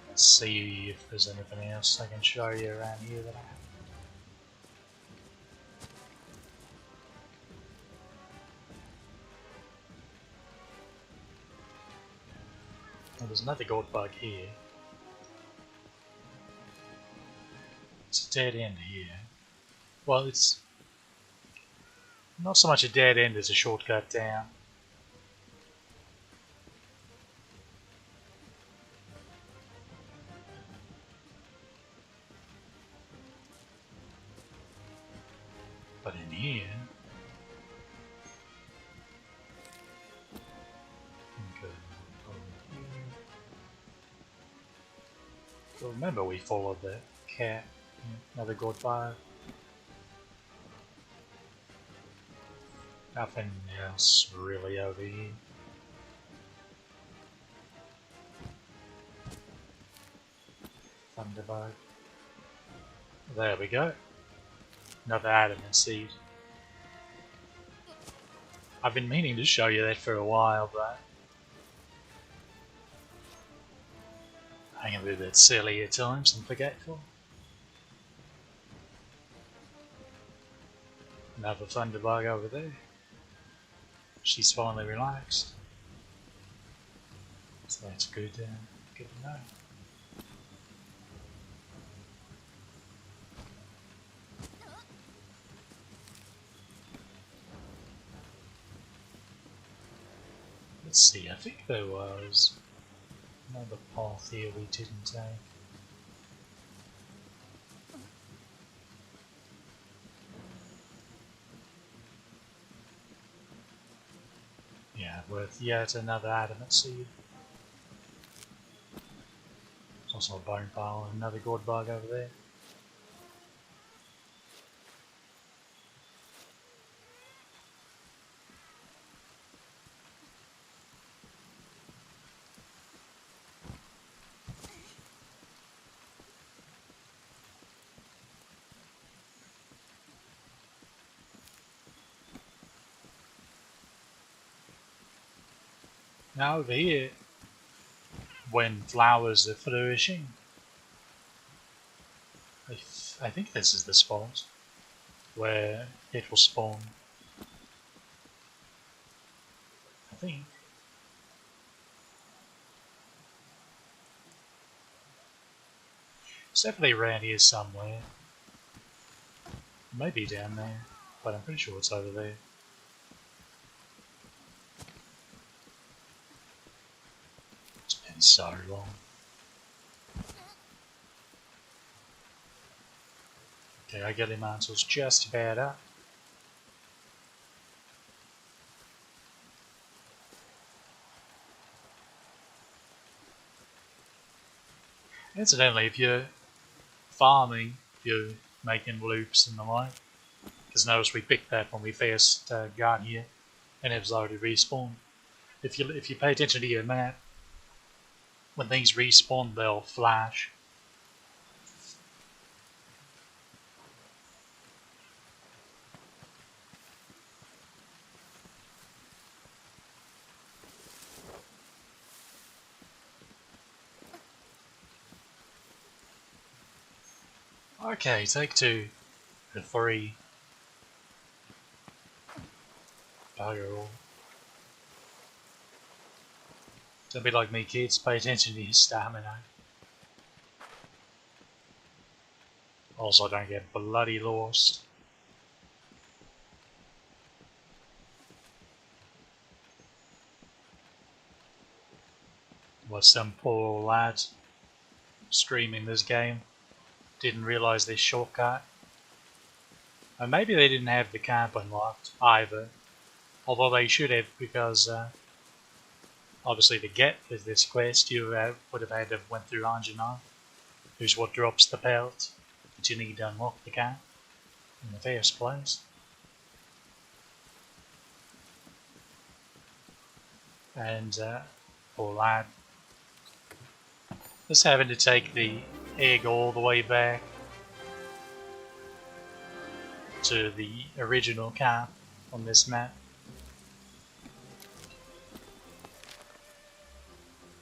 Let's see if there's anything else I can show you around here that I have. Oh, there's another gold bug here. It's a dead end here. Well, it's not so much a dead end as a shortcut down. But in here... Okay. So remember we followed the cat. Another gold bar. Nothing else really over here. Thunderbug. There we go. Another adamant seed. I've been meaning to show you that for a while, but I can be a bit silly at times and forgetful. Another thunderbug over there. She's finally relaxed. So that's good, good to know. Let's see, I think there was another path here we didn't take. Yeah, with yet another adamant seed. There's also a bone pile and another gourd bug over there. Now over here, when flowers are flourishing, I think this is the spot where it will spawn. I think. It's definitely around here somewhere. Maybe down there, but I'm pretty sure it's over there. It's been so long. Okay, I get him mantle's just about up. Incidentally, if you're farming, you're making loops and the like. Because notice we picked that when we first got here, and it was already respawned. If you pay attention to your map, when things respawn, they'll flash. Okay, take two. The three. Bugger all. Don't be like me, kids. Pay attention to your stamina. Also, don't get bloody lost. What, some poor lad streaming this game didn't realise this shortcut. And maybe they didn't have the camp unlocked either. Although they should have, because obviously to get this quest you would have had to have went through Anjana, who's what drops the pelt that you need to unlock the camp in the first place. And poor lad, just having to take the egg all the way back to the original camp on this map.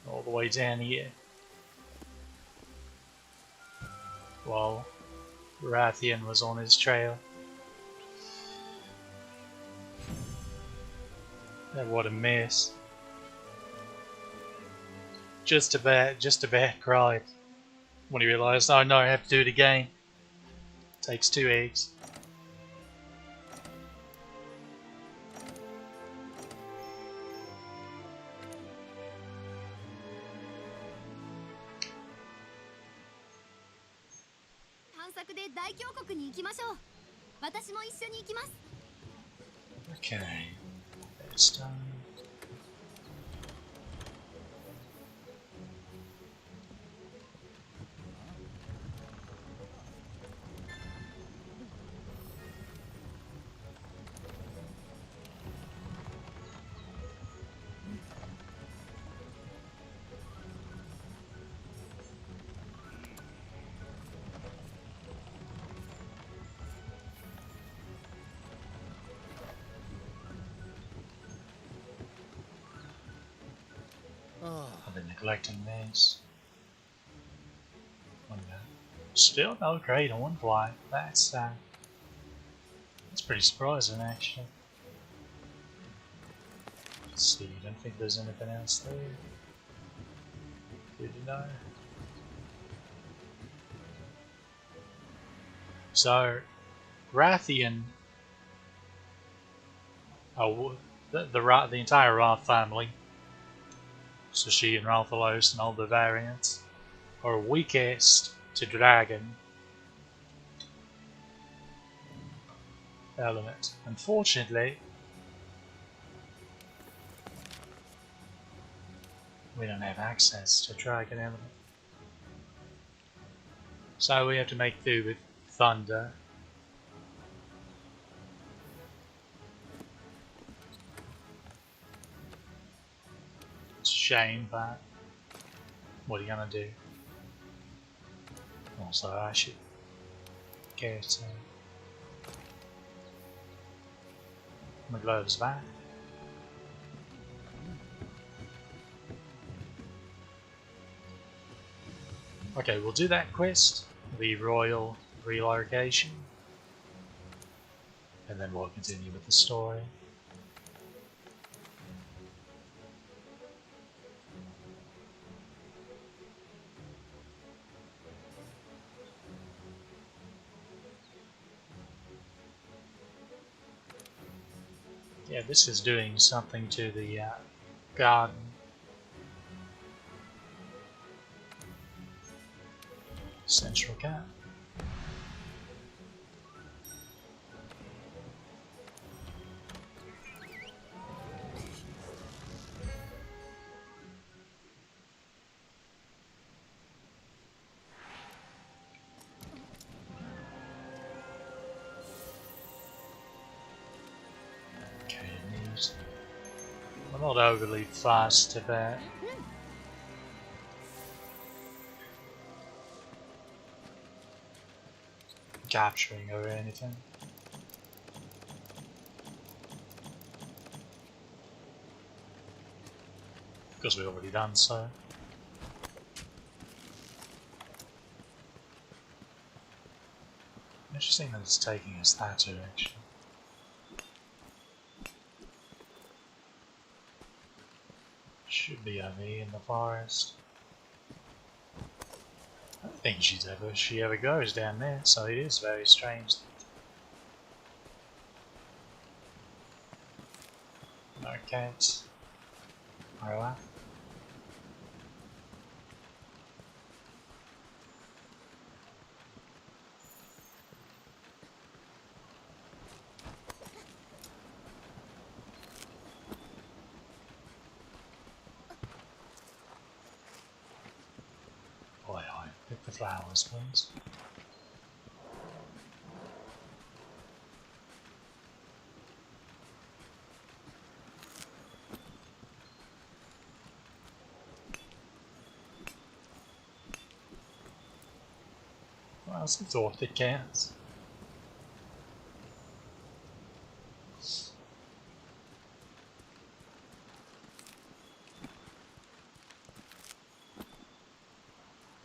All the way down here. While Rathian was on his trail. And what a mess. Just about cried when he realised, oh no, I have to do it again. Takes 2 eggs. Okay, that's done. I've been neglecting this. Still no grade on one fly. That's pretty surprising actually. Let's see, I don't think there's anything else there. Good to know. So, Rathian, the entire Rath family, so she and Ralphalos and all the variants, are weakest to dragon element. Unfortunately, we don't have access to dragon element. So we have to make do with thunder. It's a shame, but what are you gonna do? Also, I should get my gloves back. Okay, we'll do that quest, the royal relocation, and then we'll continue with the story. Yeah, this is doing something to the garden. Central cat. Okay, neat. I'm not overly fast about capturing or anything. Because we've already done so. Interesting that it's taking us that direction. Should be over here in the forest. I don't think she ever goes down there, so it is very strange. No cats. Alright. Pick the flowers, please. Well, it's exhausted cats.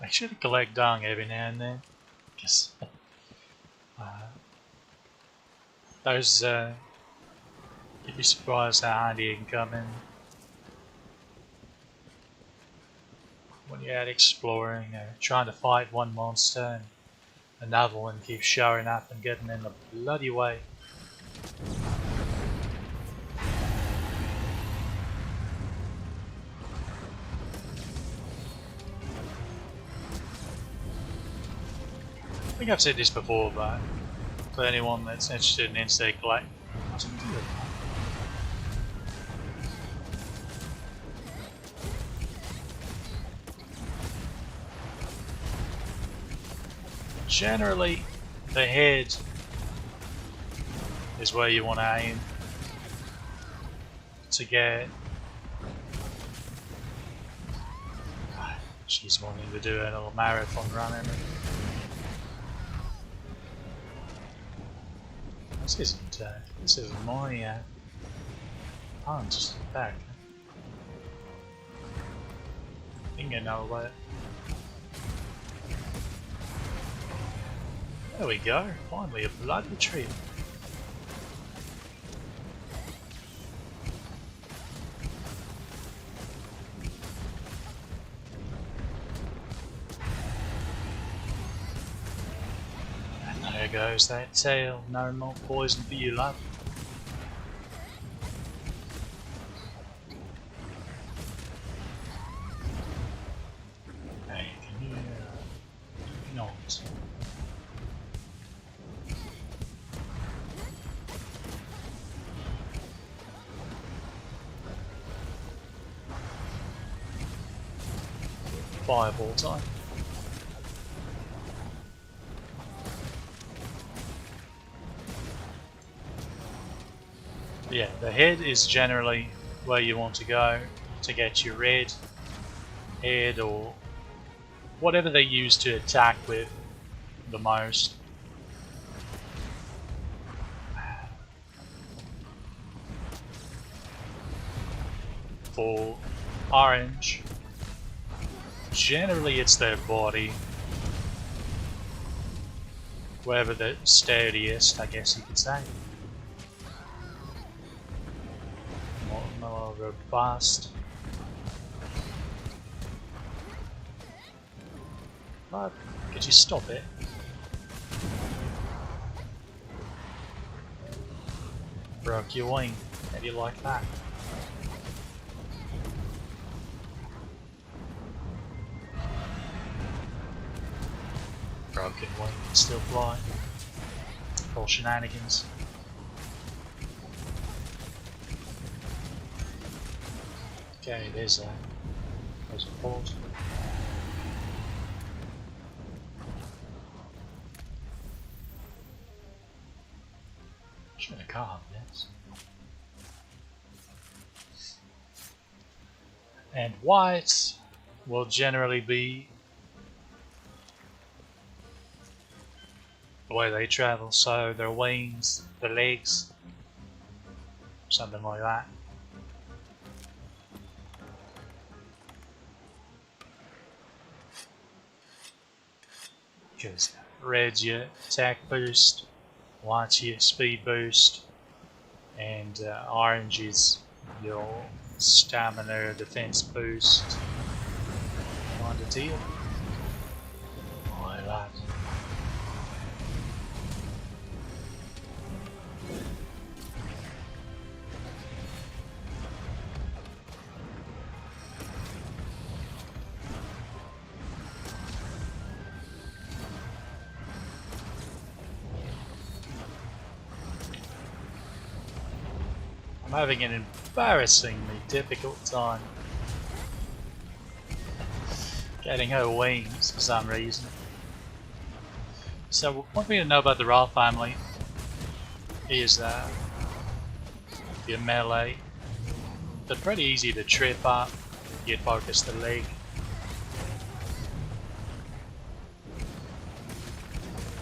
I should collect dung every now and then, because those you'd be surprised how handy it can come in when you're out exploring or trying to fight one monster and another one keeps showing up and getting in the bloody way. I think I've said this before, but for anyone that's interested in insect collecting, generally the head is where you want to aim to get. She's wanting to do a little marathon running. This isn't my hunt back. I think I know what. There we go, finally a blood retrieval. And there goes that tail, no more poison for you, love. Hey, can you not? Fireball time. Yeah, the head is generally where you want to go to get your red head or whatever they use to attack with the most. For orange, generally it's their body, wherever the sturdiest, I guess you could say. More robust. But could you stop it? Broke your wing. How do you like that? Broken wing, still flying. All shenanigans. Okay, there's a port. Should have carved this. And white will generally be the way they travel, so their wings, their legs, something like that. Because red's your attack boost, white's your speed boost, and orange is your stamina defense boost. Kind of deal. Like that. I'm having an embarrassingly difficult time getting her wings for some reason. So one thing to know about the Braille family is that your melee, they're pretty easy to trip up, you focus the leg.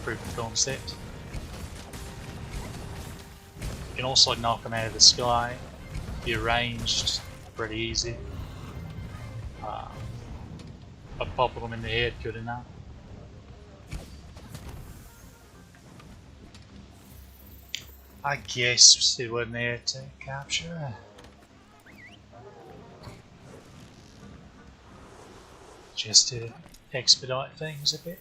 Proof of concept. You can also knock them out of the sky. You're ranged, pretty easy. But popping them in the head, good enough. I guess they weren't there to capture her. Just to expedite things a bit.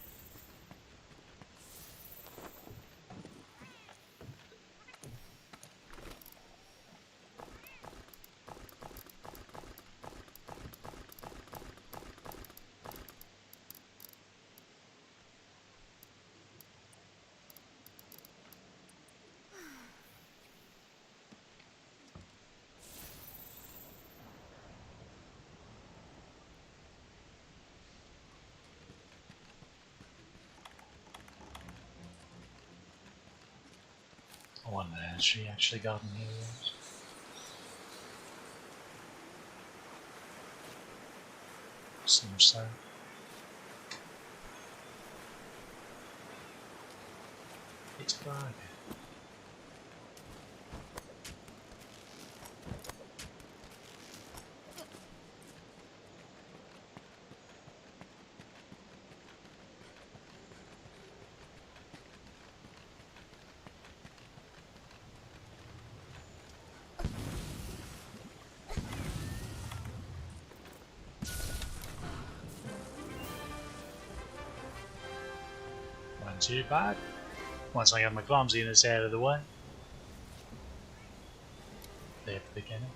I wonder has she actually got any heroes? Seems so. It's Braille. Not too bad. Once I have my clumsiness out of the way. There at the beginning.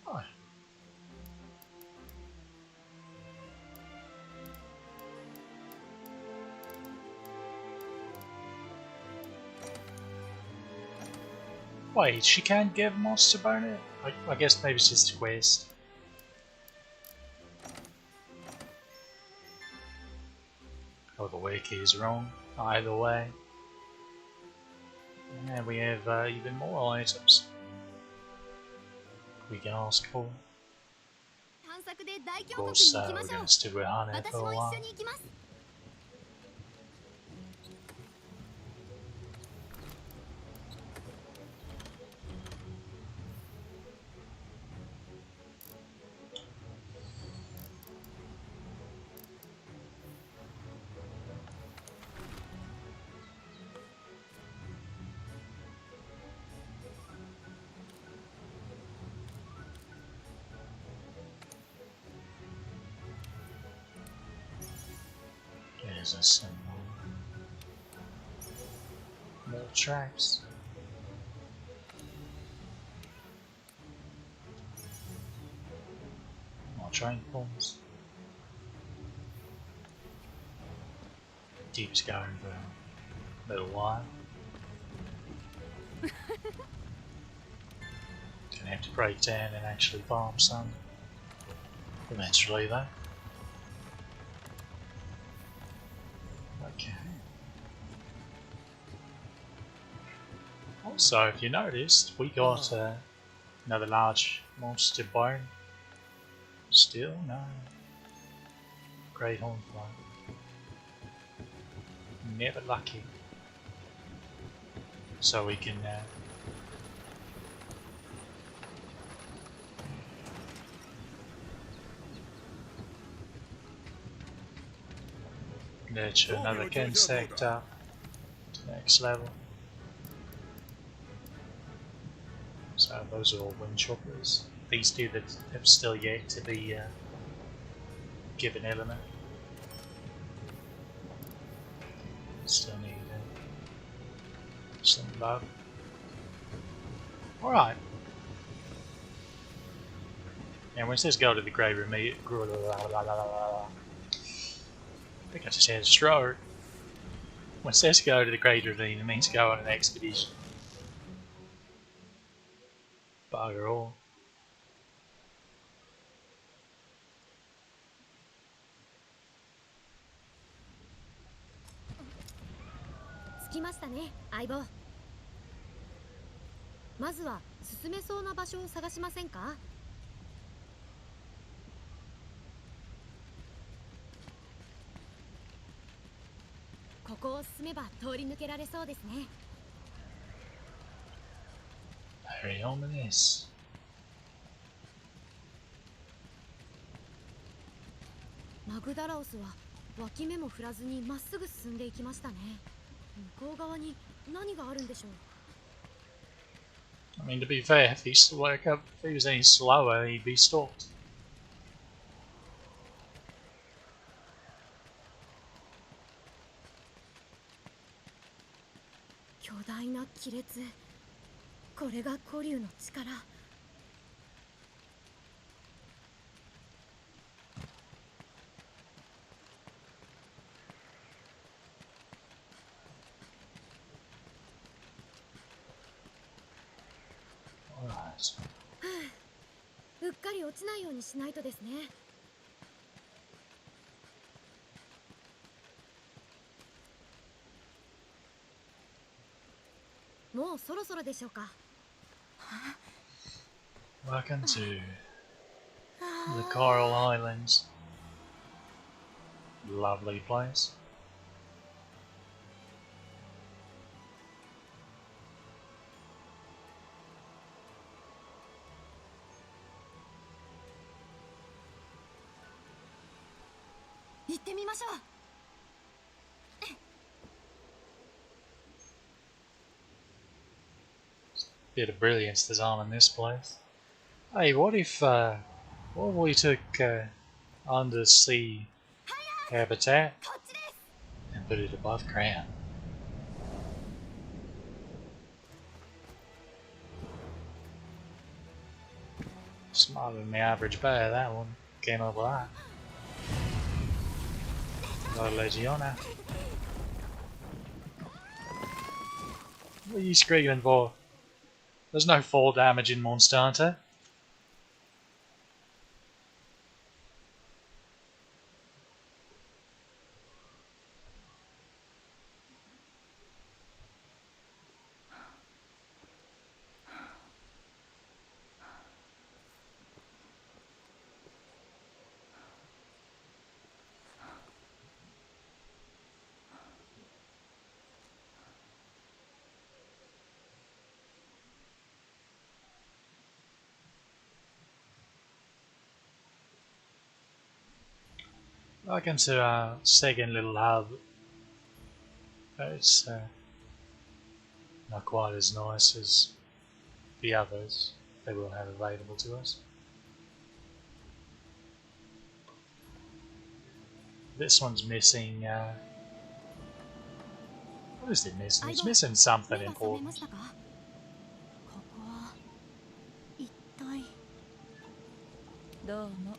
Oh. Wait, she can't give monster bone? I guess maybe it's just a quest. Oh, the wiki is wrong. Either way. And we have even more items we can ask for.
探索で大
Of
峡谷に
course,
行きま
we're
しょ
going
う
to stick with Hana
私
for
も
a
一
while.
緒に行きます There's a symbol. More tracks. More train forms. Keeps going for a little while. Gonna have to break down and actually farm some eventually though. Okay. Also, if you noticed, we got another large monster bone. Still no. Great hornfly. Never lucky. So we can nurture another insect up to the next level. So those are all wind choppers. These two that have still yet to be given element. Still need some love. Alright. And when it says go to the grave room, I think I just had a stroke. When it says go to the grave ravine, it means go on an expedition. Bugger all. 着きましたね相棒まずは進めそうな場所を探しませんかここを進めば通り抜けられそうですね
Very ominous.
マグダラオスは脇目も振らずにまっすぐ進んでいきましたね向こう側に何があるんでしょう
I mean, to be fair, if he was any slower, he'd be stopped.
巨大な亀裂これが古竜の力
Alright.
うっかり落ちないようにしないとですねもうそろそろでしょうか
Welcome to the Coral Islands. Lovely place.
ってみましょう。
Bit of brilliance design in this place. Hey, what if we took undersea habitat
こっちです。
and put it above ground? Smarter than the average bear, that one. Came up with that. Got a Legiona. What are you screaming for? There's no fall damage in Monster Hunter. Welcome to our second little hub. It's not quite as nice as the others they will have available to us. This one's missing. What is it missing? It's missing something
目が覚めま
important.
したか。ここは一体。
どうも。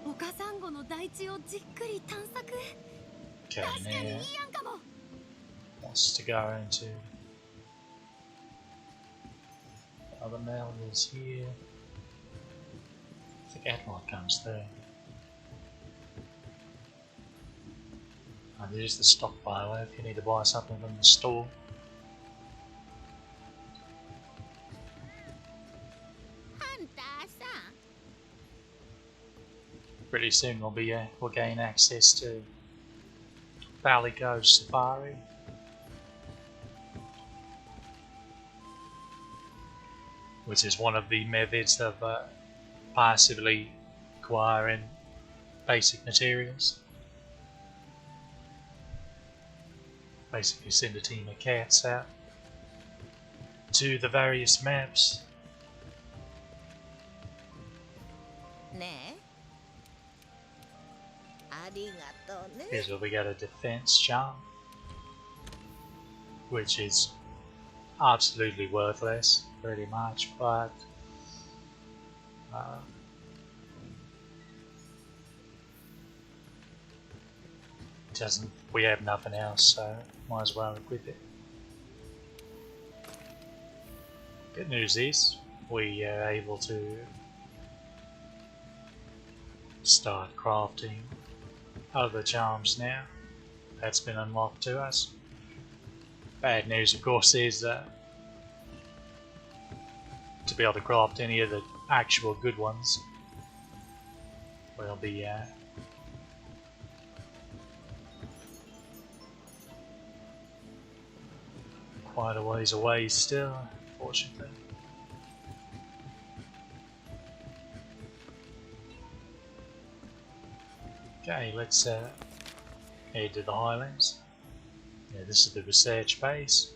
丘サンゴの大地をじっくり探索。
Okay,
確かにいい
now
案かも。
wants to go into other melons here. Forget what comes through. And there's the stockpile if you need to buy something from the store. Pretty soon we'll gain access to Valley Coast Safari. Which is one of the methods of passively acquiring basic materials. Basically send a team of cats out to the various maps.
ねえ。ありがとうね。
Here's where we get a defense charm, which is absolutely worthless, pretty much, but doesn't. We have nothing else, so might as well equip it. Good news is we are able to start crafting other charms now. That's been unlocked to us. Bad news, of course, is that to be able to craft any of the actual good ones, we'll be quite a ways away still, unfortunately. Okay, let's head to the Highlands. Yeah, this is the research base.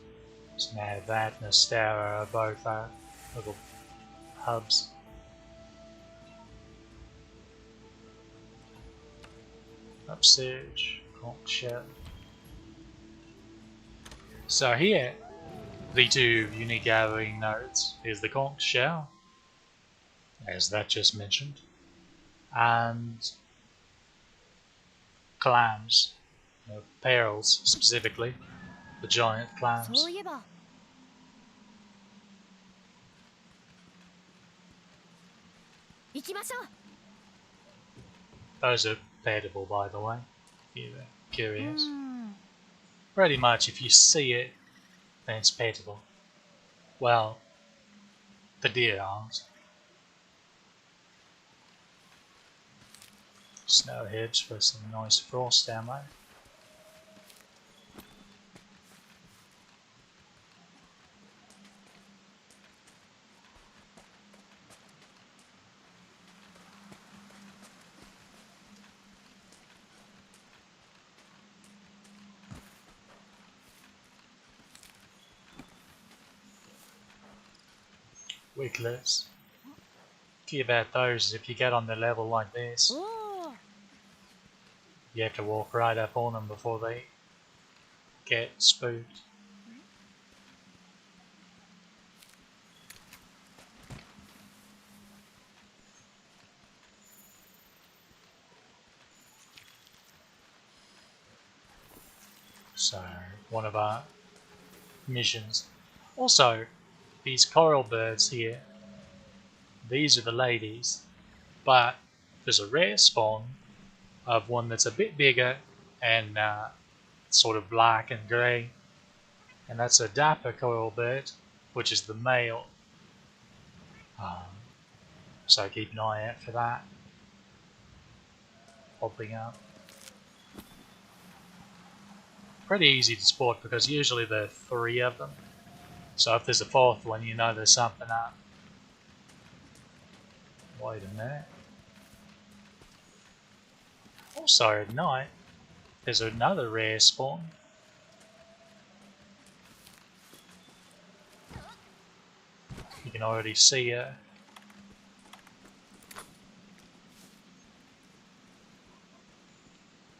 So now that and Astara are both our little hubs. Upsurge, conch shell. So here, the two unique gathering nodes is the conch shell, as that just mentioned, and clams, perils specifically, the giant
そ
clams.
ういえば。行きましょう。
Those are edible, by the way, if you're curious.
ん。
Pretty much, if you see it, then it's petable. Well, the deer aren't. Snow hedge for some nice frost down there. wigglers. Key about those is if you get on the level like this,
おお
you have to walk right up on them before they get spooked. So, one of our missions. Also, these coral birds here, these are the ladies, but there's a rare spawn of one that's a bit bigger and sort of black and grey, and that's a dapper coral bird, which is the male. So keep an eye out for that popping up. Pretty easy to spot because usually there are 3 of them. So if there's a 4th one, you know there's something up. Wait a minute. Also at night, there's another rare spawn. You can already see her.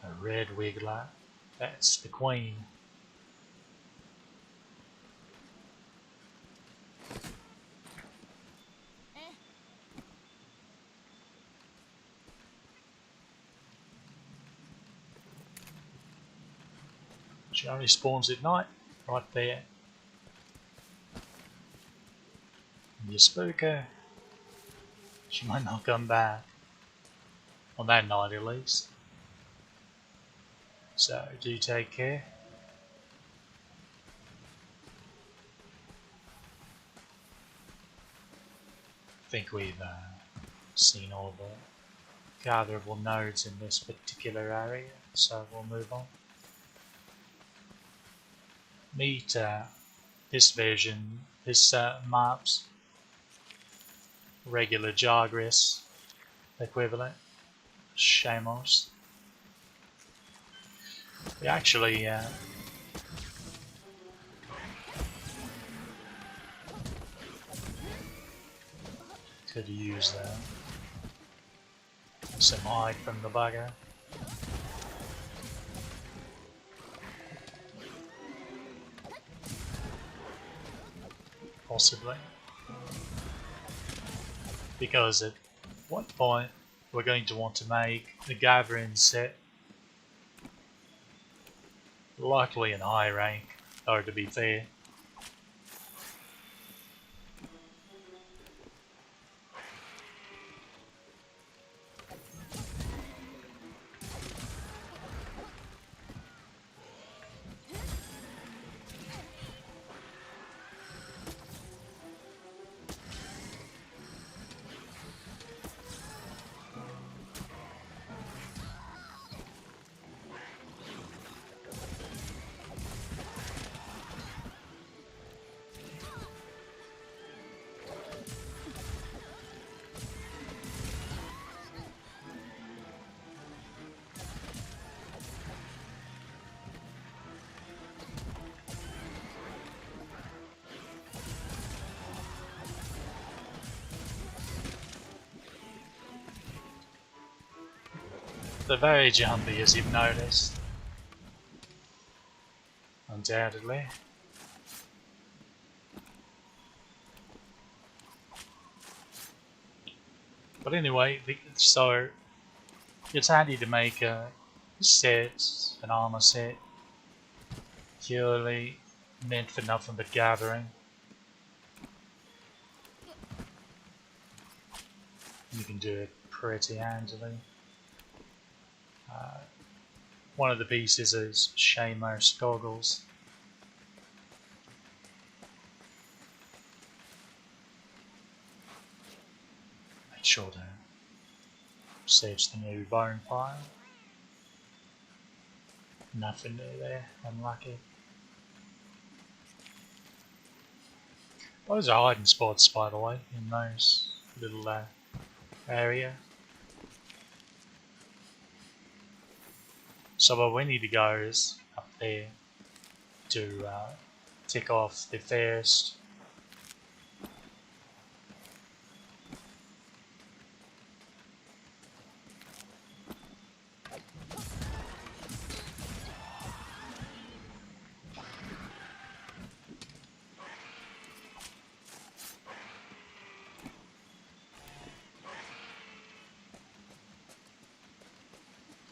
A red wiggler. That's the queen. She only spawns at night, right there. And you spook her, she might not come back. On that night at least. So do take care. I think we've seen all the gatherable nodes in this particular area, so we'll move on. Meet this version, this map's regular Jargris equivalent, Shamos. We actually could use some hide from the bugger. Possibly. Because at one point we're going to want to make the gathering set likely in high rank, or to be fair. They're very jumpy, as you've noticed. Undoubtedly. But anyway, so it's handy to make a set, an armor set, purely meant for nothing but gathering. You can do it pretty handily. One of the pieces is Shamos goggles. Make sure to search the new bone pile. Nothing new there, unlucky. Those are hiding spots, by the way, in those little area. So what we need to go is up there to tick off the first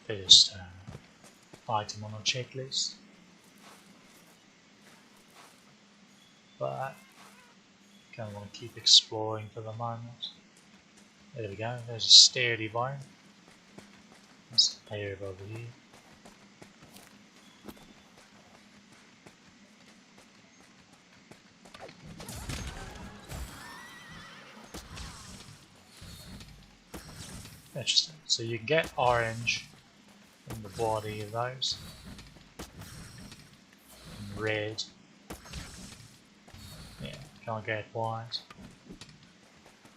first item on our checklist. But kind of want to keep exploring for the moment. There we go, there's a sturdy bone. There's a pair over here. Interesting. So you can get orange in the body of those. And red. Yeah, can't get white.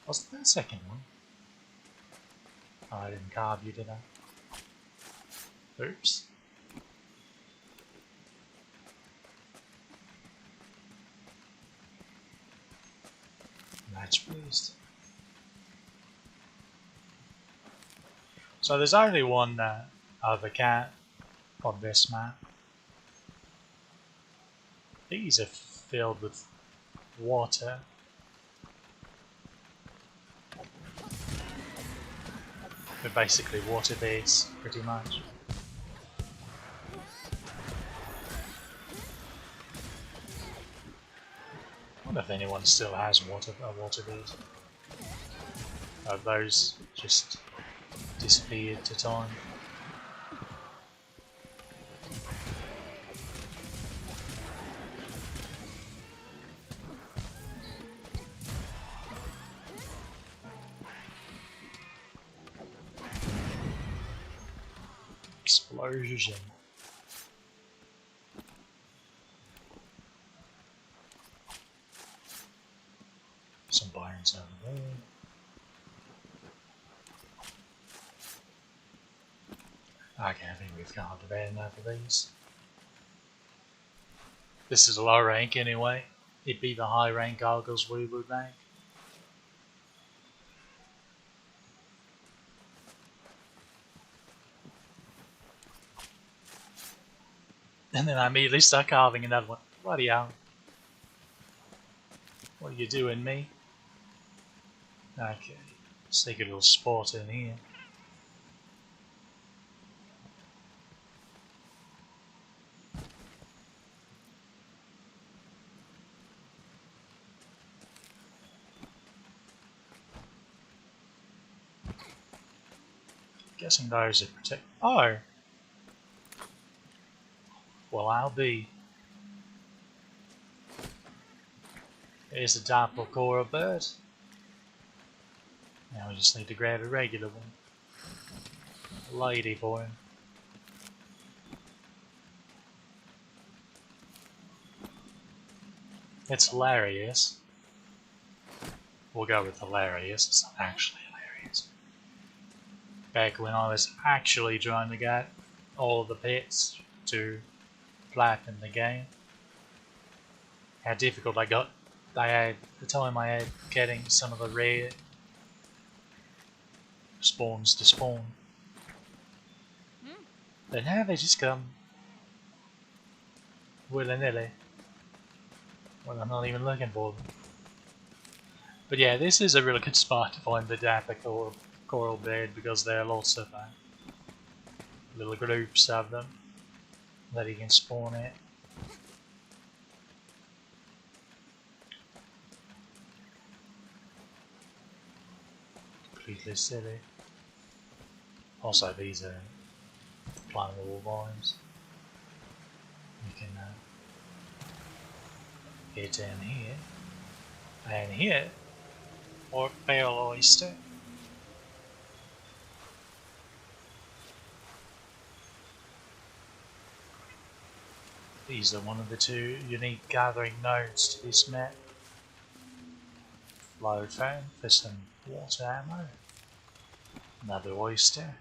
What's the second one? Oh, I didn't carve you, did I? Oops. Match pleased. So there's only one other cat on this map. These are filled with water. They're basically water beds, pretty much. I wonder if anyone still has a water bed. Those just disappeared to time. Explosion. Some bones over there. Okay, I think we've got about enough of these. This is a low rank anyway. It'd be the high rank goggles we would make. And then I immediately start carving another one. Bloody hell. What are you doing, me? Okay, let's take a little spot in here. Guessing those are protect. Oh! Well, I'll be. Here's a dapple coral bird. Now we just need to grab a regular one. A lady boy. It's hilarious. We'll go with hilarious. It's not actually hilarious. Back when I was actually trying to get all the pets to platinum the game, how difficult I got. The time I had getting some of the rare spawns to spawn. But now they just come willy-nilly when I'm not even looking for them. But yeah, this is a really good spot to find the dapper coral bed because there are lots of little groups of them that you can spawn at. Completely silly. Also, these are climbable vines. You can get down here and here, or Braille oyster. These are one of the two unique gathering nodes to this map. Load phone for some water ammo. Another oyster.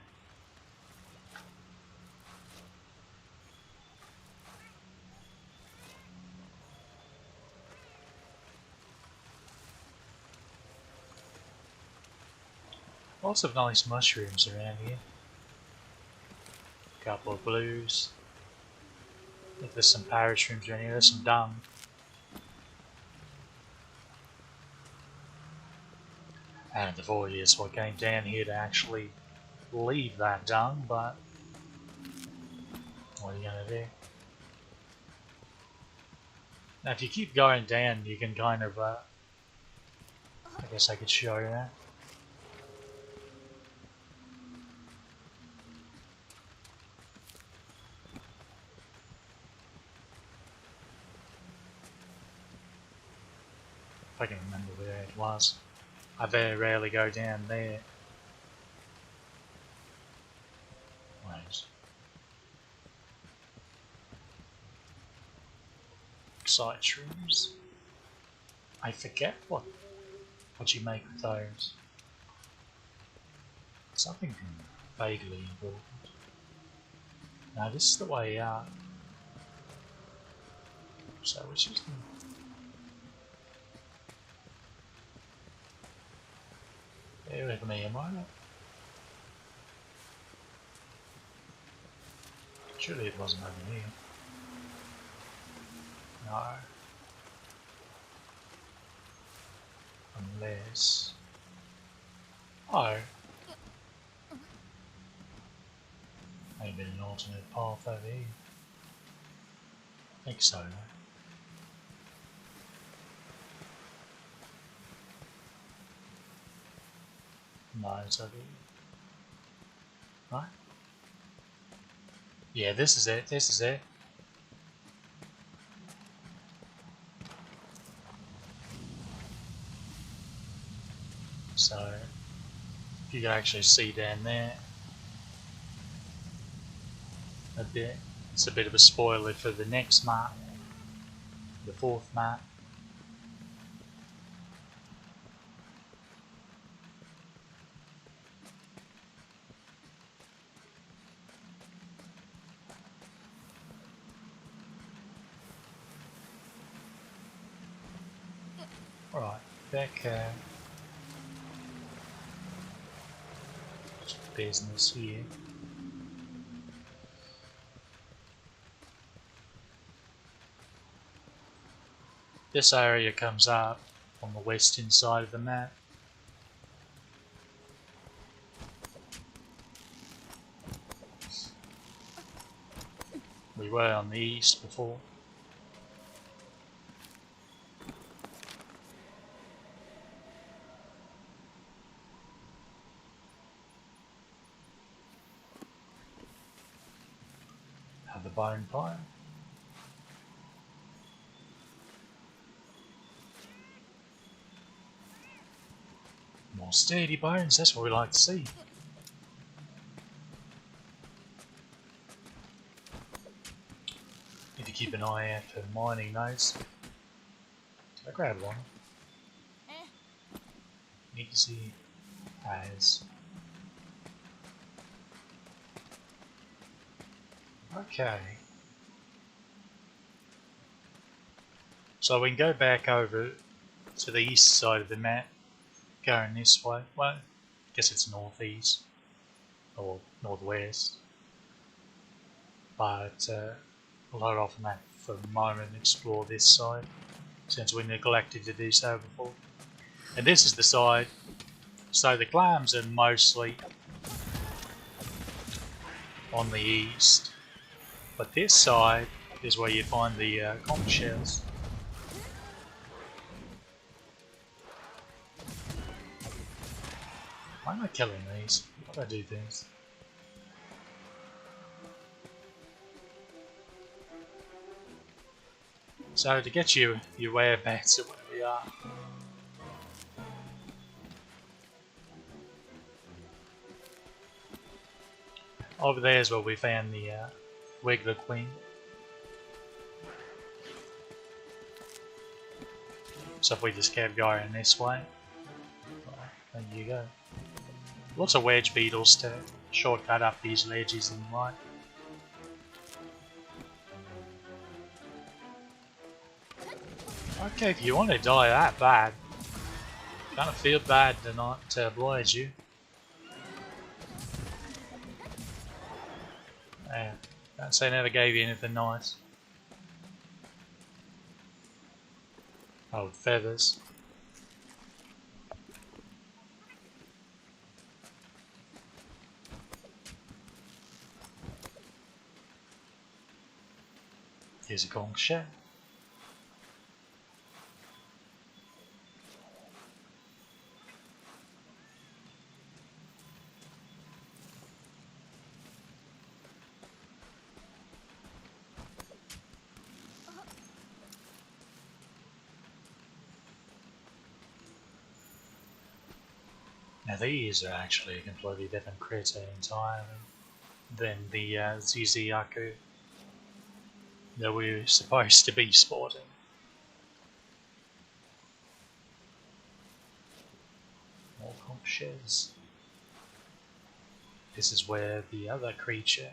Lots of nice mushrooms around here. A couple of blues. I think there's some parashrooms around here. There's some dung. And the void is what came down here to actually leave that dung, but What are you gonna do? Now if you keep going down, you can kind of, I guess I could show you that. If I can remember where it was. I very rarely go down there. Wait. Excite shrooms? I forget what you make with those. Something vaguely important. Now this is the way out. So which is the... Bear with me a moment. Surely it wasn't over here. No. Unless... Oh. Maybe an alternate path over here. I think so, though. No, it's over here. Right? Yeah, this is it, this is it. So, you can actually see down there a bit. It's a bit of a spoiler for the next map, the fourth map. Alright, back business here. This area comes up on the western side of the map. We were on the east before. Have the bone pile. More sturdy bones, that's what we like to see. Need to keep an eye out for mining nodes. Did I grab one? Need to see as. Okay. So we can go back over to the east side of the map, going this way. Well, I guess it's northeast or northwest. But we'll hold off on that for the moment and explore this side, since we neglected to do so before. And this is the side, so the clams are mostly on the east, but this side is where you find the conch shells. Why am I killing these? Why do I do things? So to get you your whereabouts of where we are. Over there is where we found the Wiggler Queen. So if we just kept going this way, there you go. Lots of wedge beetles to shortcut up these ledges and right. Okay, if you want to die that bad, kind of feel bad to not oblige you. Yeah, don't say I never gave you anything nice. Oh, with feathers. Here's a conch shell. Now these are actually a completely different critter entirely than the Zuzuyaku that we're supposed to be sporting. More conches. This is where the other creature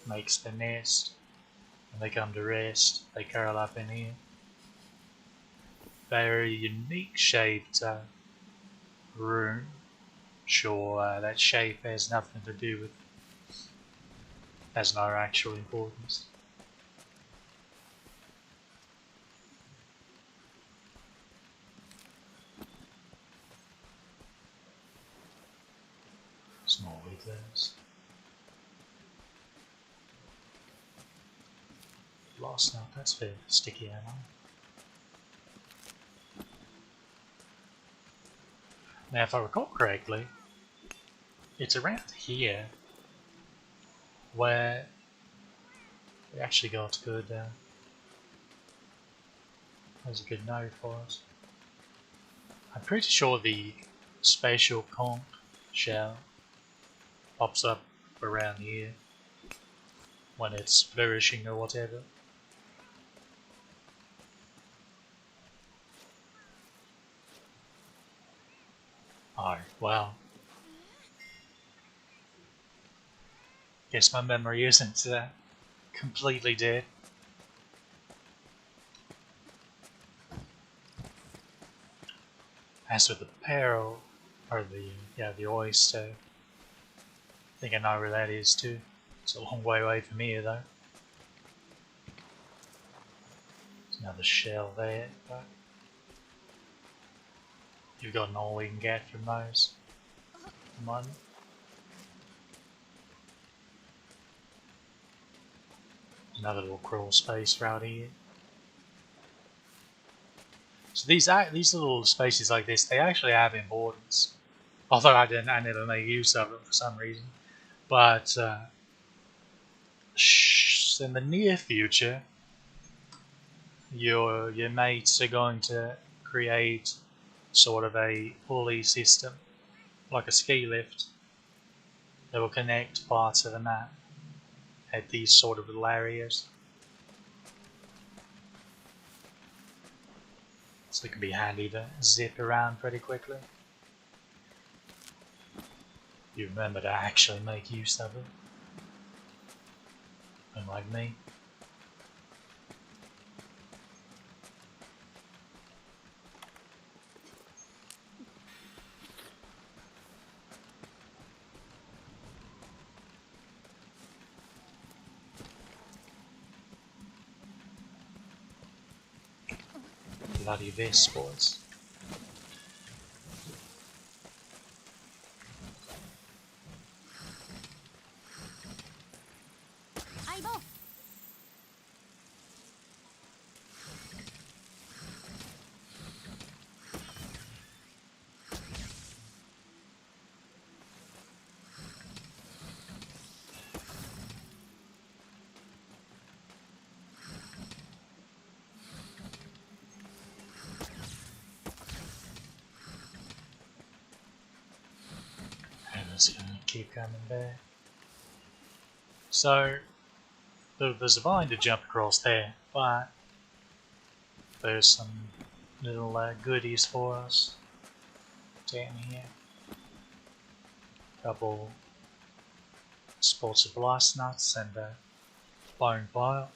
makes the nest. When they come to rest, they curl up in here. Very unique shaped room. Sure, that shape has nothing to do with, has no actual importance. Small wigglers. Lost now, that's fair. Sticky ammo. Now, if I recall correctly, it's around here where we actually got good. There's a good note for us. I'm pretty sure the spatial conch shell pops up around here when it's flourishing or whatever. Oh, wow. Guess my memory isn't completely dead. As with the peril, or the oyster, I think I know where that is too. It's a long way away from here though. There's another shell there, but you've gotten all we can get from those at the moment. Another little crawl space right here. So these little spaces like this, they actually have importance. Although I never make use of them for some reason. But in the near future, your mates are going to create sort of a pulley system, like a ski lift, that will connect parts of the map at these sort of little areas. So it can be handy to zip around pretty quickly. You remember to actually make use of it. Unlike me. Bloody this, boys. It's gonna keep coming back. So there's a vine to jump across there, but there's some little goodies for us down here. Couple spots of blast nuts and a bone pile.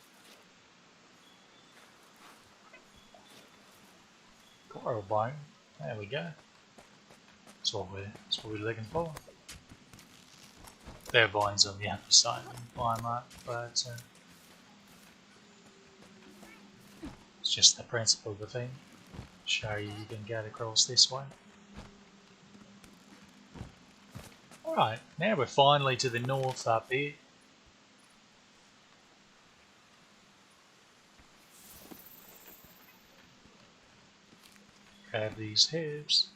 Coral bone. There we go. That's what we're looking for. There are vines on the other side of the biome, but it's just the principle of the thing. Show you can get across this way. Alright, now we're finally to the north up here. Grab these herbs.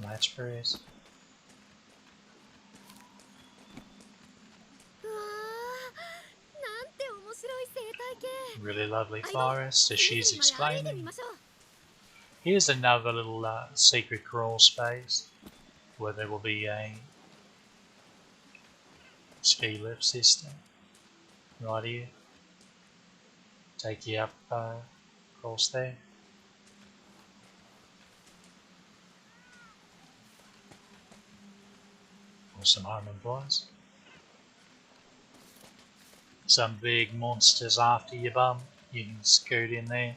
Match berries.
うわー、なんて面白い生態系。
Really lovely
相棒、
forest, as
隅
she's
々まで歩いてみ
explaining.
ましょう。
Here's another little secret crawl space where there will be a ski lift system right here. Take you up across there. For some homing boys. Some big monsters after you bum. You can scoot in there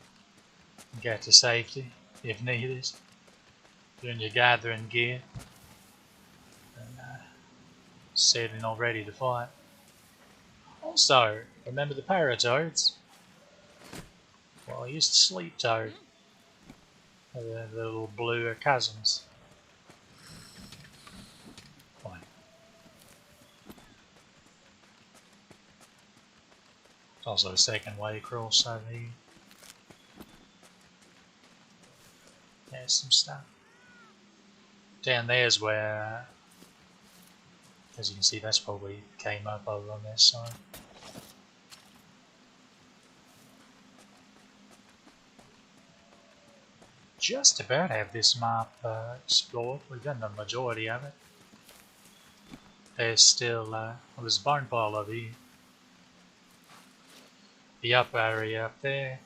and get to safety if needed. Doing your gathering gear. And setting all ready to fight. Also, remember the paratoads? Well, I used to sleep toad. The little blue cousins. Fine. There's also a second way across over here. There's some stuff. Down there's where, as you can see, that's probably came up over on this side. Just about have this map explored. We've done the majority of it. There's still, well, there's a barn pile over here. The up area up there.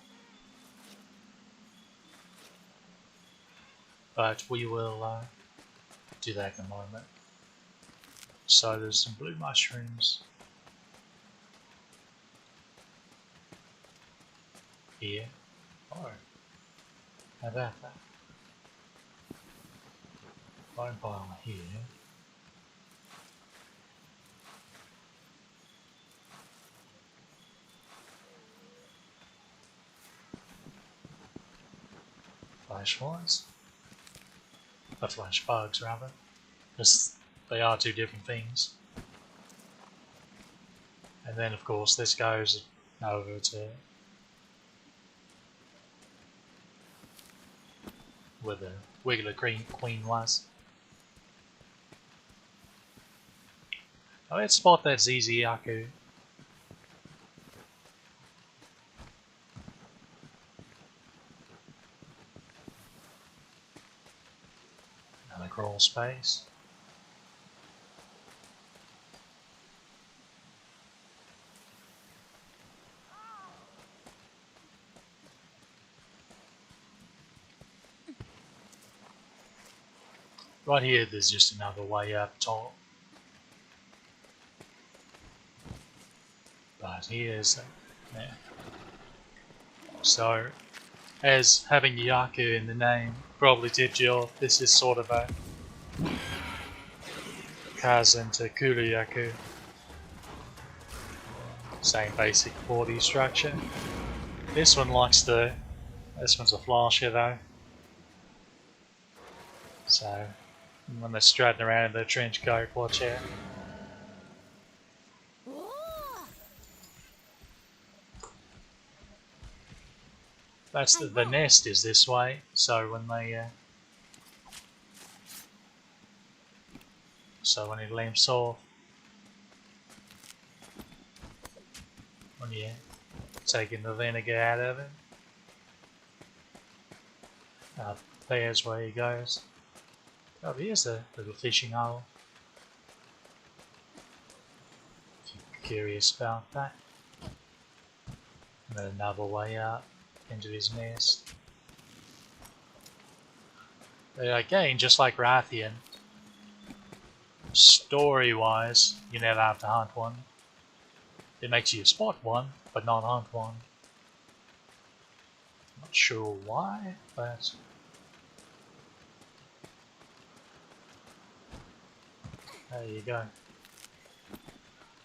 But we will do that in a moment. So there's some blue mushrooms here. Oh, how about that? Bone pile here. Flash flies. Flash bugs rather. Because they are two different things. And then of course this goes over to where the Wiggler Queen was. Oh, let's spot that ZZ Yaku. Another crawl space. Right here, there's just another way up top. But here's yeah. So, as having Yaku in the name probably tipped you off, this is sort of a cousin to Kuru-Yaku. Same basic body structure. This one likes the. This one's a flasher though. So, when they're strutting around in their trench coat, watch out. That's the nest is this way, so when they so when it limps off, when you're taking the vinegar out of it, there's where he goes. Oh, here's a little fishing hole. If you're curious about that. And then another way up into his nest. But again, just like Rathian, story-wise, you never have to hunt one. It makes you spot one, but not hunt one. Not sure why, but there you go.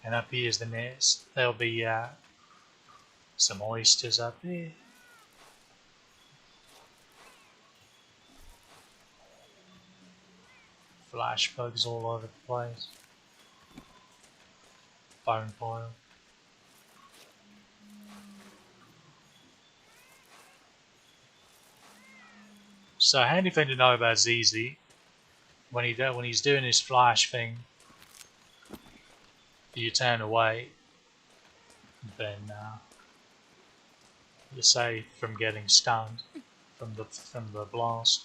And up here's the nest. There'll be some oysters up there. Flash bugs all over the place. Bone pile. So handy thing to know about ZZ, when he's doing his flash thing, you turn away, then you're safe from getting stunned from the blast.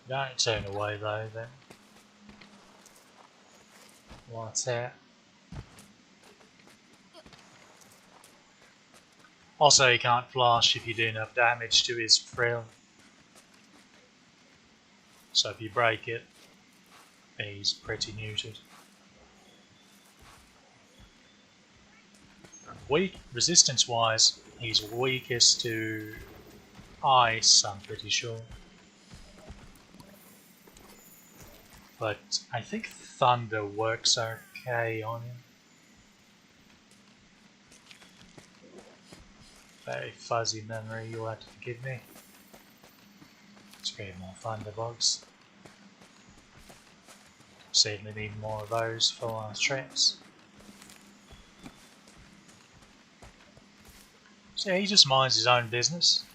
Don't turn away though, then. What's that? Also, he can't flash if you do enough damage to his frill. So if you break it, he's pretty neutered. Weak resistance-wise, he's weakest to ice, I'm pretty sure. But I think thunder works okay on him. Very fuzzy memory, you'll have to forgive me. Let's get more thunderbugs. Certainly need more of those for our trips. So yeah, he just minds his own business.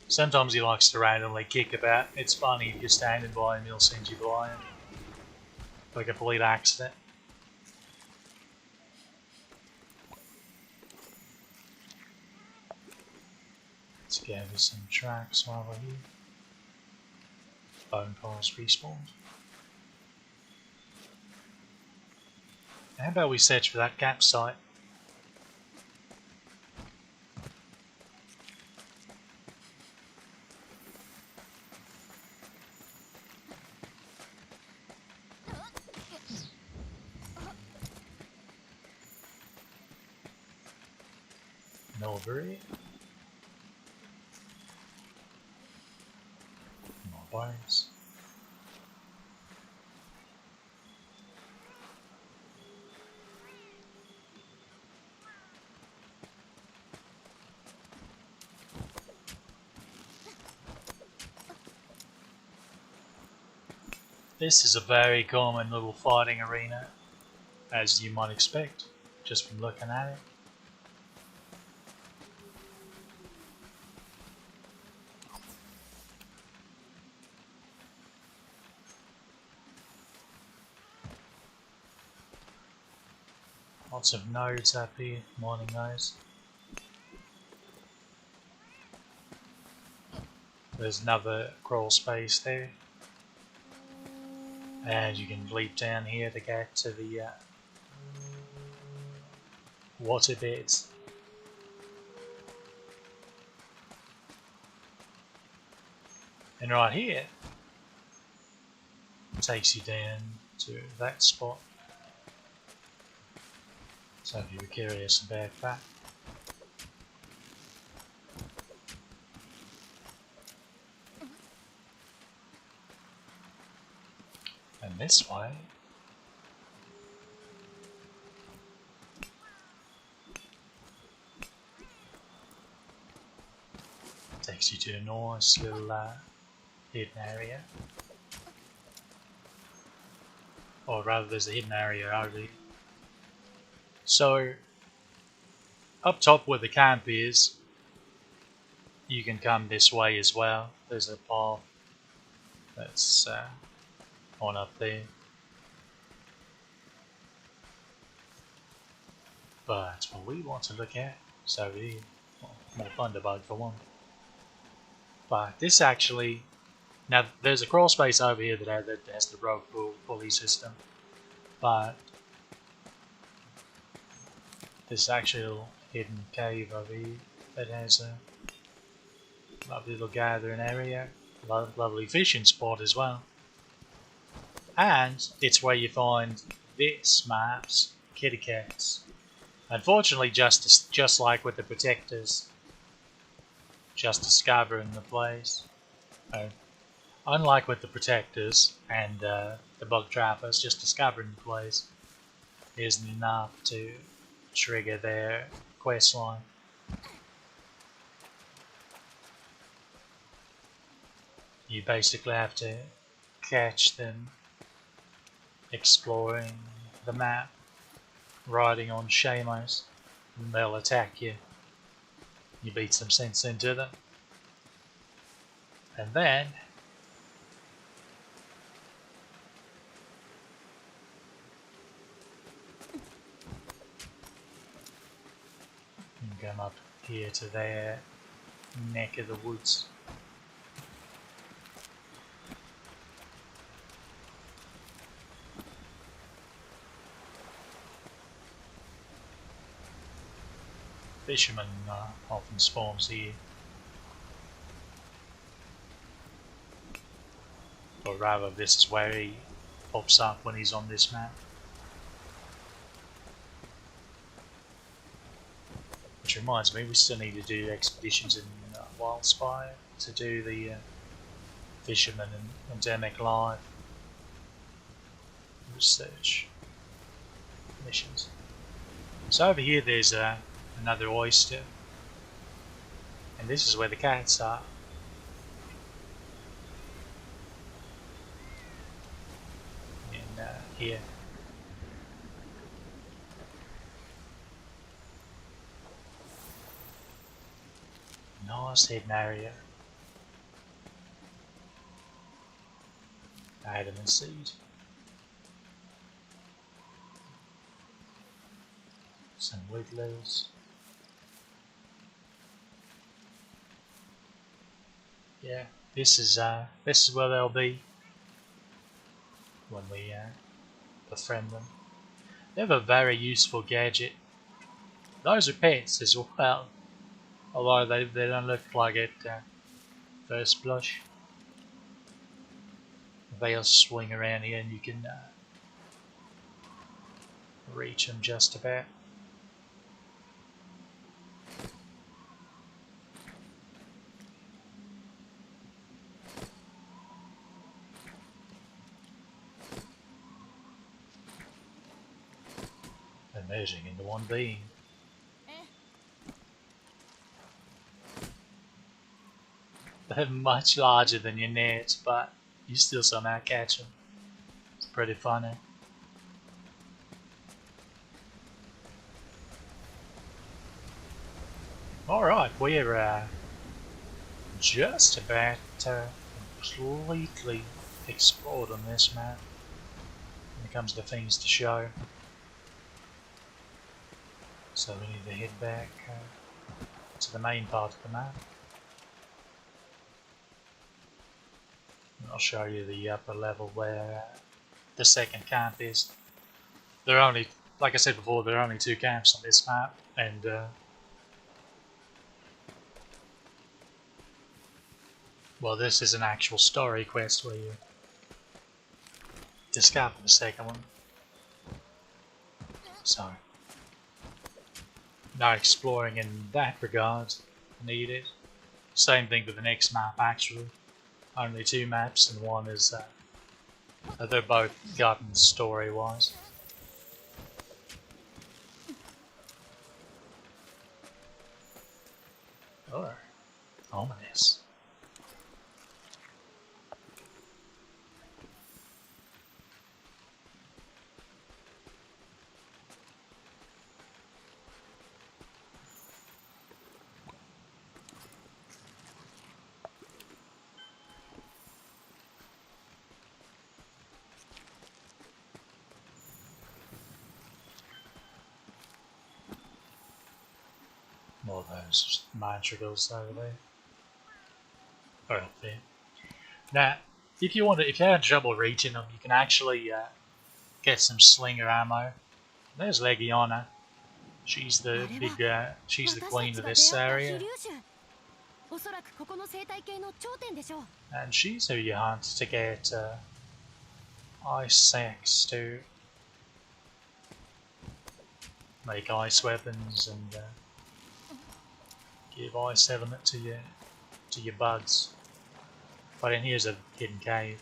Sometimes he likes to randomly kick about. It's funny, if you're standing by him, he'll send you blind. By complete accident. Let's gather some tracks while we're here. Bone piles respawned. How about we search for that campsite? Milbury. More bones. This is a very common little fighting arena, as you might expect, just from looking at it. Lots of nodes up here, mining those. There's another crawl space there. And you can leap down here to get to the water beds. And right here takes you down to that spot. So if you were curious about that. And this way takes you to a nice little hidden area. Or rather, there's a hidden area over here. So, up top where the camp is, you can come this way as well. There's a path that's on up there. But what we want to look at is over here. Well, more thunderbug for one. But this actually, now there's a crawl space over here that has the rope pulley system. But this actual hidden cave over here that has a lovely little gathering area, lovely fishing spot as well. And it's where you find this map's kitty cats. Unfortunately, just like with the protectors, just discovering the place. Unlike with the protectors and the bug trappers, just discovering the place isn't enough to trigger their quest line. You basically have to catch them exploring the map, riding on Shamos, and they'll attack you. You beat some sense into them. And then you can come up here to their neck of the woods. Fisherman often spawns here. Or rather, this is where he pops up when he's on this map. Which reminds me, we still need to do expeditions in Wildspire to do the Fisherman and Endemic Live research missions. So over here there's another oyster, and this is where the cats are. And here. Nice hidden area. Adam and seed. Some wigglers. Yeah, this is where they'll be when we befriend them. They have a very useful gadget. Those are pets as well, although they don't look like it first blush. They'll swing around here and you can reach them just about. And merging into one being. They're much larger than your nets, but you still somehow catch them. It's pretty funny. Alright, we're just about completely explored on this map when it comes to things to show. So we need to head back to the main part of the map. I'll show you the upper level where the second camp is. There are only, like I said before, there are only 2 camps on this map, and well, this is an actual story quest where you discover the second one. So, no exploring in that regard needed. Same thing with the next map actually. Only 2 maps, and one is they're both gotten story wise. Oh, ominous. More of those mantragals over there. Or up there. Now, if you have trouble reaching them, you can actually get some slinger ammo. There's Legiona. She's the she's the queen of this area. And she's who you hunt to get ice sacks to make ice weapons and give ice element to your buds. But in here's a hidden cave.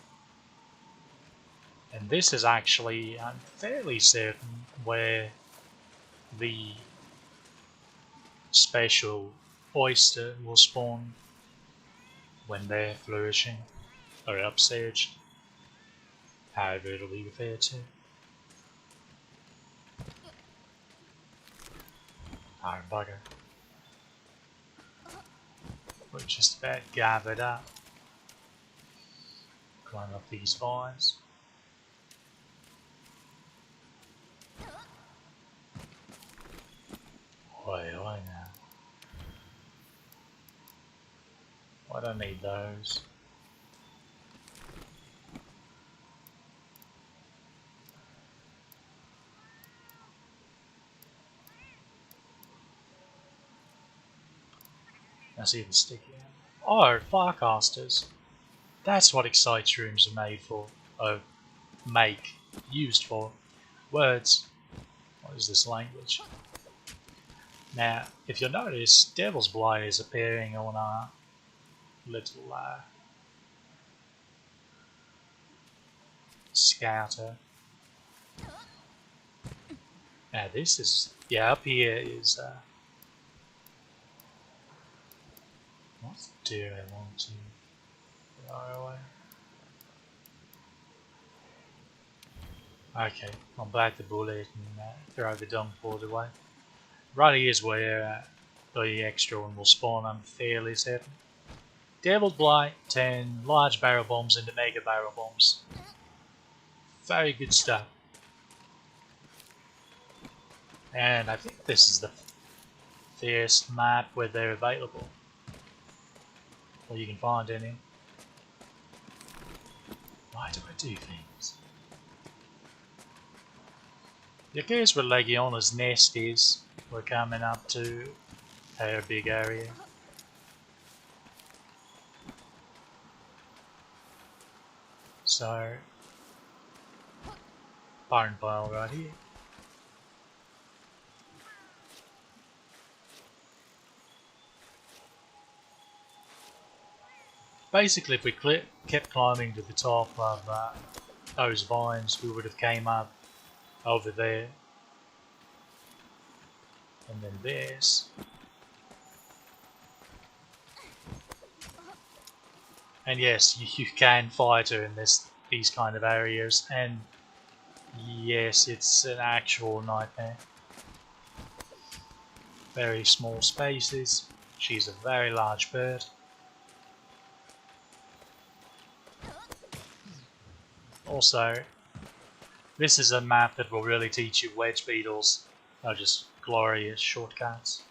And this is actually, I'm fairly certain, where the special oyster will spawn when they're flourishing or upsurged, however it'll be referred to. Oh, bugger. We're just about gathered up. Climb up these vines. Oi, oi now. I don't need those. That's even stickier. Oh, firecasters. That's what Excite rooms are made for. Oh, used for. Words. What is this language? Now, if you'll notice, Devil's Blight is appearing on our little scouter. Now this is, yeah, up here is, what do I want to go away? Okay, I'll bite the bullet and throw the dung board away. Right here is where the extra one will spawn, I'm fairly certain. Devil Blight, 10 large barrel bombs into mega barrel bombs. Very good stuff. And I think this is the first map where they're available. Or you can find any. Why do I do things? Yeah, here's where Legiona's nest is. We're coming up to her big area. So, barn pile right here. Basically, if we kept climbing to the top of those vines, we would have came up over there. And then this. And yes, you can fight her in these kind of areas, and yes, it's an actual nightmare. Very small spaces. She's a very large bird. Also, this is a map that will really teach you wedge beetles are just glorious shortcuts.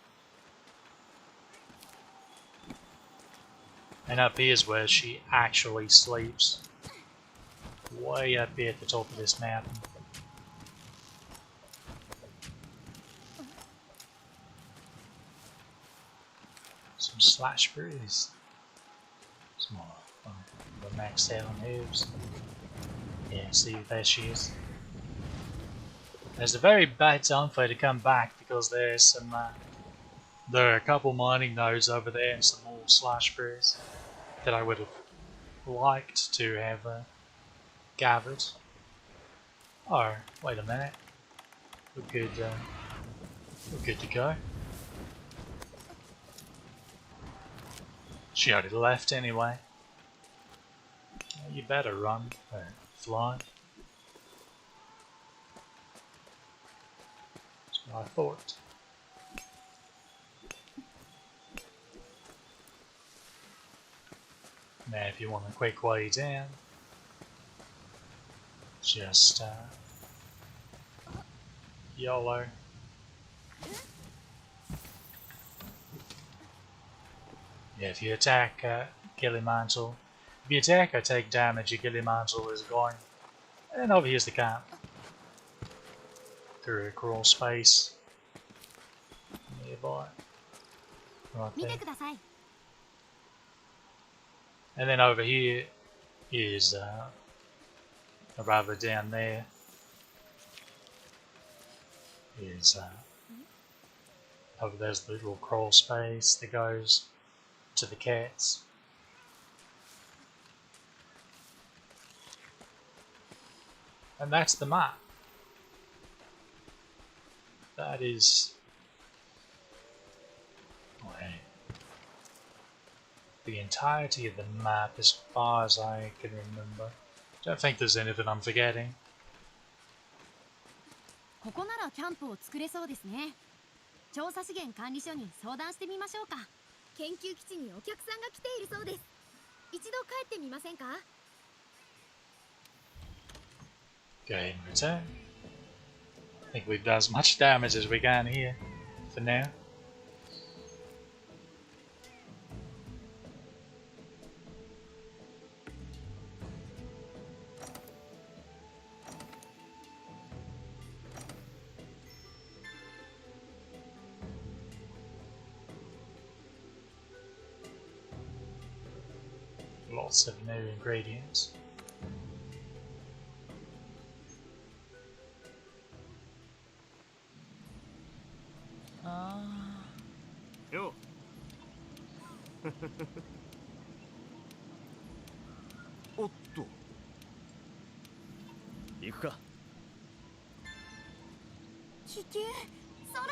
And up here's where she actually sleeps. Way up here at the top of this mountain. Some slash brews. Some more the maxed out on herbs. Yeah, see, there she is. There's a very bad time for her to come back because there's some there are a couple mining nodes over there and some more slash brews that I would have liked to have gathered. Oh, wait a minute. We're good to go. She already left anyway. You better run or fly. That's what I thought. Now if you want a quick way down, just YOLO. Yeah, if you attack Gillimantle, if you attack or take damage, your Gillimantle is going. And over here's the camp. Through a crawl space nearby. Right there. And then over here is rather down there is over there's the little crawl space that goes to the cats. And that's the map. That is the entirety of the map as far as I can remember. Don't think there's anything I'm forgetting.
調査資源管理所に相談してみましょうか。研究基地にお客さんが来ているそうです。一度帰ってみませんか？
Go ahead and return. I think we've done as much damage as we can here for now. Lots of new ingredients.
Yo. おっと。行くか。
気球、空、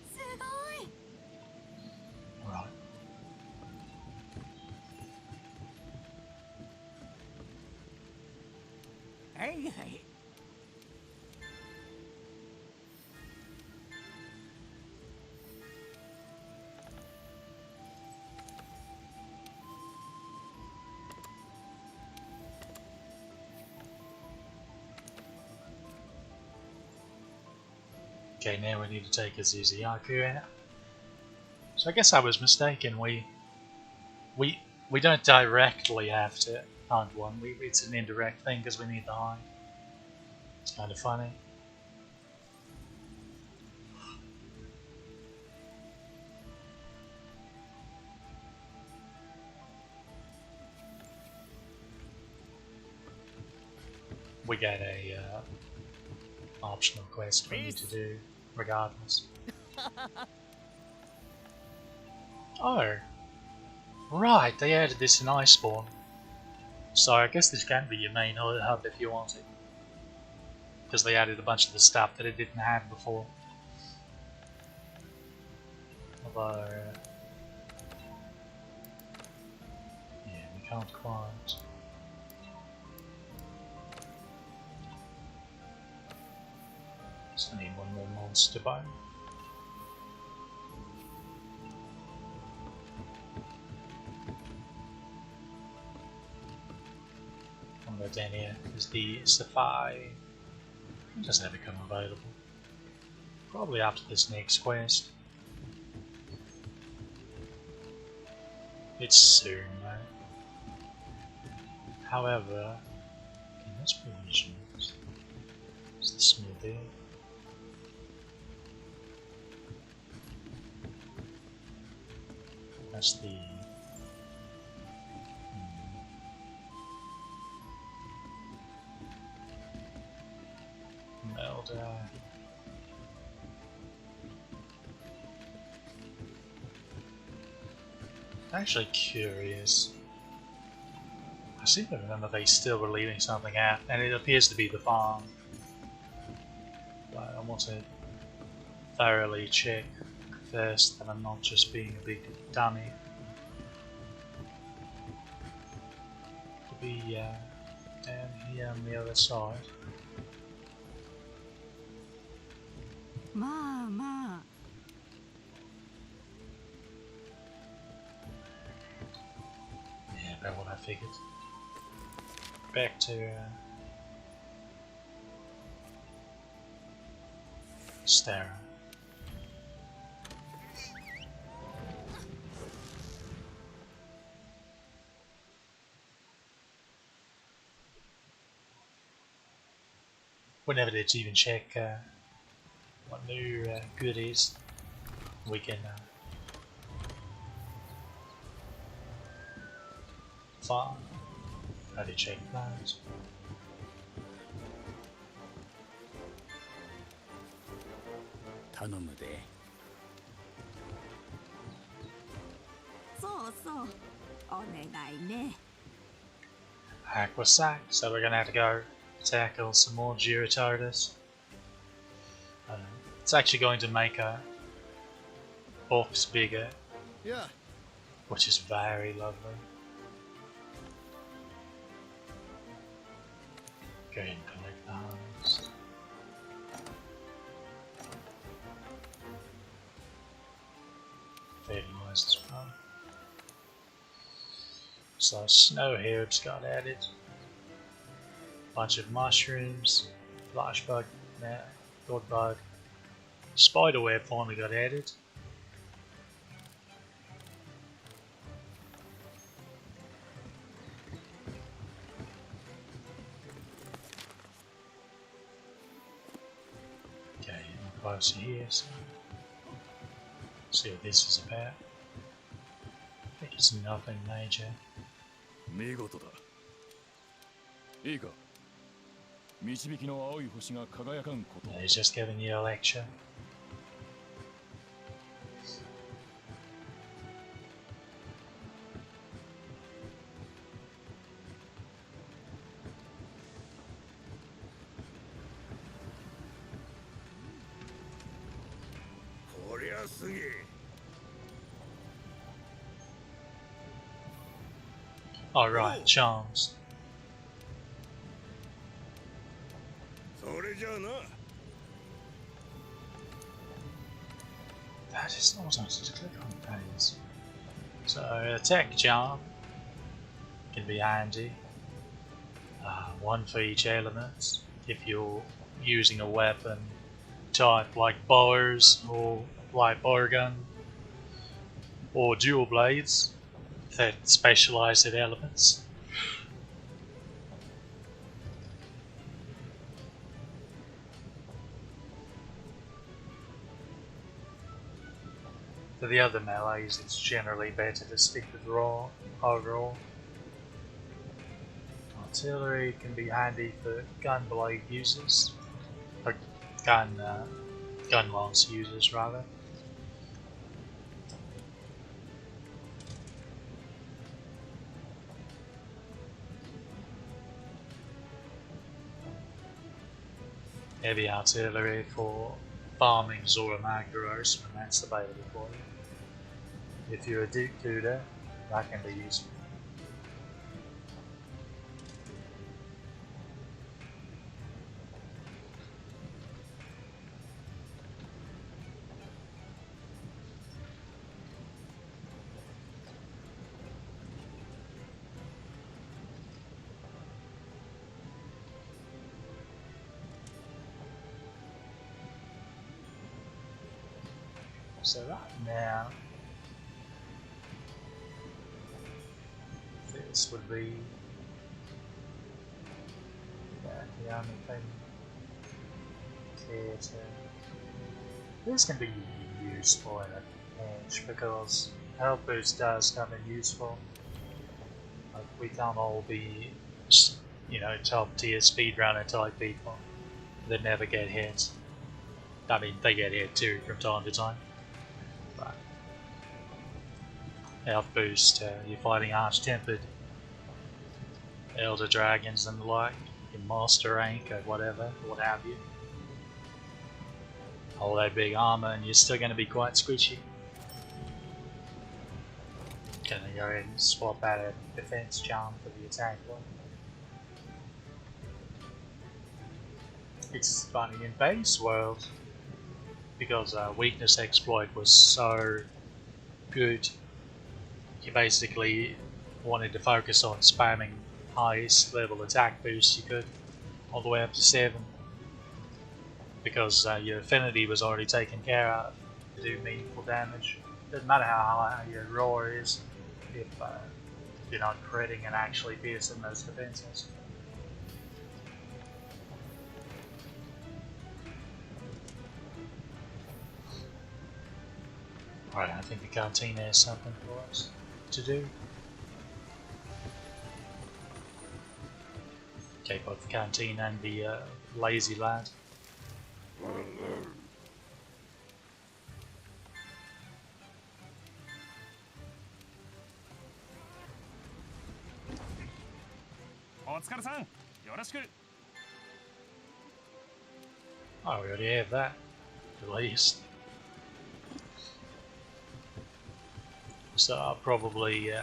すごい。
Right.
Hey, hey.
Okay, now we need to take a Zuzuyaku out. So I guess I was mistaken. We don't directly have to hunt one. It's an indirect thing because we need the hide. It's kind of funny. We get a optional quest we need to do regardless. Oh, right, they added this in Iceborne. So I guess this can be your main hub if you want it. Because they added a bunch of the stuff that it didn't have before. Although, yeah, we can't quite. Just need one more monster bone. One go down here is the Safari. It doesn't ever become available. Probably after this next quest. It's soon though. However, okay, that's provisions. It's the smoothie. That's the Melder. Actually curious. I seem to remember they still were leaving something out, and it appears to be the farm. But I want to thoroughly check first that I'm not just being a big dummy. Could be down here on the other side.
まあまあ
Yeah, about what I figured. Back to Stara. We never did even check what new goodies we can farm. How do you check those?
頼むで。
そうそうお願いね
Aqua sack, so we're gonna have to go tackle some more Giratodus. It's actually going to make a box bigger,
Yeah.
which is very lovely. Go ahead and collect those. fertilized as well. So snow herbs got added. Bunch of mushrooms, flash bug, god bug, spider web finally got added. Okay, I'm closer here, so see what this is about. I think it's nothing major.
見事だ。いいか。導きの青い星が輝かんこと。
He's just giving you a lecture.
こりゃすげえ。
Alright, charms.
それじゃあな。
That is not something to click on things. So attack charm can be handy. One for each element. If you're using a weapon type like bows or light bow gun or dual blades that specialize in elements. For the other melees, it's generally better to stick with raw overall. Artillery can be handy for gun blade users, or gun lance users rather. Heavy artillery for farming Zora Magdaros when that's available for you. If you're a Duke Tutor, that can be useful. So that now, this would be the only thing here to. This can be useful in a pinch because health boost does come in useful. Like we can't all be, top tier speedrunner type people that never get hit. I mean, they get hit too from time to time. Health boost, you're fighting arch-tempered elder dragons and the like, in master rank or whatever, what have you. All that big armor and you're still going to be quite squishy. Gonna go ahead and swap out a defense charm for the attack one. It's funny, in base world, because weakness exploit was so good, you basically wanted to focus on spamming highest level attack boost you could, all the way up to 7, because your affinity was already taken care of to do meaningful damage. Doesn't matter how high your roar is if you're not critting and actually piercing those defenses. Alright, I think the canteen has something for us to do. Okay, both the canteen and the lazy lad. Oh, we already have that, at least. So I'll probably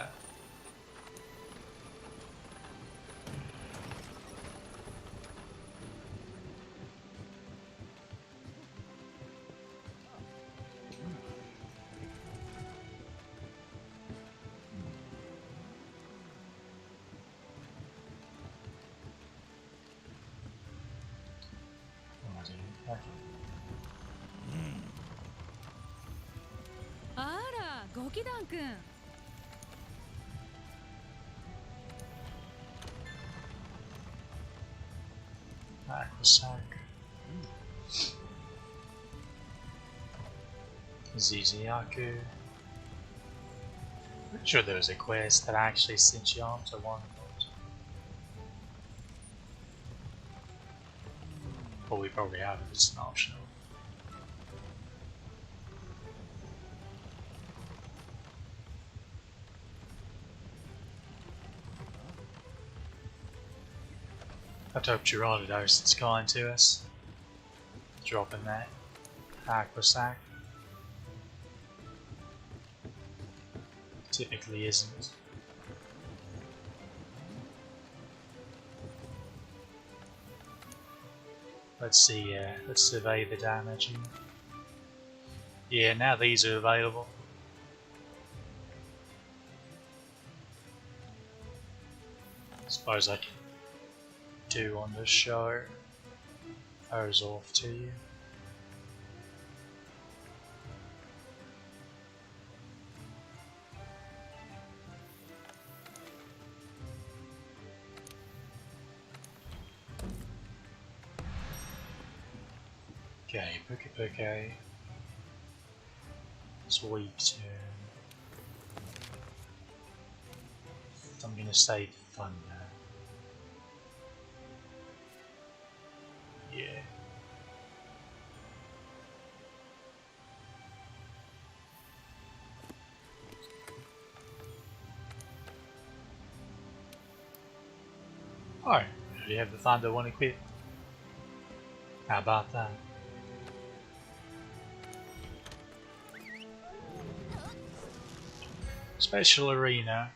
Okay.
あら、ゴキダン君。
Aquasac. Ziziaku. Pretty sure there was a quest that actually sent you on to one of those. But we probably have it, it's an optional. I hope Gerardo's it's kind to us. Dropping that Aquasac. Typically isn't. Let's see, let's survey the damage. Yeah, now these are available. Suppose I can do on the show. Those off to you. Okay, Puke. It's weak turn. I'm gonna say Thunder. Yeah. Oh, we have the Thunder one equipped. How about that? Special Arena.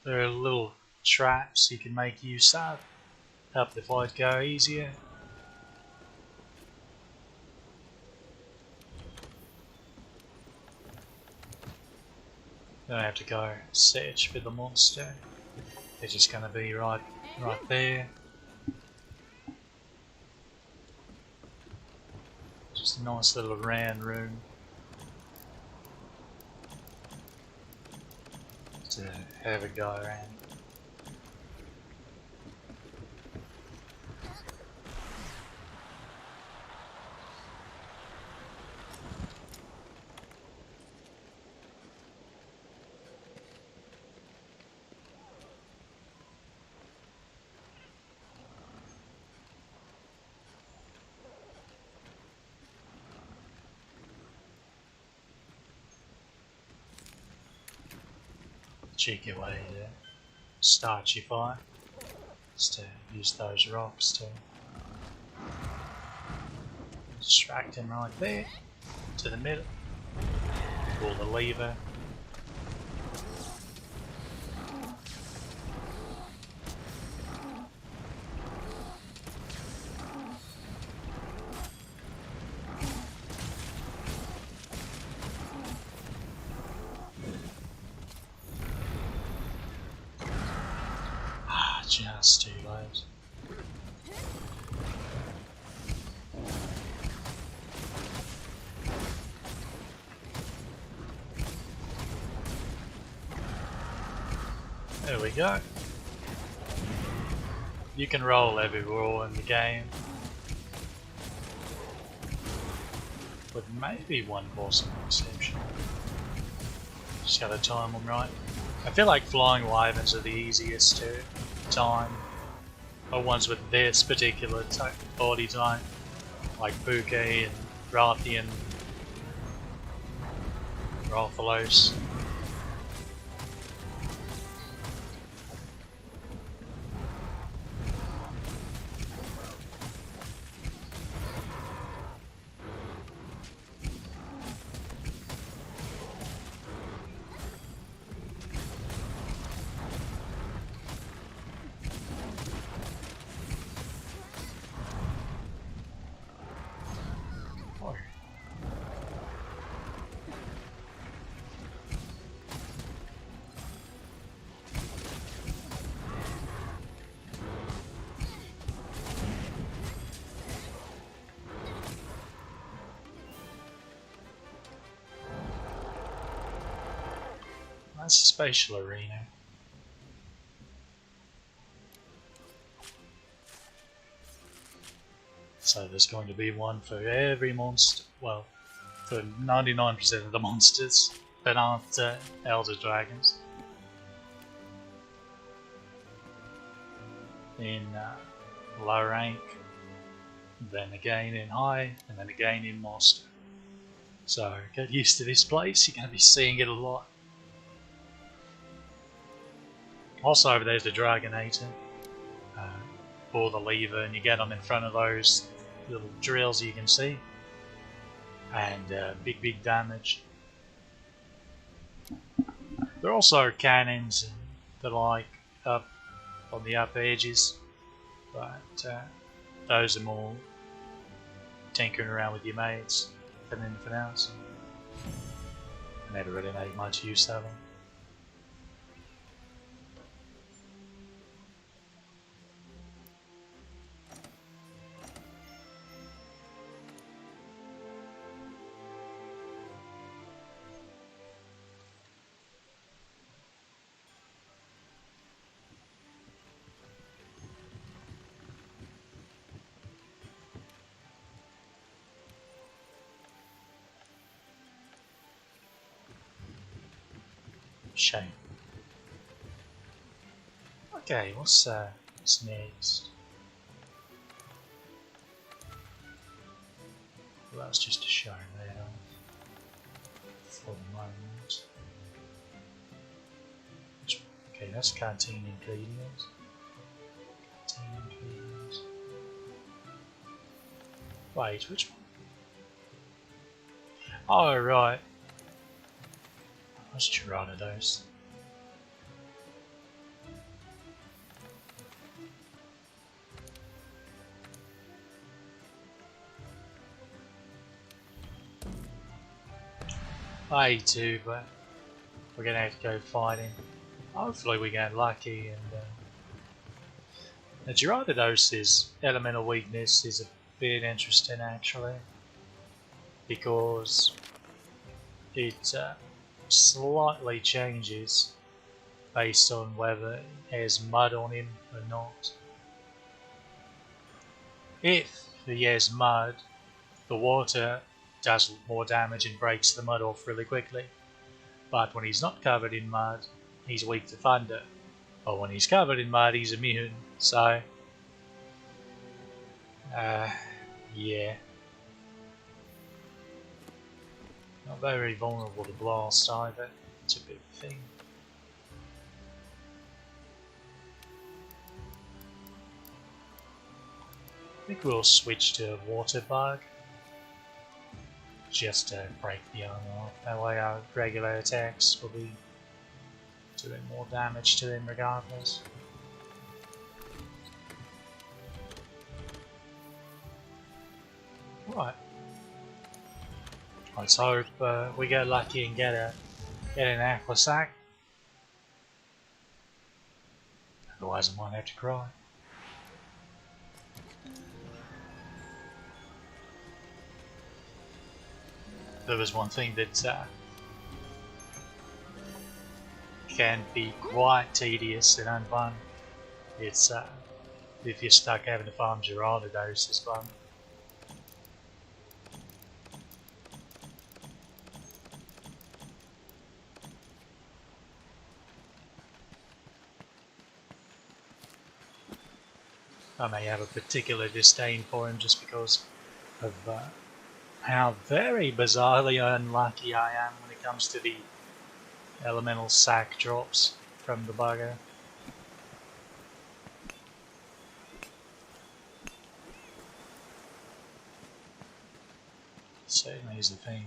There are little traps you can make use of. Help the fight go easier. Don't have to go search for the monster. They're just gonna be right there. Just a nice little round room to have a go around. Cheeky way to start your fight is to use those rocks to distract him right there to the middle. Pull the lever. Just too late. There we go. You can roll every roll in the game, with maybe one possible exception. Just gotta time them right. I feel like flying wyverns are the easiest to time, or ones with this particular body type, like Puke and Rathian, Rathalos. That's a spatial arena. So there's going to be one for every monster, well, for 99% of the monsters that aren't Elder Dragons. In low rank, then again in high, and then again in master. So get used to this place, you're going to be seeing it a lot. Also over there's the Dragonator. Pull the lever and you get them in front of those little drills you can see. And big damage. There are also cannons that are like up on the upper edges. But those are more tinkering around with your mates than anything else. I never really made much use of them. Shame. Okay, what's next? Well, that's just a show there for the moment. Okay, that's canteen ingredients. Canteen ingredients. Wait, which one? Oh, right. That's Tyrannodos. I too, but we're gonna have to go fighting. Hopefully we get lucky and the Tyrannodos' elemental weakness is a bit interesting actually, because it slightly changes based on whether he has mud on him or not. If he has mud, the water does more damage and breaks the mud off really quickly. But when he's not covered in mud, he's weak to thunder. But when he's covered in mud, he's immune. So, yeah. Not very vulnerable to blast either. It's a big thing. I think we'll switch to water bug. Just to break the armor off. That way our regular attacks will be doing more damage to him regardless. Right. Let's hope we get lucky and get an aqua sac. Otherwise I might have to cry. There was one thing that can be quite tedious and unfun. It's if you're stuck having to farm Gyarados is fun. I may have a particular disdain for him just because of how very bizarrely unlucky I am when it comes to the elemental sack drops from the bugger. Certainly is a thing.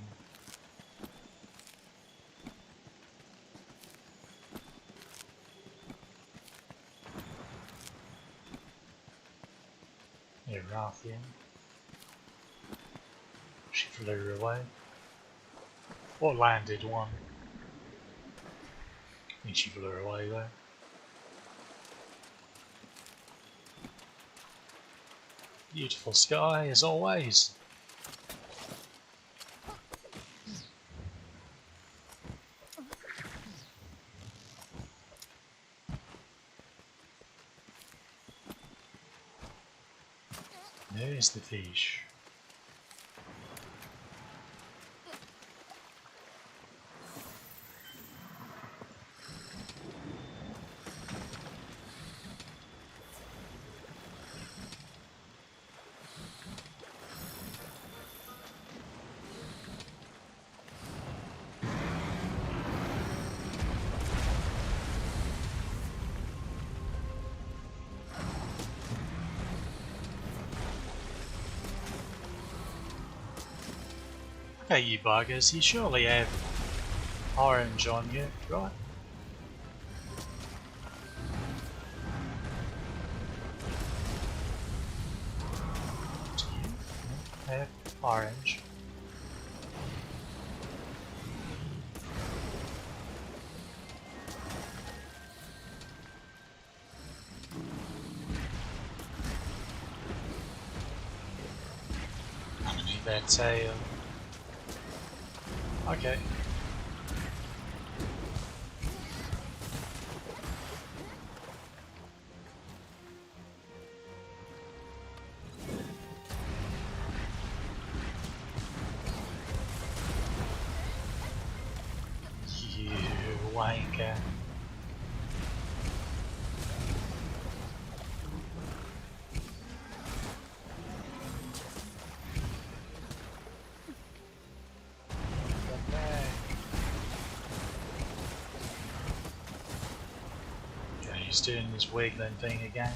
Yeah, Rathian. She flew away. Or landed one. I think she flew away though. Beautiful sky as always. There's the fish. Okay, you buggers, you surely have orange on you, right? Do you have orange? Underneath that tail. Okay. You wanker. Come back. Okay, he's doing this wiggling thing again.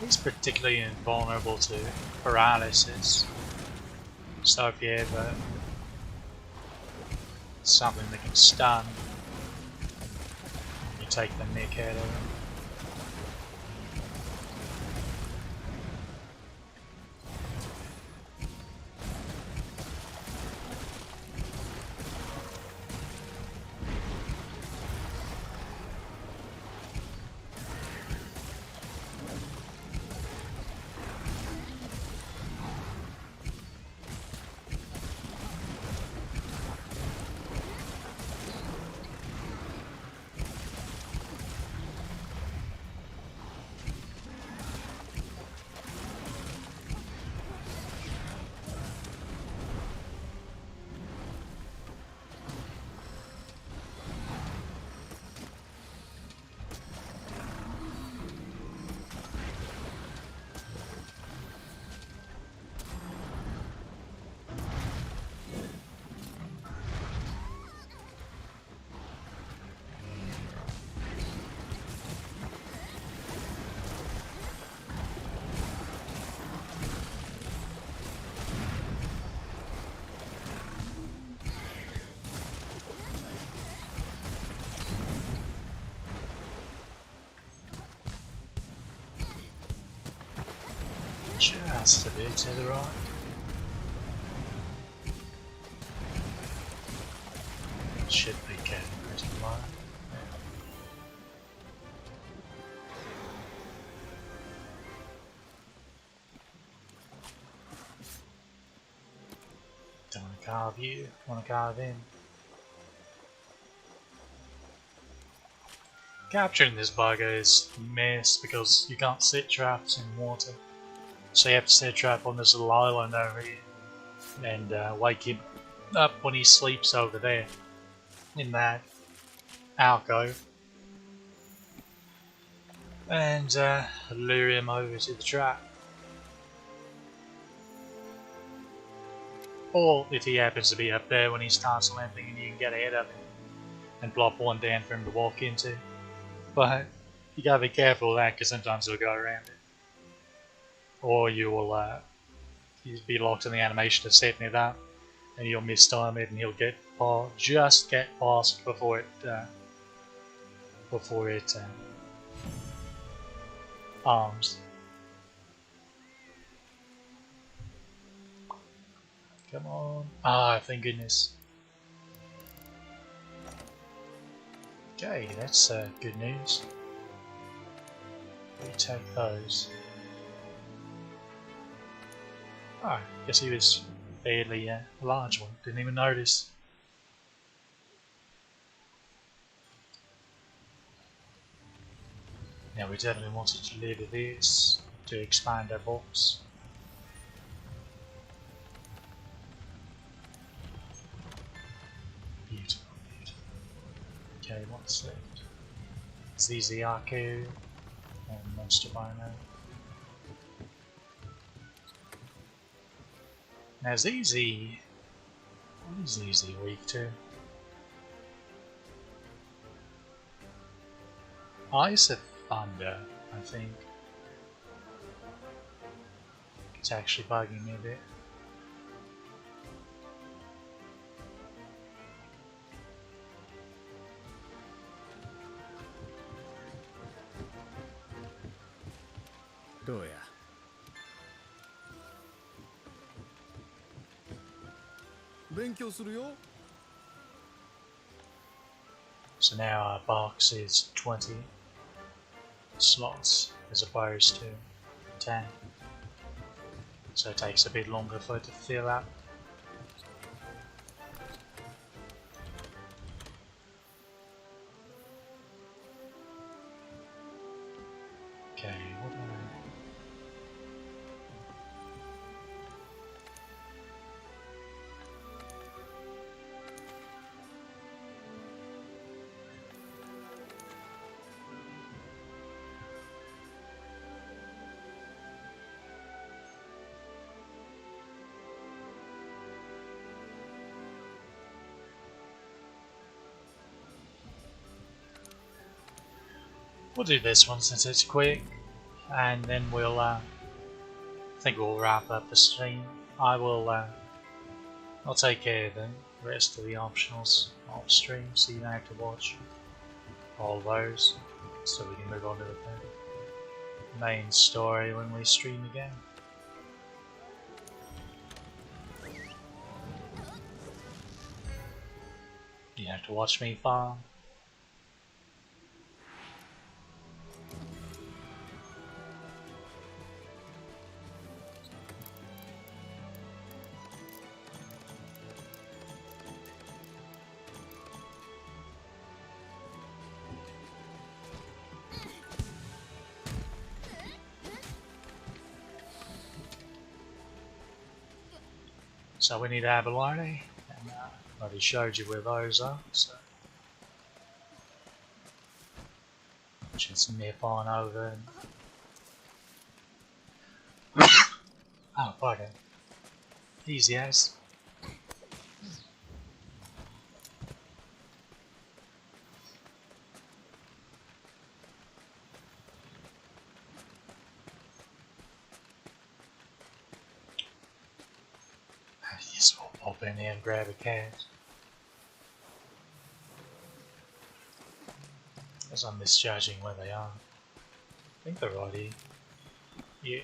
He's particularly invulnerable to paralysis. So if you have something that can stun, you take the nick out of him. Just a bit to the right. Should be getting pretty low. Don't want to carve you, want to carve him. Capturing this bugger is a mess because you can't set traps in water. So you have to set a trap on this little island over here and wake him up when he sleeps over there in that alcove and lure him over to the trap. Or if he happens to be up there when he starts limping and you can get ahead of him and plop one down for him to walk into. But you gotta be careful of that because sometimes he'll go around it. Or you will you'll be locked in the animation of setting it up and you'll mistime it and he'll just get past before it arms. Come on. Ah, thank goodness. Okay, that's good news. We take those. Oh, guess he was fairly large one. Didn't even notice. Now we definitely wanted to leave this to expand our box. Beautiful, beautiful. Okay, what's left? Ziziaku and Monster Bono. Now ZZ, what is ZZ weak to? Ice of Thunder, I think. It's actually bugging me a bit.
どうや勉強するよ
So now our box is 20 slots as opposed to 10. So it takes a bit longer for it to fill up. Okay, what do I... We'll do this one since it's quick, and then we'll, I think we'll wrap up the stream. I'll take care of the rest of the optionals off stream, so you don't have to watch all those, so we can move on to the main story when we stream again. You have to watch me farm. So we need abalone, and I already showed you where those are, so just nip on over and oh bugger. Easy as. Yes, we'll pop in here and grab a cat. As I'm misjudging where they are. I think they're right here. Yeah.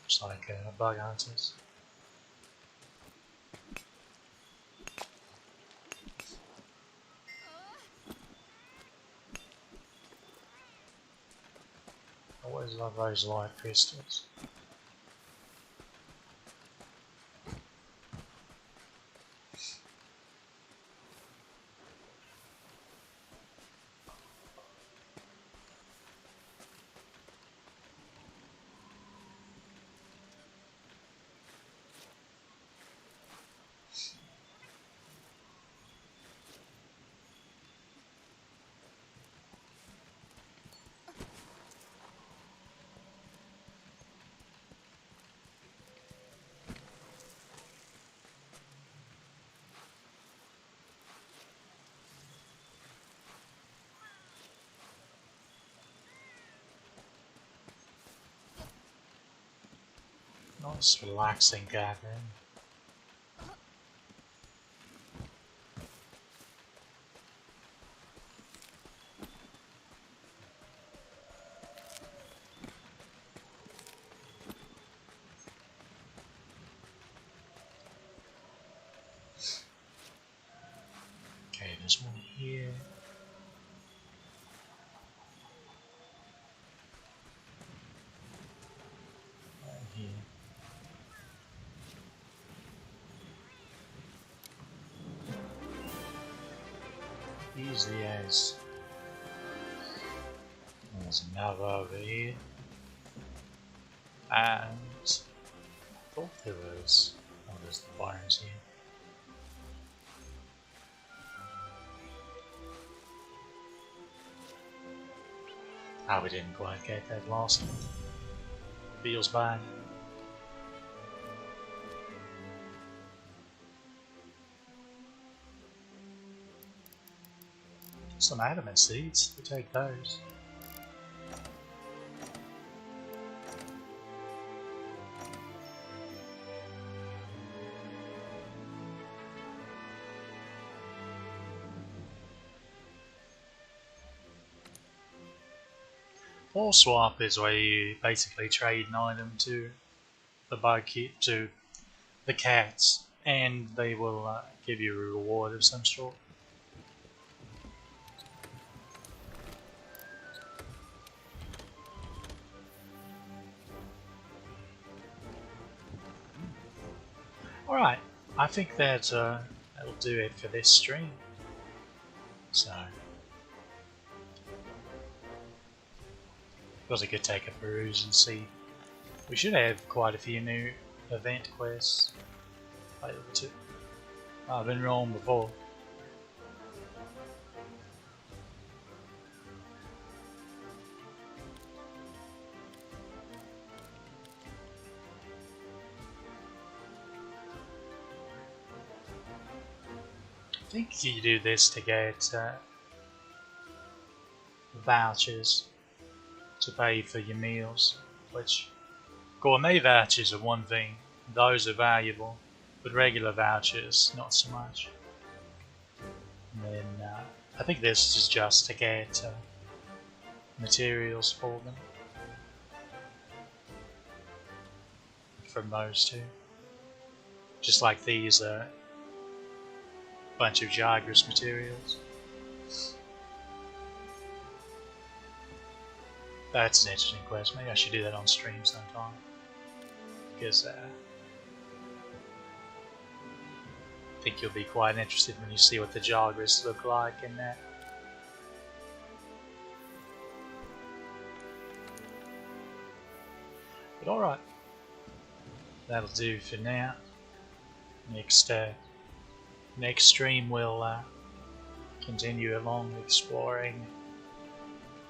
Looks like bug hunters. Always love those light crystals. Nice relaxing gathering. Okay, there's one here. And here. Easy as. There's another over here. And I thought there was. Oh, there's the bones here. Oh, we didn't quite get that last one. Feels bad. Some adamant seeds, we take those. Or swap is where you basically trade an item to the barkeep, to the cats, and they will give you a reward of some sort. Alright, I think that that'll do it for this stream. So, thought I could take a peruse and see. We should have quite a few new event quests available too. I've been wrong before. I think you do this to get vouchers to pay for your meals, which gourmet vouchers are one thing, those are valuable, but regular vouchers not so much. And then I think this is just to get materials for them from those two, just like these are bunch of Jagras materials. That's an interesting quest. Maybe I should do that on stream sometime. Because I think you'll be quite interested when you see what the Jagras look like in that. But alright. That'll do for now. Next stream we'll continue along exploring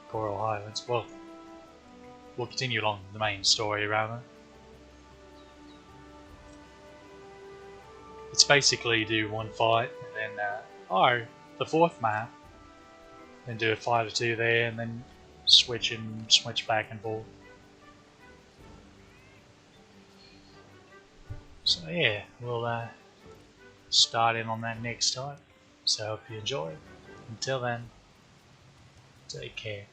Coral Highlands. Well, we'll continue along the main story rather. It's basically do one fight and then the fourth map, then do a fight or two there and then switch back and forth. So yeah, we'll start in on that next time. So I hope you enjoy. Until then, take care.